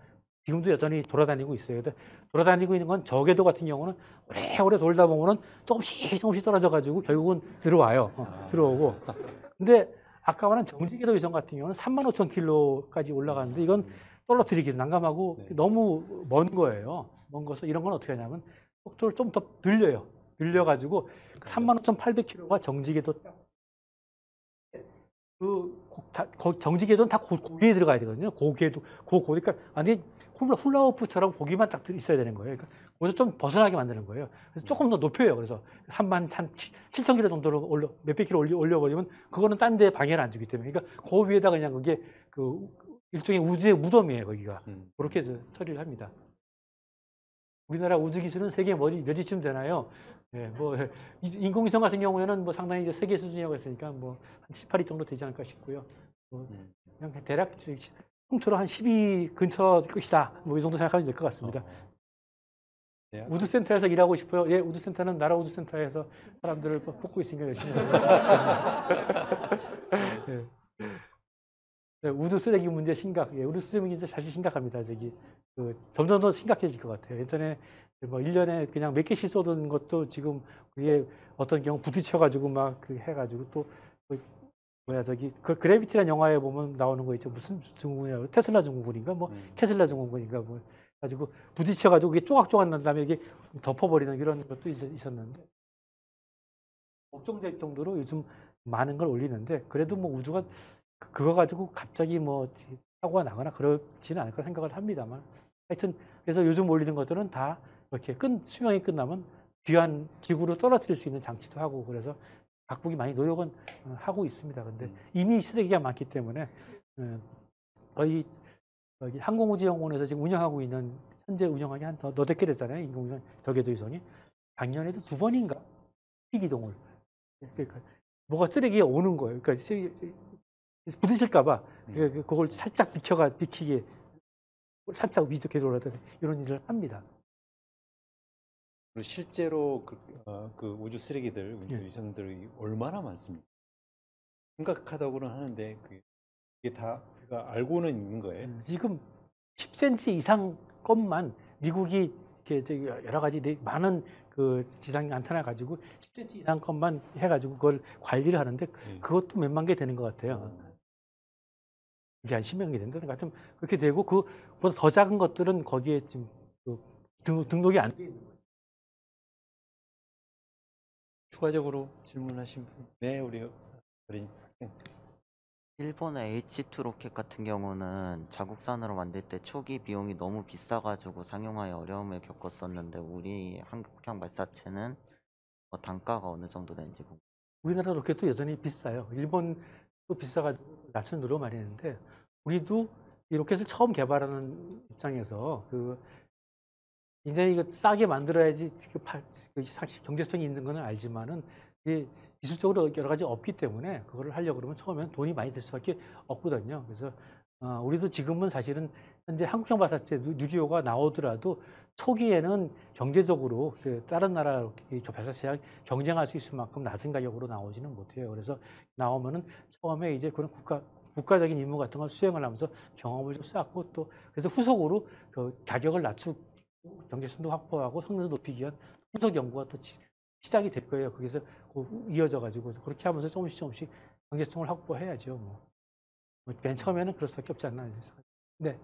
지금도 여전히 돌아다니고 있어요. 근데 돌아다니고 있는 건 저궤도 같은 경우는 오래 돌다 보면은 조금씩 떨어져 가지고 결국은 들어와요. 들어오고. 근데 아까 말한 정지궤도 위성 같은 경우는 35,000km까지 올라가는데 이건 떨어뜨리기도 난감하고 너무 먼 거예요. 먼 거서 이런 건 어떻게 하냐면 속도를 좀 더 늘려요. 늘려가지고 35,800km가 정지궤도 정지궤도는 다 고기에 들어가야 되거든요. 고궤도 그러니까 완전히 훌라후프처럼 고기만 딱 있어야 되는 거예요. 그러니까 거기서 좀 벗어나게 만드는 거예요. 그래서 조금 더 높여요. 그래서 37,000km 정도로 몇백 킬로 올려버리면 그거는 딴 데 방해를 안 주기 때문에. 그러니까 그 위에다가 그냥 그게 일종의 우주의 무덤이에요. 거기가. 그렇게 처리를 합니다. 우리나라 우주 기술은 세계 몇 위쯤 되나요? 네, 인공위성 같은 경우에는 상당히 이제 세계 수준이라고 했으니까 한 7, 8위 정도 되지 않을까 싶고요. 그냥 대략 통틀어 한 10위 근처 것이다. 이 정도 생각하면 될 것 같습니다. 네. 우주센터에서 일하고 싶어요. 예, 우주센터는 나라 우주센터에서 사람들을 뽑고 있으니까 열심히 하고 예. 네, 우주 쓰레기 문제 심각. 예, 우주 쓰레기 문제 사실 심각합니다. 점점 더 심각해질 것 같아요. 예전에 뭐 1년에 그냥 몇 개씩 쏟은 것도 지금 그게 어떤 경우 부딪혀가지고 막 해가지고 또 그 그래비티라는 영화에 보면 나오는 거 있죠. 무슨 증후군이라고 테슬라 증후군인가 뭐 캐슬라 증후군인가 뭐 가지고 부딪혀가지고 그게 쪼각쪼각 난 다음에 이게 덮어버리는 이런 것도 있었는데 걱정될 정도로 요즘 많은 걸 올리는데 그래도 뭐 우주가 그거 가지고 갑자기 뭐 사고가 나거나 그렇지는 않을 거라 생각을 합니다만 하여튼 그래서 요즘 올리는 것들은 다 이렇게 수명이 끝나면 귀한 지구로 떨어뜨릴 수 있는 장치도 하고 그래서 각국이 많이 노력은 하고 있습니다. 근데 이미 쓰레기가 많기 때문에 거의 여기 항공우주연구원에서 지금 운영하고 있는 현재 운영하기 한 너댓 개 됐잖아요. 인공위성 저궤도 위성이 작년에도 2번인가 희귀동을 그러니까 뭐가 쓰레기가 오는 거예요. 그러니까 부딪힐까봐 그걸 살짝 비키게 살짝 위로 계속하더니 이런 일을 합니다. 실제로 그 우주 쓰레기들, 우주 위성들이 얼마나 많습니까? 심각하다고는 하는데 그게 다 우리가 알고는 있는 거예요. 지금 10cm 이상 것만 미국이 이렇게 여러 가지 많은 그 지상 안테나 가지고 10cm 이상 것만 해가지고 그걸 관리를 하는데 그것도 몇만 개 되는 것 같아요. 이게 한 10만 개 된다는 것 같으면 그렇게 되고 그보다 더 작은 것들은 거기에 지금 등록이 안 돼 있는 거예요. 추가적으로 질문하신 분? 네, 우리 어린 학생. 일본의 H2 로켓 같은 경우는 자국산으로 만들 때 초기 비용이 너무 비싸가지고 상용화에 어려움을 겪었었는데 우리 한국형 발사체는 단가가 어느 정도 되는지 궁금해요. 우리나라 로켓도 여전히 비싸요. 일본도 비싸가지고 낮춘 노력 많이 했는데 우리도 이 로켓을 처음 개발하는 입장에서 굉장히 이거 싸게 만들어야지 경제성이 있는 거는 알지만은 기술적으로 여러 가지 없기 때문에 그거를 하려고 그러면 처음에는 돈이 많이 들 수밖에 없거든요. 그래서 우리도 지금은 사실은 현재 한국형 발사체 누리호가 나오더라도 초기에는 경제적으로 다른 나라 발사체랑 경쟁할 수 있을 만큼 낮은 가격으로 나오지는 못해요. 그래서 나오면은 처음에 이제 그런 국가적인 임무 같은 걸 수행을 하면서 경험을 좀 쌓고 또 그래서 후속으로 가격을 낮추고 경제성도 확보하고 성능도 높이기 위한 후속 연구가 또 시작이 될 거예요. 거기서 이어져 가지고 그렇게 하면서 조금씩 경제성을 확보해야죠. 맨 처음에는 그럴 수밖에 없지 않나. 네.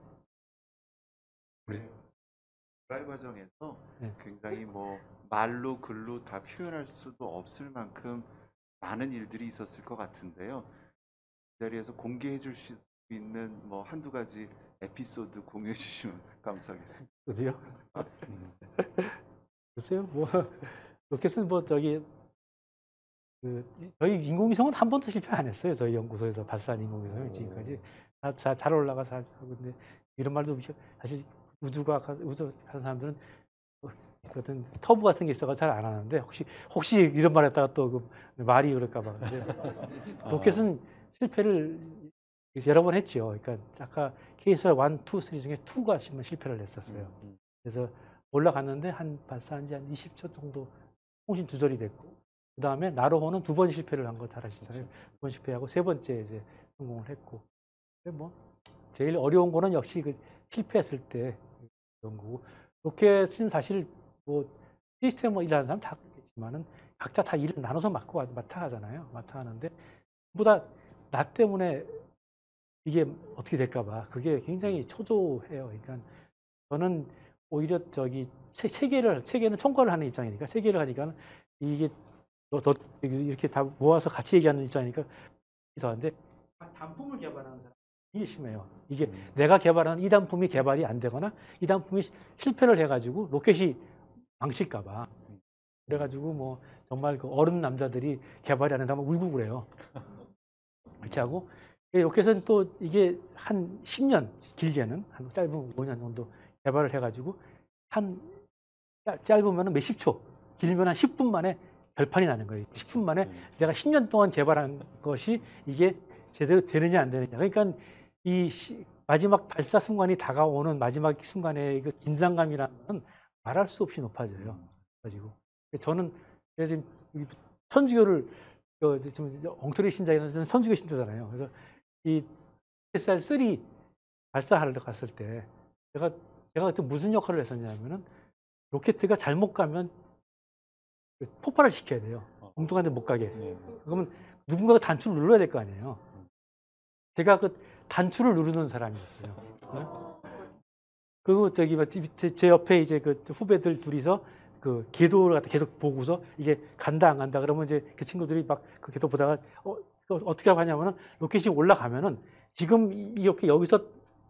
개발 과정에서 네. 굉장히 말로 글로 다 표현할 수도 없을 만큼 많은 일들이 있었을 것 같은데요. 이 자리에서 공개해 줄 수 있는 한두 가지 에피소드 공유해 주시면 감사하겠습니다. 어디요? 글쎄요. 로켓은 저희 인공위성은 한 번도 실패 안 했어요. 저희 연구소에서 발사한 인공위성이 지금까지 잘 올라가서 하고 있는데 이런 말도 사실 우주 하는 사람들은 어떤 터부 같은 게 있어서 잘 안 하는데 혹시 이런 말 했다가 또 말이 그럴까봐. 로켓은 실패를 여러 번 했죠. 그러니까 아까 KSR 1, 2, 3 중에 2가 실패를 했었어요. 그래서 올라갔는데 발사한 지 한 20초 정도 통신 두절이 됐고 그 다음에 나로호는 2번 실패를 한 거 잘 아시잖아요. 2번 실패하고 3번째 이제 성공을 했고 제일 어려운 거는 역시 실패했을 때 그런 거고 로켓은 사실 시스템 일하는 사람 다 그렇겠지만은 각자 다 일을 나눠서 맡아 하잖아요. 맡아 하는데 보다 나 때문에 이게 어떻게 될까봐 그게 굉장히 초조해요. 그러니까 저는 오히려 세계는 총괄을 하는 입장이니까 세계를 하니까 이게 이렇게 다 모아서 같이 얘기하는 입장이니까 이상한데 단품을 개발하는 사람 이게 심해요. 이게 내가 개발하는 이 단품이 개발이 안 되거나 이 단품이 실패를 해가지고 로켓이 망칠까봐 그래가지고 정말 어른 남자들이 개발이 안 된다면 울고 그래요. 그렇게 하고 로켓은 또 이게 한 10년 길게는 한 짧은 5년 정도 개발을 해가지고 짧으면 몇십 초 길면 한 10분 만에 결판이 나는 거예요. 10분 만에 내가 10년 동안 개발한 것이 이게 제대로 되느냐 안 되느냐. 그러니까 이 마지막 발사 순간이 다가오는 마지막 순간의 그 긴장감이라는 건 말할 수 없이 높아져요. 가지고 저는 지금 천주교를 좀 엉터리 신자이는 천주교 신자잖아요. 그래서 이 SR3 발사하러 갔을 때 제가 그때 무슨 역할을 했었냐면은 로켓가 잘못 가면 폭발을 시켜야 돼요. 엉뚱한 데 못 가게. 네. 그러면 누군가가 단추를 눌러야 될 거 아니에요. 제가 그 단추를 누르는 사람이었어요. 네? 그리고 제 옆에 이제 그 후배들 둘이서 그 궤도를 갖다 계속 보고서 이게 간다 안 간다 그러면 이제 그 친구들이 막 그 궤도 보다가 어떻게 하냐면은 로켓이 올라가면은 지금 이렇게 여기서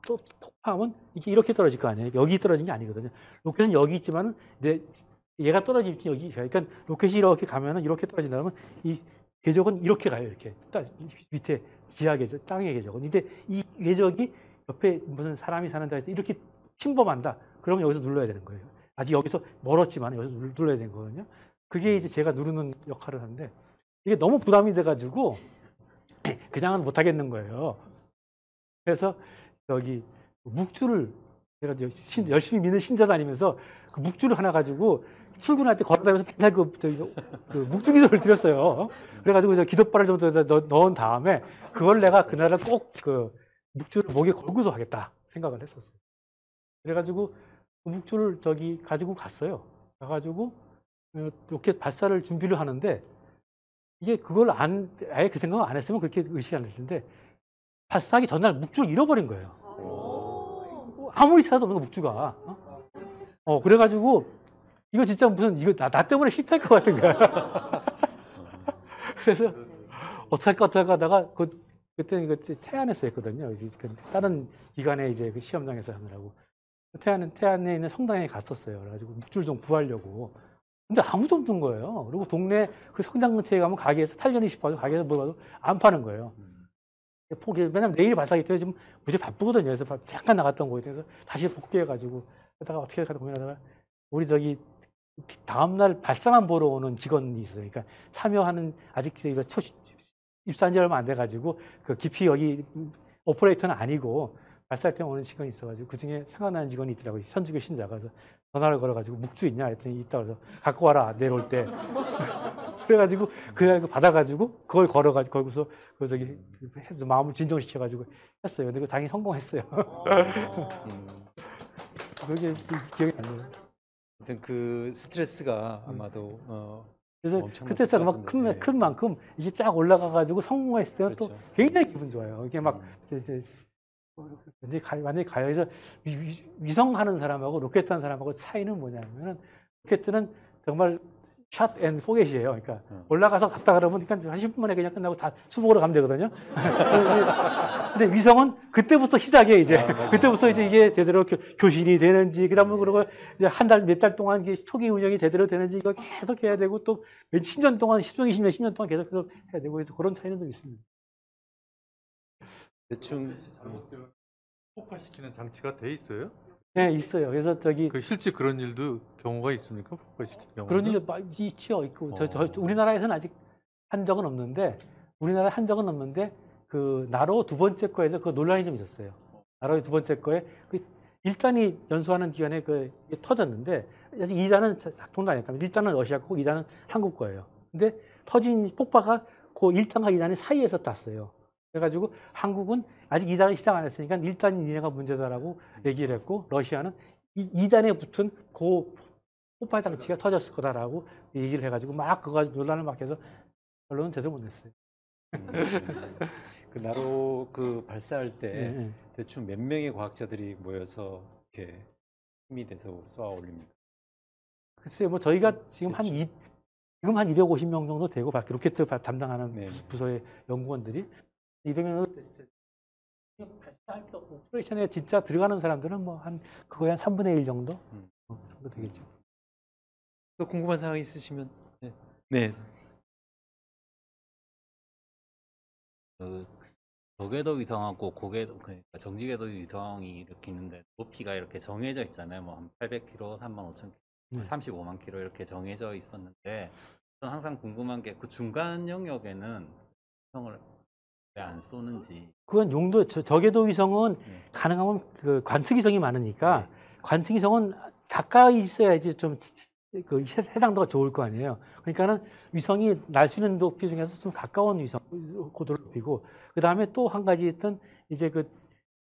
또 폭파하면 이게 이렇게 떨어질 거 아니에요. 여기 떨어진 게 아니거든요. 로켓은 여기 있지만은 얘가 떨어질지 여기. 그러니까 로켓이 이렇게 가면은 이렇게 떨어진다면 이 궤적은 이렇게 가요. 이렇게 밑에 지하 궤적, 땅의 궤적은. 근데 이 궤적이 옆에 무슨 사람이 사는 데에 이렇게 침범한다. 그러면 여기서 눌러야 되는 거예요. 아직 여기서 멀었지만 여기서 눌러야 되는 거거든요. 그게 이제 제가 누르는 역할을 하는데 이게 너무 부담이 돼가지고 그냥은 못 하겠는 거예요. 그래서 여기 묵주를 제가 열심히 믿는 신자 다니면서 그 묵주를 하나 가지고 출근할 때 걸어다니면서 맨날 그 묵주 기도를 드렸어요. 그래가지고 저 기도발을 좀 넣은 다음에 그걸 내가 그날은 꼭 그 묵주를 목에 걸고서 하겠다 생각을 했었어요. 그래가지고 그 묵주를 저기 가지고 갔어요. 가가지고 로켓 발사를 준비를 하는데 이게 그걸 아예 그 생각을 안 했으면 그렇게 의식이 안 했을 텐데 발사하기 전날 묵주를 잃어버린 거예요. 아무리 찾아도 없는 거 묵주가. 그래가지고 이거 진짜 무슨 이거 나 때문에 실패할 것 같은 거야. 그래서 어떻게 하다가 그때는 이거 태안에서 했거든요. 다른 기관에 이제 그 시험장에서 하느라고. 태안에 있는 성당에 갔었어요. 그래가지고 묵주를 좀 구하려고. 근데 아무도 없는 거예요. 그리고 동네 그 성당 근처에 가면 가게에서 8년이 싶어서 가게에서 물어봐도 안 파는 거예요. 왜냐면 내일 발사하기 때문에 지금 무지 바쁘거든요. 그래서 잠깐 나갔던 거에 대해서 다시 복귀해가지고 하다가 어떻게 할까 고민하다가 우리 저기 다음날 발사만 보러 오는 직원이 있어요. 그러니까 참여하는 아직 입사한 지 얼마 안 돼가지고 그 깊이 여기 오퍼레이터는 아니고 발사할 때 오는 직원이 있어가지고 그 중에 생각나는 직원이 있더라고요. 천주교 신자가. 그래서 전화를 걸어가지고 묵주 있냐 했더니 있다 그래서 갖고 와라 내려올 때. 그래가지고 그날 받아가지고 그걸 걸고서 그 저기 해서 마음을 진정시켜가지고 했어요. 근데 그 당연히 성공했어요. 그게 기억이 안 나요. 아무튼 그 스트레스가 아마도 그래서 스트레스가 막 큰 만큼 이게 쫙 올라가가지고 성공했을 때는 그렇죠. 또 굉장히 기분 좋아요. 이게 막 완전히 가요. 그래서 위성하는 사람하고 로켓 하는 사람하고 차이는 뭐냐면은 로켓은 정말 샷 앤 포겟이에요. 그러니까 올라가서 갔다 그러면 한 10분 만에 그냥 끝나고 다 수복으로 가면 되거든요. 근데 위성은 그때부터 시작이에요. 이제 그때부터 이제 이게 제대로 교신이 되는지, 그다음에 그러고 이제 한 달 몇 달 동안 이게 초기 운영이 제대로 되는지 이거 계속 해야 되고 또 몇 10년 동안 10년, 20년, 10년 동안 계속 해야 되고 그래서 그런 차이는 좀 있습니다. 대충 폭발시키는 장치가 돼 있어요? 네, 있어요. 그래서 저기 실제 그런 일도 경우가 있습니까? 폭발시키는 경우? 그런 일도 많이 있죠. 있고 우리나라에서는 아직 한 적은 없는데 그 나로 두 번째 거에서 그 논란이 좀 있었어요. 나로의 두 번째 거에 그 1단이 연수하는 기간에 그 터졌는데 아직 2단은 작동도 안 했답니다. 1단은 러시아 거고 2단은 한국 거예요. 근데 터진 폭파가 그 1단과 2단의 사이에서 땄어요. 그래가지고 한국은 아직 2단을 시작 안 했으니까 1단이 니네가 문제다라고 얘기를 했고 러시아는 2단에 붙은 그 폭발 장치가 터졌을 거다라고 얘기를 해가지고 막 그거 가지고 논란을 막 해서 결론은 제대로 못 냈어요. 그 나로 그 발사할 때 네. 대충 몇 명의 과학자들이 모여서 이렇게 힘이 돼서 쏘아 올립니다. 글쎄요, 뭐 저희가 지금 한 250명 정도 되고 로켓 담당하는 네. 부서의 연구원들이 200명 정도 됐을 때 발사할 때 오퍼레이션에 진짜 들어가는 사람들은 뭐 그거의 한 3분의 1 정도 정도 되겠죠. 또 궁금한 사항 있으시면 네. 그 저궤도 위성하고 그러니까 정지궤도 위성이 이렇게 있는데 높이가 이렇게 정해져 있잖아요. 뭐 한 800km, 35,000km, 35만 km 이렇게 정해져 있었는데 저는 항상 궁금한 게 그 중간 영역에는 위성을 왜 안 쏘는지. 그건 저궤도 위성은 가능하면 그 관측 위성이 많으니까 관측 위성은 가까이 있어야지 좀 그 해상도가 좋을 거 아니에요. 그러니까는 위성이 날 수 있는 높이 중에서 좀 가까운 위성 고도를 높이고, 그 다음에 또 한 가지 있던 이제 그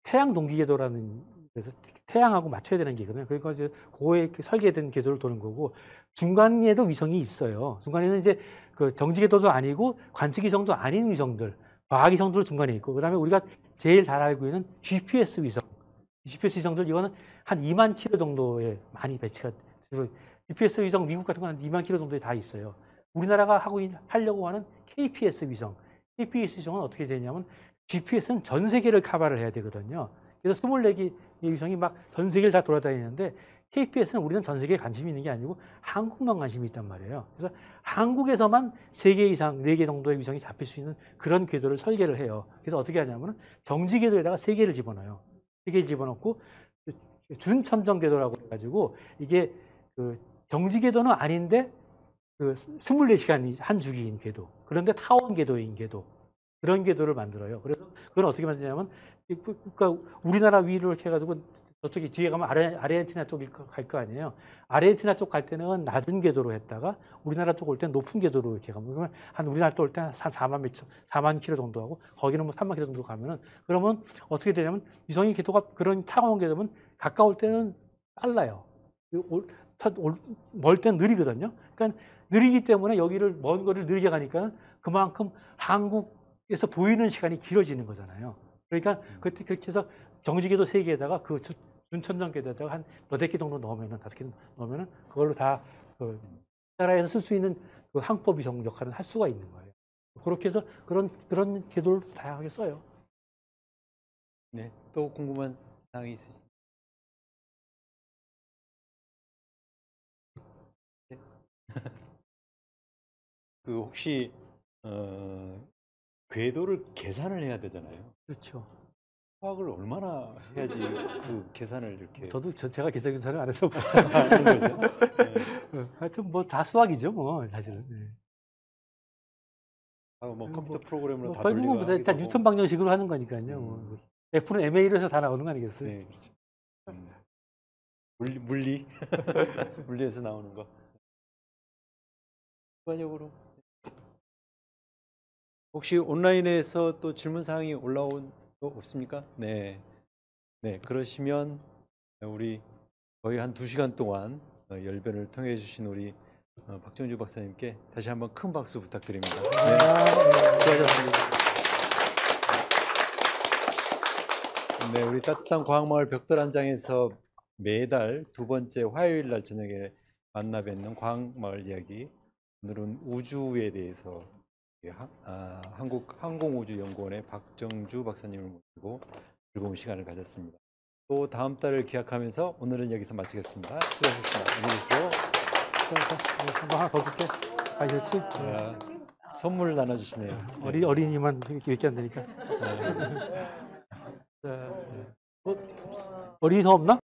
태양 동기 궤도라는, 그래서 태양하고 맞춰야 되는 게거든요. 그러니까 이제 그거에 설계된 궤도를 도는 거고, 중간에도 위성이 있어요. 중간에는 이제 그 정지 궤도도 아니고 관측 위성도 아닌 위성들, 과학 위성들 중간에 있고, 그다음에 우리가 제일 잘 알고 있는 GPS 위성, GPS 위성들 이거는 한 2만 킬로 정도에 많이 배치가 돼서, GPS 위성 미국 같은 건 한 2만 킬로 정도에 다 있어요. 우리나라가 하려고 하는 KPS 위성, KPS 위성은 어떻게 되냐면 GPS는 전 세계를 커버를 해야 되거든요. 그래서 24개 위성이 막 전 세계를 다 돌아다니는데, KPS는 우리는 전 세계에 관심이 있는 게 아니고 한국만 관심이 있단 말이에요. 그래서 한국에서만 3개 이상, 4개 정도의 위성이 잡힐 수 있는 그런 궤도를 설계를 해요. 그래서 어떻게 하냐면 정지 궤도에다가 3개를 집어넣어요. 3개를 집어넣고 준천정 궤도라고 해가지고, 이게 그 정지 궤도는 아닌데 그 24시간 한 주기인 궤도, 그런데 타원 궤도인 궤도, 그런 궤도를 만들어요. 그래서 그건 어떻게 만드냐면, 그러니까 우리나라 위로 이렇게 해가지고 저쪽에 뒤에 가면 아르헨티나 쪽일 갈 거 아니에요. 아르헨티나 쪽 갈 때는 낮은 궤도로 했다가 우리나라 쪽 올 때는 높은 궤도로 이렇게 가면, 그러면 한 우리나라 쪽 올 때 한 4만 킬로 정도 하고, 거기는 뭐 3만 킬로 정도 가면은, 그러면 어떻게 되냐면 위성이 궤도가 그런 타원 궤도면 가까울 때는 빨라요. 멀 때는 느리거든요. 그러니까 느리기 때문에 여기를 먼 거리를 느리게 가니까 그만큼 한국에서 보이는 시간이 길어지는 거잖아요. 그러니까 그렇게 해서 정지궤도 3개에다가 그 준천정 궤도에다가 한 8개 정도 넣으면은, 5개 넣으면은 그걸로 다 그 나라에서 쓸 수 있는 그 항법 위성 역할을 할 수가 있는 거예요. 그렇게 해서 그런 궤도를 다양하게 써요. 네, 또 궁금한 사항이 있으신가요? 그 혹시 궤도를 계산을 해야 되잖아요. 그렇죠. 수학을 얼마나 해야지 그 계산을 이렇게 제가 계산을 안 해서 하는 거죠? 네. 하여튼 뭐 다 수학이죠, 뭐 사실은. 네. 뭐 컴퓨터 프로그램으로 다 거의 돌리고 뭐 일단 뉴턴 방정식으로 하는 거니까요. 뭐. F는 ma로 해서 다 나오는 거 아니겠어요? 네, 그렇죠. 물리 물리에서 나오는 거. 추가적으로 혹시 온라인에서 또 질문 사항이 올라온 거 없습니까? 네, 네, 그러시면 우리 거의 한 2시간 동안 열변을 통해 주신 우리 박정주 박사님께 다시 한번 큰 박수 부탁드립니다. 네, 수고하셨습니다. 네, 우리 따뜻한 과학마을 벽돌한장에서 매달 2번째 화요일 날 저녁에 만나 뵙는 과학마을 이야기, 오늘은 우주에 대해서 한국항공우주연구원의 박정주 박사님을 모시고 즐거운 시간을 가졌습니다. 또 다음 달을 기약하면서 오늘은 여기서 마치겠습니다. 수고하셨습니다. 안녕히 계십시오. 한번 하나 더 줄게. 알겠지? 선물 나눠주시네요. 어린이만 이렇게 안 되니까. 어린이 더 없나?